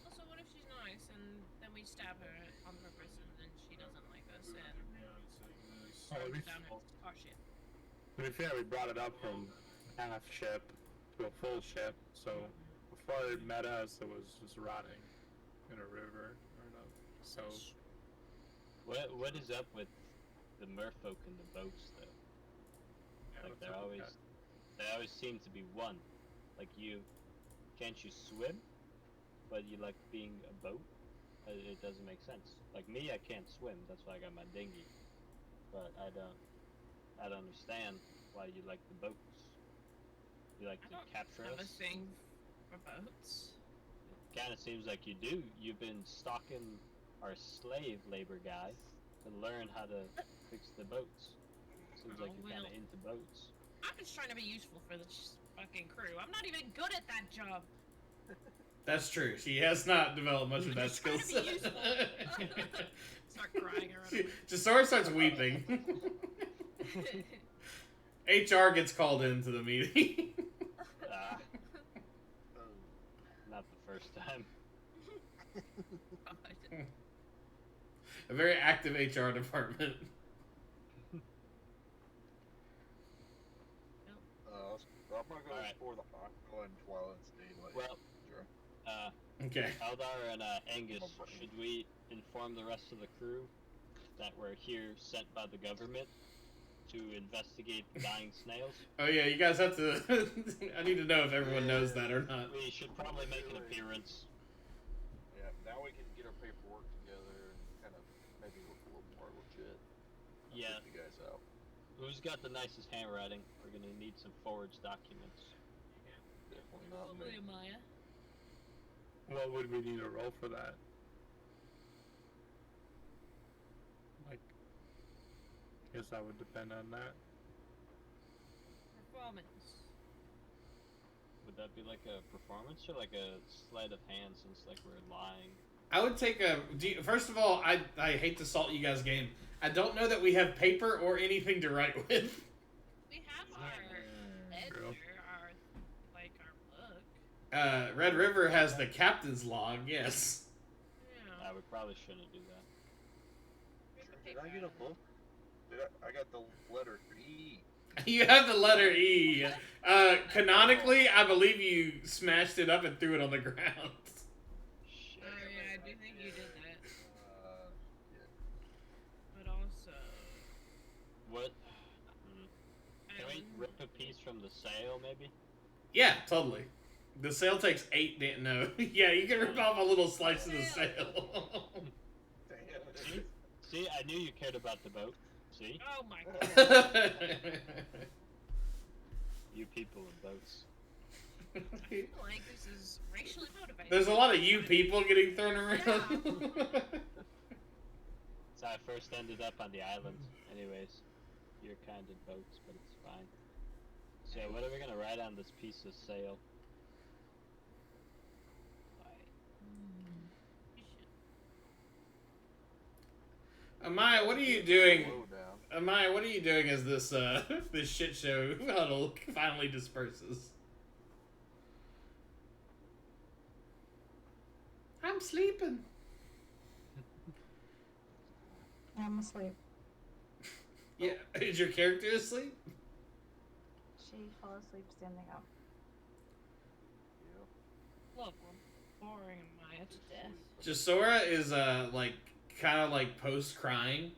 Also, what if she's nice and then we stab her on purpose and then she doesn't like us and burns down our ship? To be fair, we brought it up from half ship to a full ship, so before it met us, it was just rotting in a river or no. So What is up with the merfolk and the boats though? yeah, Like what's up with that? they always seem to be one. Like can't you swim? But you like being a boat? It doesn't make sense. Like me, I can't swim. That's why I got my dinghy. But I don't understand why you like the boats. You like I to don't capture have a us? thing for boats. It kind of seems like you do. You've been stalking our slave labor guy to learn how to fix the boats. Seems like you're kind of into boats. I'm just trying to be useful for this fucking crew. I'm not even good at that job. That's true. She has not developed much of that Just skill trying to be set. useful. Start crying around. Jasora starts weeping. HR gets called into the meeting. Ah, not the first time. A very active HR department. I'm gonna go Alright. explore the Aqua and Twilight's daylight. Well, Sure. Okay. Aldar and Angus, should we inform the rest of the crew that we're here sent by the government to investigate dying snails? Oh yeah, you guys have to. I need to know if everyone knows that or not. We should probably make an appearance. Yeah, now we can get our paperwork together and kind of maybe look a little more legit. Yeah. Take you guys out. Who's got the nicest handwriting? We're gonna need some forged documents. Definitely not Probably me. Amaya. What would we need to roll for that? Like, I guess that would depend on that. Performance. Would that be like a performance or like a sleight of hand since like we're lying? I would take a. First of all, I hate to salt you guys' game. I don't know that we have paper or anything to write with. We have our True. ledger, our book. Red River has the captain's log. Yes. Yeah. We probably shouldn't do that. Here's the Did I paper. get a book? I got the letter E. You have the letter E. Canonically, I believe you smashed it up and threw it on the ground. Shit. Oh yeah, I do think you did that. Yeah. But also, What? Can we Alan, rip a piece from the sail, maybe? Yeah, totally. The sail takes 8 no. Yeah, you can rip off a little slice of the sail. Damn. See, I knew you cared about the boat. See? oh my god. You people in boats. I feel like this is racially motivated. There's a lot of you people getting thrown around. So I first ended up on the island. Anyways, you're kind of boats, but it's fine. So what are we gonna write on this piece of sail? You should. Amaya, what are you doing? Slow down. Amaya, what are you doing as this this shit show huddle finally disperses? I'm sleeping. I'm asleep. Yeah, is your character asleep? She fell asleep standing up. Yeah. Look, we're boring Maya to death. Jasora is like kind of like post crying,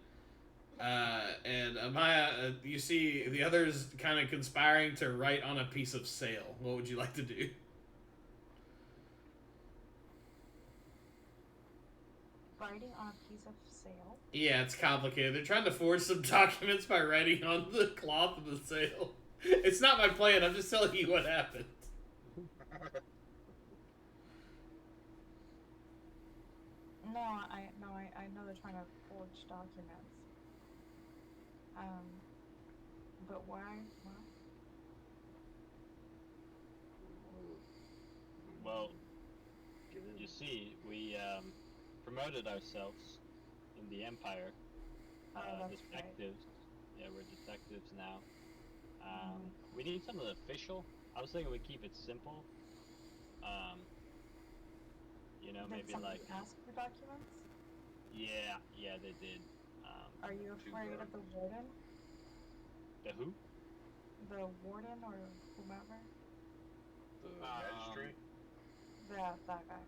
and Amaya, you see the others kind of conspiring to write on a piece of sail. What would you like to do? Writing on a piece of sail. Yeah, it's complicated. They're trying to forge some documents by writing on the cloth of the sail. It's not my plan. I'm just telling you what happened. No, I know they're trying to forge documents. But why? Well, you see, we promoted ourselves in the Empire. Oh, that's right. Detectives. Yeah, we're detectives now. We need something official. I was thinking we keep it simple. Um, Did maybe somebody like, ask for documents? yeah, they did. Are you Two afraid of the guards. warden? The who? The warden or whomever? The magistrate. That guy.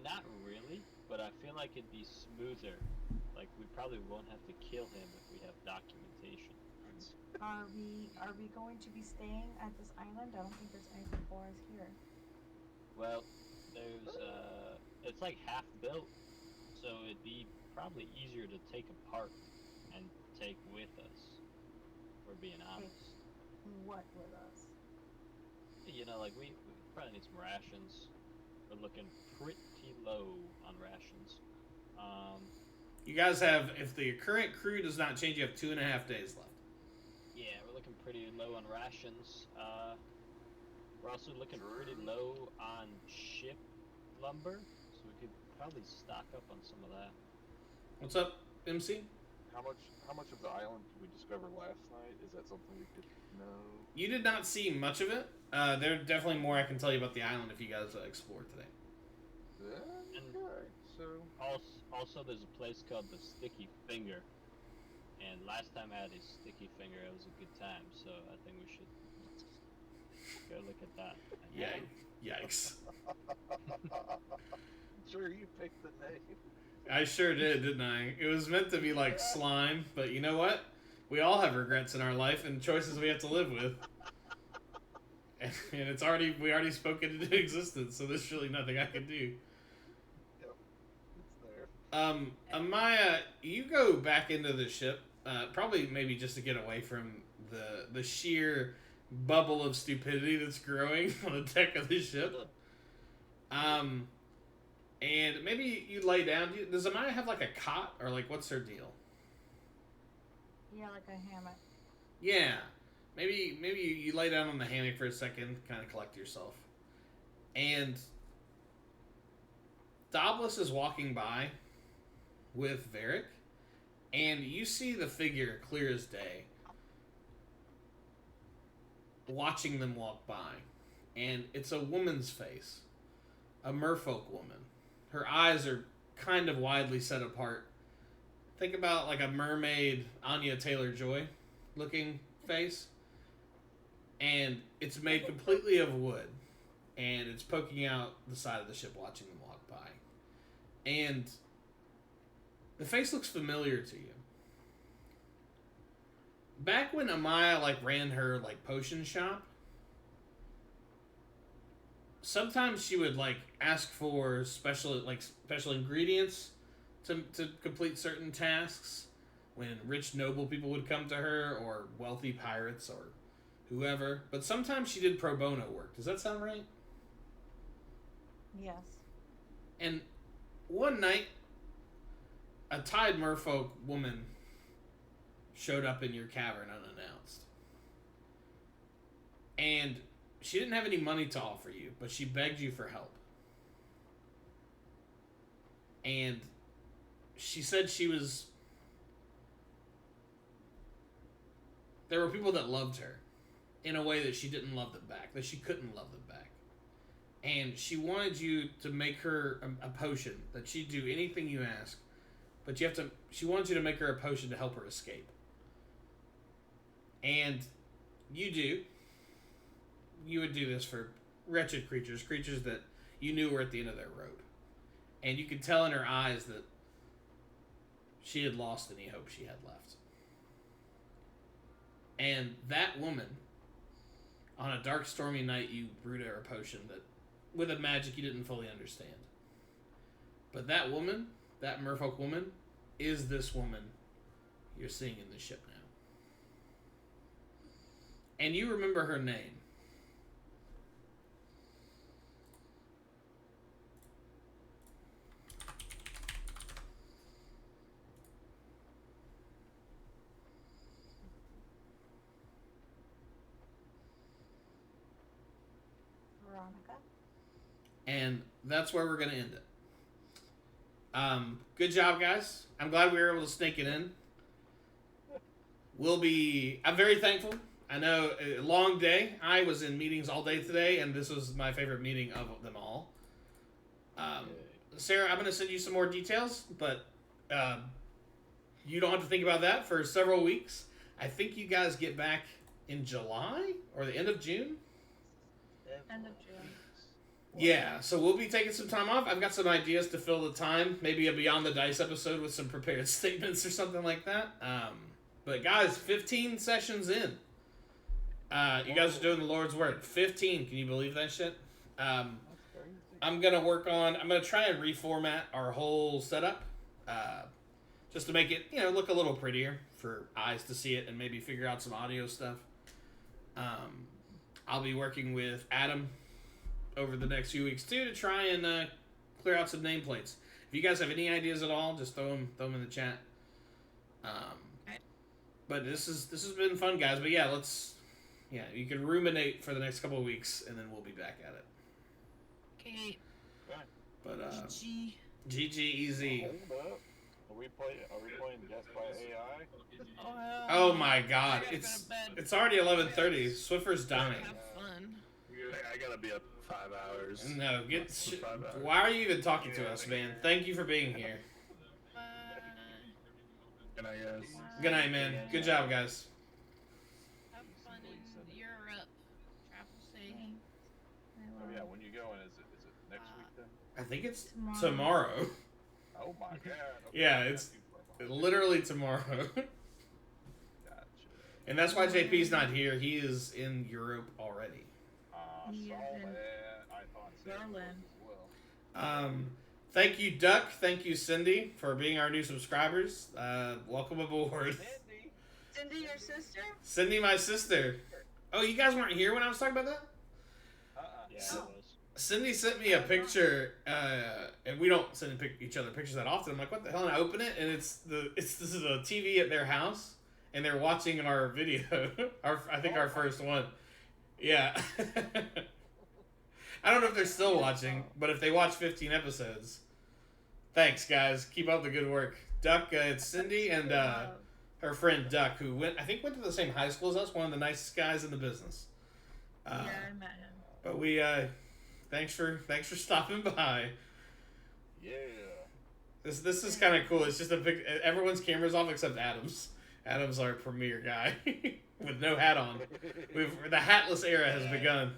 Not really, but I feel like it'd be smoother. Like, we probably won't have to kill him if we have documentation. Are we going to be staying at this island? I don't think there's anything for us here. Well, there's, it's like half built, so it'd be probably easier to take apart and take with us, if we're being honest. What with us? Like, we probably need some rations. We're looking pretty low on rations. You guys have, if the current crew does not change, you have 2.5 days left. Yeah, we're looking pretty low on rations. We're also looking pretty low on ship lumber, so we could probably stock up on some of that. What's up, MC? How much of the island did we discover last night? Is that something we could know? You did not see much of it. There's definitely more I can tell you about the island if you guys explore today. Okay, so Also, there's a place called the Sticky Finger, and last time I had a sticky finger, it was a good time. So I think we should go look at that. Yikes. sure you picked the name. I sure did, didn't I? It was meant to be like slime, but you know what? We all have regrets in our life and choices we have to live with. And we already spoke it into existence, so there's really nothing I can do. Yep, it's there. Amaya, you go back into the ship, probably maybe just to get away from the sheer bubble of stupidity that's growing on the deck of the ship. And maybe you lay down. Does Amaya have like a cot, or like what's her deal? Yeah, like a hammock. Yeah, maybe you lay down on the hammock for a second, kind of collect yourself, and Doblis is walking by with Varric, and you see the figure clear as day, watching them walk by, and it's a woman's face, a merfolk woman. Her eyes are kind of widely set apart. Think about like a mermaid Anya Taylor-Joy looking face. And it's made completely of wood. And it's poking out the side of the ship watching them walk by. And the face looks familiar to you. Back when Amaya ran her potion shop, sometimes she would ask for special ingredients to complete certain tasks when rich noble people would come to her, or wealthy pirates, or whoever. But sometimes she did pro bono work. Does that sound right? Yes. And one night, a Tide Merfolk woman showed up in your cavern unannounced. And she didn't have any money to offer you, but she begged you for help. And she said there were people that loved her in a way that she didn't love them back, that she couldn't love them back. And she wanted you to make her a potion, that she'd do anything you ask, but she wanted you to make her a potion to help her escape. And you would do this for wretched creatures that you knew were at the end of their road. And you could tell in her eyes that she had lost any hope she had left. And that woman, on a dark, stormy night, you brewed her a potion that, with a magic you didn't fully understand. But that woman, that merfolk woman, is this woman you're seeing in the ship now. And you remember her name. Veronica. And that's where we're going to end it. Good job, guys. I'm glad we were able to snake it in. I'm very thankful. I know a long day. I was in meetings all day today, and this was my favorite meeting of them all. Sarah, I'm going to send you some more details, but you don't have to think about that for several weeks. I think you guys get back in July or the end of June. End of June. Yeah, so we'll be taking some time off. I've got some ideas to fill the time. Maybe a Beyond the Dice episode with some prepared statements or something like that. But guys, 15 sessions in. You guys are doing the Lord's work. 15. Can you believe that shit? I'm going to try and reformat our whole setup. Just to make it, look a little prettier for eyes to see it and maybe figure out some audio stuff. I'll be working with Adam over the next few weeks too to try and clear out some nameplates. If you guys have any ideas at all, just throw them in the chat. But this has been fun, guys. But yeah, you can ruminate for the next couple of weeks, and then we'll be back at it. Okay. But GG. GG. Hold up. Are we playing Death by AI? Oh my God! I gotta go to bed. It's already 11:30. Swiffer's dying. Have fun. I gotta be up 5 hours. No, For 5 hours. why are you even talking to us, man? Thank you for being here. Bye. Good night, guys. Good night, man. Good job, guys. Have fun in Europe. Travel safe. Oh yeah, when you going? Is it next week then? I think it's tomorrow. Oh my god. Okay. Yeah, it's literally tomorrow. Gotcha. And that's why JP's not here. He is in Europe already. Saw He is in that. I thought Sam was Berlin. as well. Thank you, Duck. Thank you, Cindy, for being our new subscribers. Welcome aboard. Cindy. Cindy, your sister? Cindy, my sister. Oh, you guys weren't here when I was talking about that? Yeah, So- it was. Cindy sent me a picture, and we don't send each other pictures that often. I'm like, what the hell? And I open it, and this is a TV at their house, and they're watching our video. I think our first one. Yeah. I don't know if they're still watching, but if they watch 15 episodes, thanks, guys. Keep up the good work. Duck, it's Cindy and her friend Duck, who went to the same high school as us, one of the nicest guys in the business. Yeah, I met him. But we, thanks for stopping by. Yeah. This is kind of cool. It's just a pic. Everyone's camera's off except Adam's. Adam's our premier guy with no hat on. The hatless era has begun.